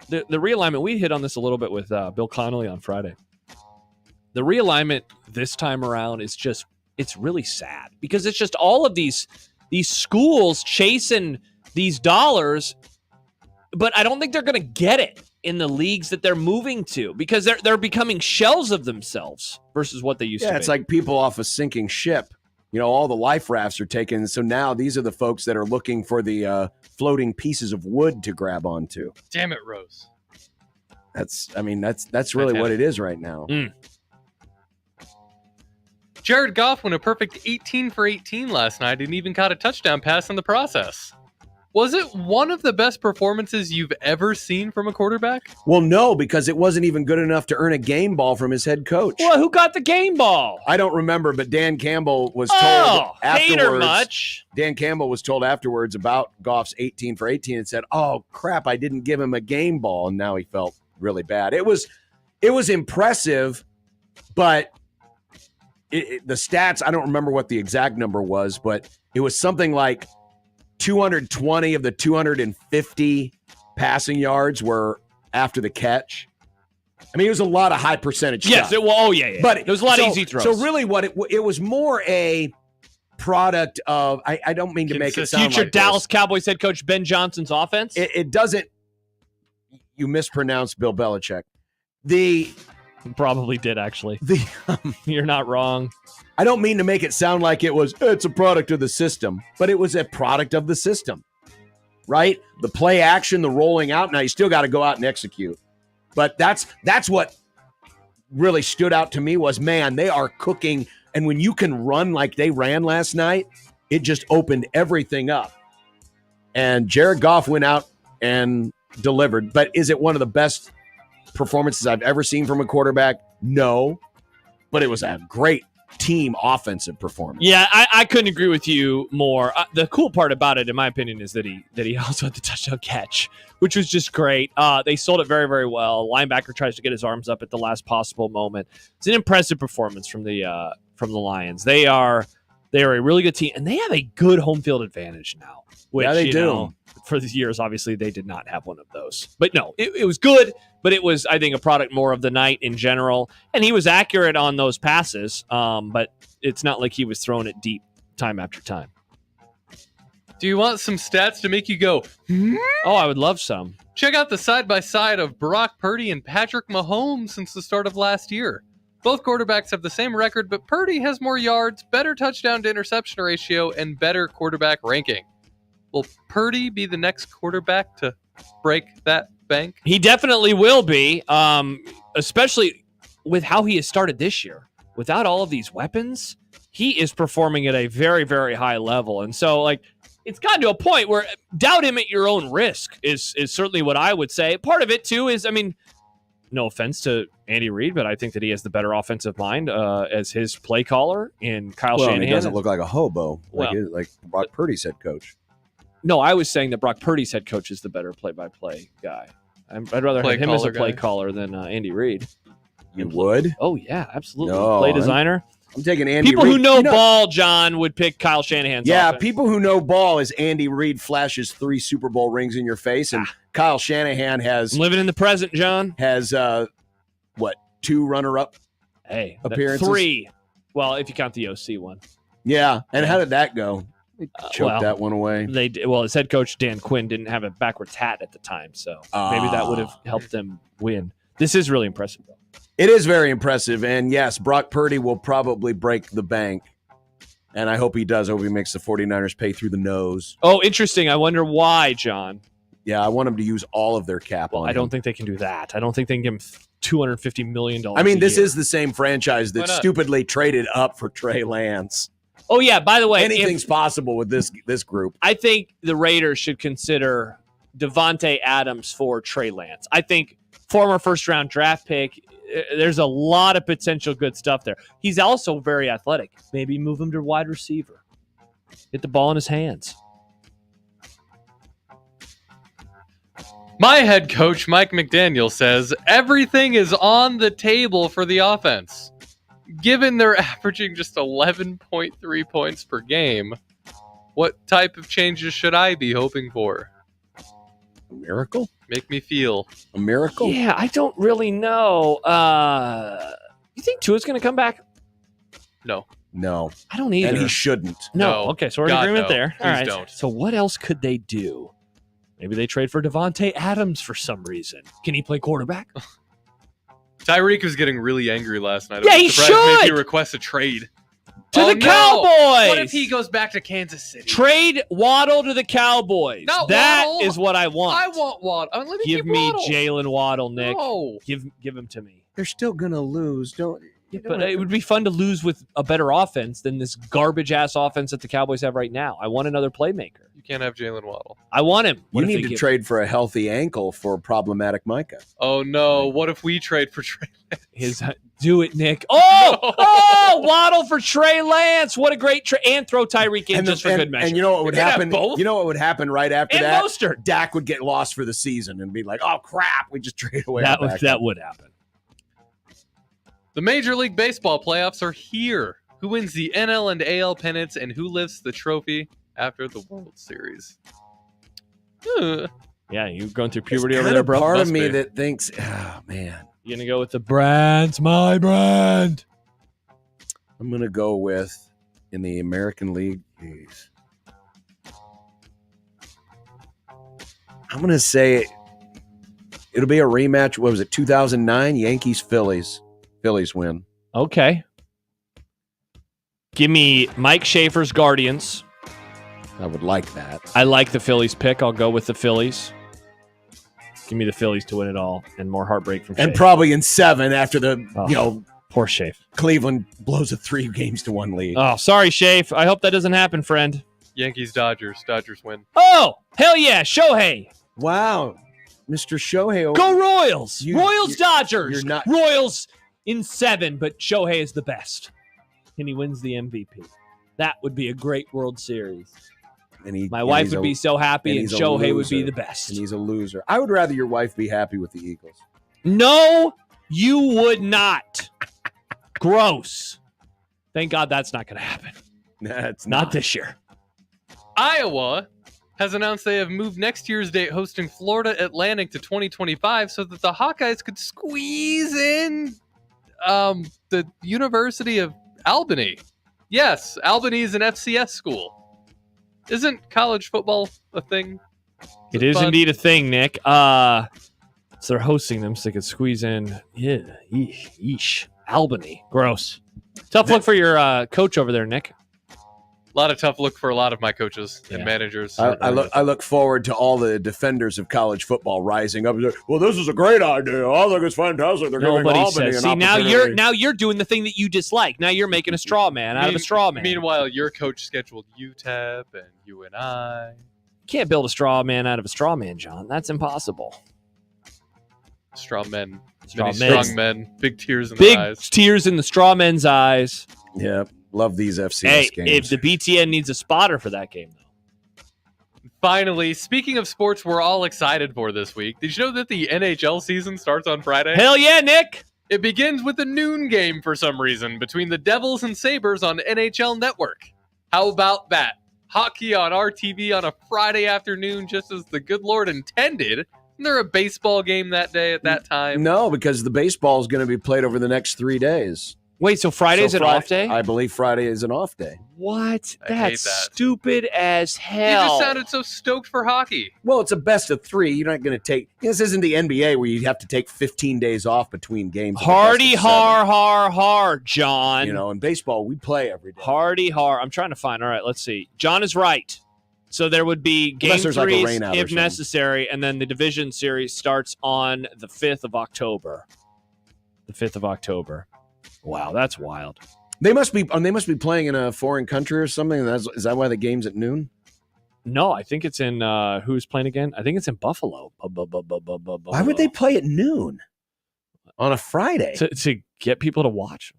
realignment, we hit on this a little bit with Bill Connolly on Friday. The realignment this time around is just, it's really sad because it's just all of these schools chasing these dollars, but I don't think they're going to get it in the leagues that they're moving to because they're becoming shells of themselves versus what they used to be. Yeah, it's like people off a sinking ship. All the life rafts are taken. So now these are the folks that are looking for the floating pieces of wood to grab onto. Damn it, Rose. That's really what it is right now. Jared Goff went a perfect 18 for 18 last night and even caught a touchdown pass in the process. Was it one of the best performances you've ever seen from a quarterback? Well, no, because it wasn't even good enough to earn a game ball from his head coach. Well, who got the game ball? I don't remember, but Dan Campbell was told afterwards. Much. Dan Campbell was told afterwards about Goff's 18 for 18 and said, "Oh crap, I didn't give him a game ball," and now he felt really bad. It was impressive, but the stats, I don't remember what the exact number was, but it was something like 220 of the 250 passing yards were after the catch. I mean, it was a lot of high percentage stuff. Yes, but it was a lot of easy throws. So really what it was more a product of, I don't mean to make it sound future like Dallas Cowboys head coach Ben Johnson's offense. It doesn't, you mispronounced Bill Belichick. The Probably did, actually. You're not wrong. I don't mean to make it sound like it's a product of the system, but it was a product of the system, right? The play action, the rolling out. Now, you still got to go out and execute. But that's what really stood out to me was, man, they are cooking. And when you can run like they ran last night, it just opened everything up. And Jared Goff went out and delivered. But is it one of the best performances I've ever seen from a quarterback? No, but it was a great team offensive performance. Yeah, I couldn't agree with you more. The cool part about it, in my opinion, is that he also had the touchdown catch, which was just great. They sold it very, very well. Linebacker tries to get his arms up at the last possible moment. It's an impressive performance from the Lions. They are a really good team, and they have a good home field advantage now. Which, yeah, they do. For the years, obviously, they did not have one of those. But no, it was good, but it was, I think, a product more of the night in general. And he was accurate on those passes, but it's not like he was throwing it deep time after time. Do you want some stats to make you go, Oh, I would love some. Check out the side-by-side of Brock Purdy and Patrick Mahomes since the start of last year. Both quarterbacks have the same record, but Purdy has more yards, better touchdown to interception ratio, and better quarterback ranking. Will Purdy be the next quarterback to break that bank? He definitely will be, especially with how he has started this year. Without all of these weapons, he is performing at a very, very high level. And so, it's gotten to a point where doubt him at your own risk is certainly what I would say. Part of it, too, is, no offense to Andy Reid, but I think that he has the better offensive mind as his play caller in Kyle Shanahan. He doesn't look like a hobo Well, like Brock Purdy's head coach. No, I was saying that Brock Purdy's head coach is the better play-by-play guy. I'd rather have him as a play caller than Andy Reid. You would? Oh, yeah, absolutely. No, play designer. I'm taking Andy People Reid. who know ball, John, would pick Kyle Shanahan's offense. People who know ball is Andy Reid flashes 3 Super Bowl rings in your face, and Kyle Shanahan has... I'm living in the present, John. Has, 2 runner-up appearances? 3. Well, if you count the OC one. Yeah, and how did that go? Choked that one away. His head coach, Dan Quinn, didn't have a backwards hat at the time, so maybe that would have helped them win. This is really impressive, though. It is very impressive, and yes, Brock Purdy will probably break the bank, and I hope he does. I hope he makes the 49ers pay through the nose. Oh, interesting. I wonder why, John. Yeah, I want them to use all of their cap on him. I don't think they can do that. I don't think they can give him $250 million this is the same franchise that stupidly traded up for Trey Lance. Oh, yeah, by the way. Anything's possible with this group. I think the Raiders should consider Devontae Adams for Trey Lance. I think former first-round draft pick, there's a lot of potential good stuff there. He's also very athletic. Maybe move him to wide receiver. Get the ball in his hands. My head coach, Mike McDaniel, says everything is on the table for the offense. Given they're averaging just 11.3 points per game, what type of changes should I be hoping for? A miracle? Make me feel. A miracle? Yeah, I don't really know. You think Tua's going to come back? No. I don't either. And he shouldn't. No. Okay, so we're in agreement there. Please All right. don't. So what else could they do? Maybe they trade for Devontae Adams for some reason. Can he play quarterback? Tyreek was getting really angry last night. Yeah, he should. Maybe request a trade to the Cowboys. What if he goes back to Kansas City? Trade Waddle to the Cowboys. That Waddle. is what I want. I want Waddle. Let me give me Waddle. Jalen Waddle, Nick. No. Give him to me. They're still gonna lose. But it would be fun to lose with a better offense than this garbage-ass offense that the Cowboys have right now. I want another playmaker. You can't have Jalen Waddle. I want him. You need to trade for a healthy ankle for problematic Micah. Oh, no. What if we trade for Trey Lance? Do it, Nick. Oh, Waddle for Trey Lance. What a great trade. And throw Tyreek in just for good measure. And you know what would happen? Both? You know what would happen right after and that? Mostert. Dak would get lost for the season and be like, oh, crap, we just traded away. That would happen. The Major League Baseball playoffs are here. Who wins the NL and AL pennants and who lifts the trophy after the World Series? Yeah, you're going through puberty over there, bro. Part of me that thinks, oh, man. You're going to go with the brand's my brand. I'm going to go with, in the American League, I'm going to say It'll be a rematch. What was it? 2009 Yankees Phillies. Phillies win. Okay. Give me Mike Schaefer's Guardians. I would like that. I like the Phillies pick. I'll go with the Phillies. Give me the Phillies to win it all and more heartbreak from And Schaefer. probably in 7 after the poor Schaefer. Cleveland blows a 3-1 lead. Oh, sorry, Schaefer. I hope that doesn't happen, friend. Yankees, Dodgers. Dodgers win. Oh, hell yeah. Shohei. Wow. Mr. Shohei. Go Royals. You're Dodgers. not- Royals in 7, but Shohei is the best. And he wins the MVP. That would be a great World Series. My wife would be so happy, and Shohei would be the best. And he's a loser. I would rather your wife be happy with the Eagles. No, you would not. Gross. Thank God that's not going to happen. That's Not this year. Iowa has announced they have moved next year's date hosting Florida Atlantic to 2025 so that the Hawkeyes could squeeze in the University of Albany. Yes, Albany is an FCS school. Isn't college football a thing? It is fun? indeed a thing, Nick. So they're hosting them so they could squeeze in. Yeah, yeesh. Albany. Gross. Tough look for your coach over there, Nick. A lot of tough look for a lot of my coaches and managers. I look forward to all the defenders of college football rising up. Well, this is a great idea. I think it's fantastic. They're giving Albany an See, opportunity. now you're doing the thing that you dislike. Now you're making a straw man out of a straw man. Meanwhile, your coach scheduled UTEP and UNI. You can't build a straw man out of a straw man, John. That's impossible. Strong men. Strong Strong men. Big tears in their eyes. Big tears in the straw men's eyes. Yeah, love these FCS Hey, games. if the BTN needs a spotter for that game, though. Finally, speaking of sports we're all excited for this week, did you know that the NHL season starts on Friday? Hell yeah, Nick! It begins with a noon game for some reason between the Devils and Sabres on NHL Network. How about that? Hockey on RTV on a Friday afternoon, just as the good Lord intended. Isn't there a baseball game that day at that time? No, because the baseball is going to be played over the next 3 days. Wait, so Friday's an off day? I believe Friday is an off day. What? I hate That's that. stupid as You hell. just sounded so stoked for hockey. Well, it's a best of 3. You're not going to take. This isn't the NBA where you have to take 15 days off between games. Hardy har, John. You know, in baseball, we play every day. Hardy har. I'm trying to find. All right, let's see. John is right. So there would be game Unless there's like a threes rainout or if something. necessary, and then the division series starts on the 5th of October. The 5th of October. Wow, that's wild. They must be playing in a foreign country or something. Is that why the game's at noon? No, I think it's in who's playing again? I think it's in Buffalo. Why would they play at noon on a Friday? To get people to watch?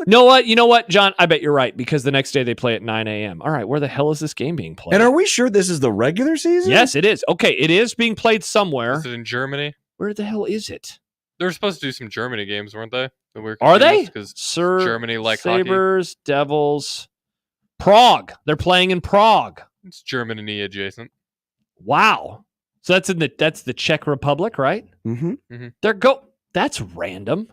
You know what, John? I bet you're right, because the next day they play at 9 a.m. All right, where the hell is this game being played? And are we sure this is the regular season? Yes, it is. Okay, it is being played somewhere. Is it in Germany? Where the hell is it? They were supposed to do some Germany games, weren't they? Are they? Because Sir, Germany like hockey. Sabres, Devils, Prague. They're playing in Prague. It's Germany adjacent. Wow. So that's the Czech Republic, right? Mm-hmm. That's random.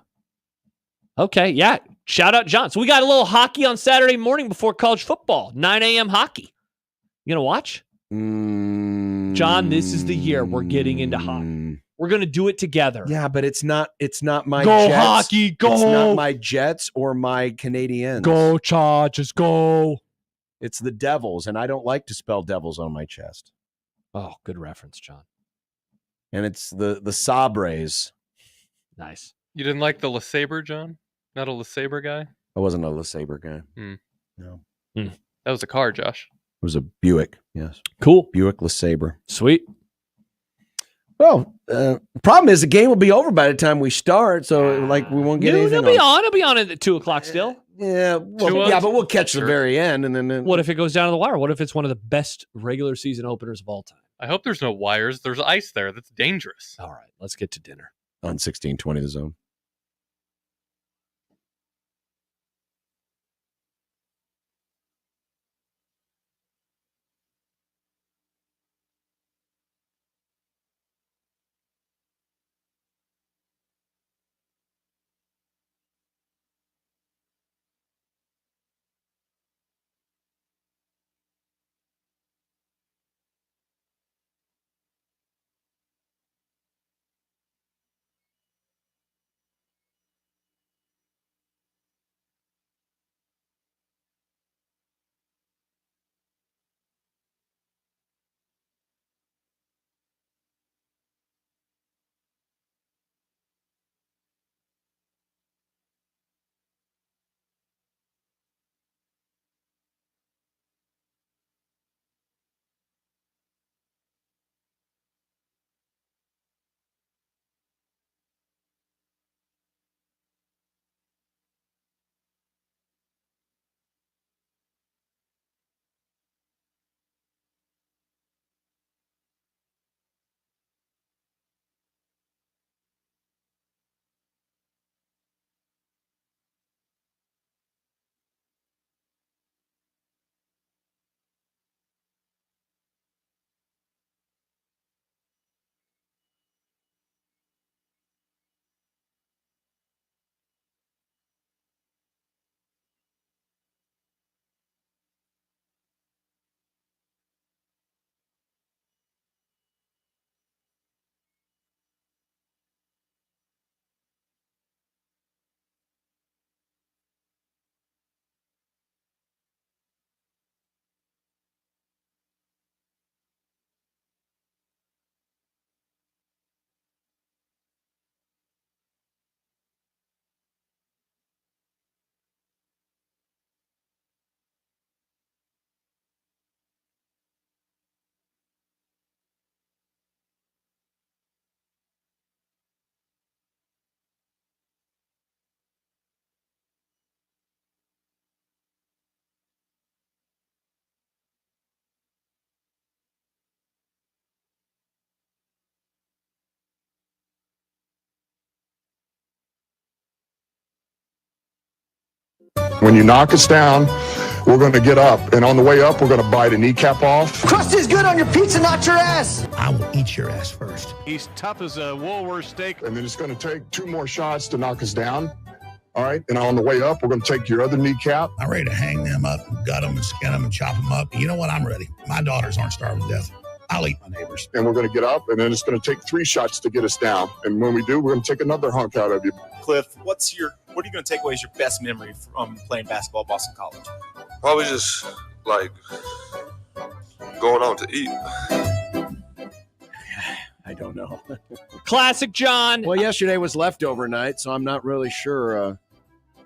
Okay, yeah. Shout out, John. So we got a little hockey on Saturday morning before college football. 9 a.m. hockey. You gonna watch? John, this is the year we're getting into hockey. We're gonna do it together. Yeah, but it's not my Go Jets. hockey, go! It's not my Jets or my Canadiens. Go Chargers, go! It's the Devils, and I don't like to spell Devils on my chest. Oh, good reference, John. And it's the Sabres. Nice. You didn't like the LeSabre, John? Not a LeSabre guy? I wasn't a LeSabre guy. No. That was a car, Josh. It was a Buick, yes. Cool. Buick LeSabre. Sweet. Well, the problem is the game will be over by the time we start, so we won't get anything. It'll be on at 2:00 still. Yeah, but we'll catch the very end, and then What if it goes down to the wire? What if it's one of the best regular season openers of all time? I hope there's no wires. There's ice there. That's dangerous. All right, let's get to dinner. on 1620 The Zone. When you knock us down, we're going to get up. And on the way up, we're going to bite a kneecap off. Crust is good on your pizza, not your ass. I will eat your ass first. He's tough as a Woolworth steak. And then it's going to take 2 more shots to knock us down. All right. And on the way up, we're going to take your other kneecap. I'm ready to hang them up, gut them, and skin them, and chop them up. You know what? I'm ready. My daughters aren't starving to death. I'll eat my neighbors. And we're going to get up, and then it's going to take 3 shots to get us down. And when we do, we're going to take another hunk out of you. Cliff, what are you going to take away as your best memory from playing basketball at Boston College? Probably just, like, going out to eat. I don't know. Classic John. Well, yesterday was leftover night, so I'm not really sure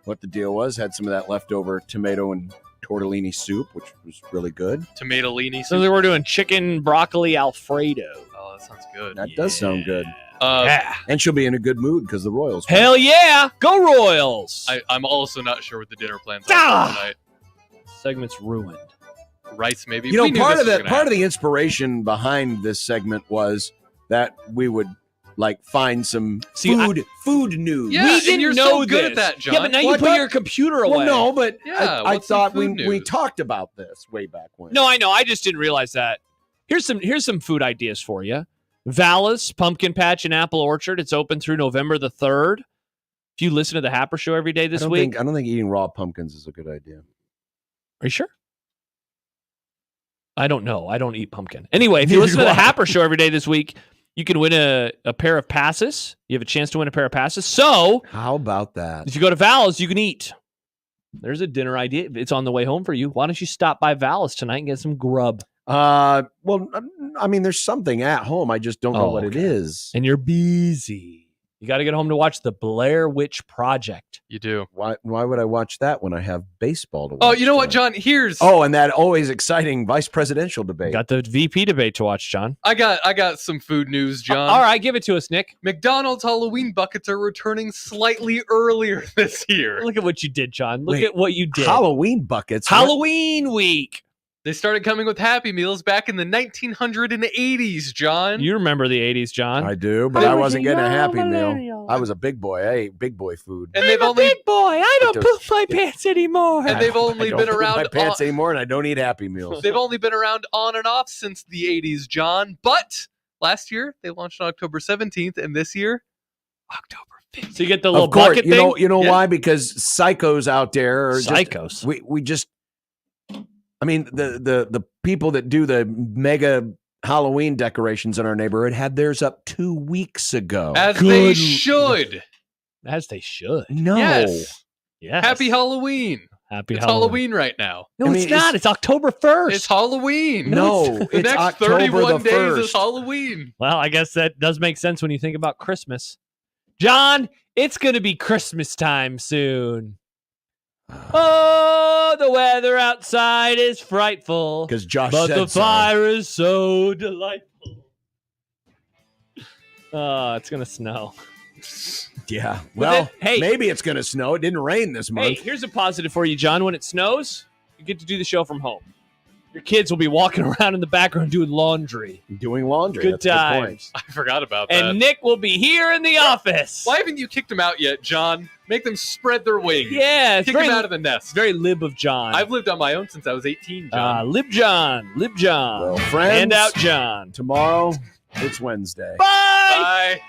what the deal was. Had some of that leftover tomato and tortellini soup, which was really good. Tomatolini soup. So we're doing chicken broccoli Alfredo. Oh, that sounds good. That does sound good. Yeah. And she'll be in a good mood because the Royals. Hell yeah. Go Royals. I'm also not sure what the dinner plans are for tonight. Segment's ruined. Rice, maybe. You know, part of the inspiration behind this segment was that we would find some food news. Yeah, we didn't you're know so good at that, John. Yeah, but now you put your computer away. Well, no, but Yeah, I what's some thought food we news? talked about this way back when. No, I know. I just didn't realize that. Here's some food ideas for you. Vallis Pumpkin Patch and Apple Orchard. It's open through November the 3rd. If you listen to the Happer Show every day this week. I don't think eating raw pumpkins is a good idea. Are you sure? I don't know. I don't eat pumpkin. Anyway, if you listen to the Happer Show every day this week, you can win a pair of passes. You have a chance to win a pair of passes. So how about that? If you go to Val's, you can eat. There's a dinner idea. It's on the way home for you. Why don't you stop by Val's tonight and get some grub? Well, I mean, there's something at home. I just don't know what it is. And you're busy. You got to get home to watch the Blair Witch Project. You do. Why would I watch that when I have baseball to watch? Oh, you know what, John? Here's and that always exciting vice presidential debate. Got the VP debate to watch, John. I got some food news, John. All right, give it to us, Nick. McDonald's Halloween buckets are returning slightly earlier this year. Look at what you did, John. Look Wait, at what you did. Halloween buckets. Halloween week. They started coming with Happy Meals back in the 1980s, John. You remember the 80s, John? I do, but I wasn't getting a Happy Meal. I was a big boy. I ate big boy food. And they've only big boy. I don't poop my pants anymore. And they've only been around my pants anymore, and I don't eat Happy Meals. They've only been around on and off since the 80s, John. But last year they launched on October 17th, and this year, October 15th. So you get the little bucket thing. You know why? Because psychos out there are psychos. We just. I mean, the people that do the mega Halloween decorations in our neighborhood had theirs up 2 weeks ago. As they should. As they should. No. Yes. Yes. Happy Halloween. Happy It's Halloween. right now. No, it's not. It's October 1st. It's Halloween. No, the it's next October 31 the days 1st. is Halloween. Well, I guess that does make sense when you think about Christmas. John, it's going to be Christmas time soon. Oh, the weather outside is frightful. Because Josh but said the fire is so delightful. Oh, it's going to snow. Yeah. But Well, then, hey, maybe it's going to snow. It didn't rain this month. Hey, here's a positive for you, John. When it snows, you get to do the show from home. Your kids will be walking around in the background doing laundry. Doing laundry. Good That's a good point. times. I forgot about that. And Nick will be here in the office. Why haven't you kicked them out yet, John? Make them spread their wings. Yeah, it's Kick them out of the nest. It's very lib of John. I've lived on my own since I was 18, John. Lib John. Well, friends, Hand out John. Tomorrow, it's Wednesday. Bye. Bye.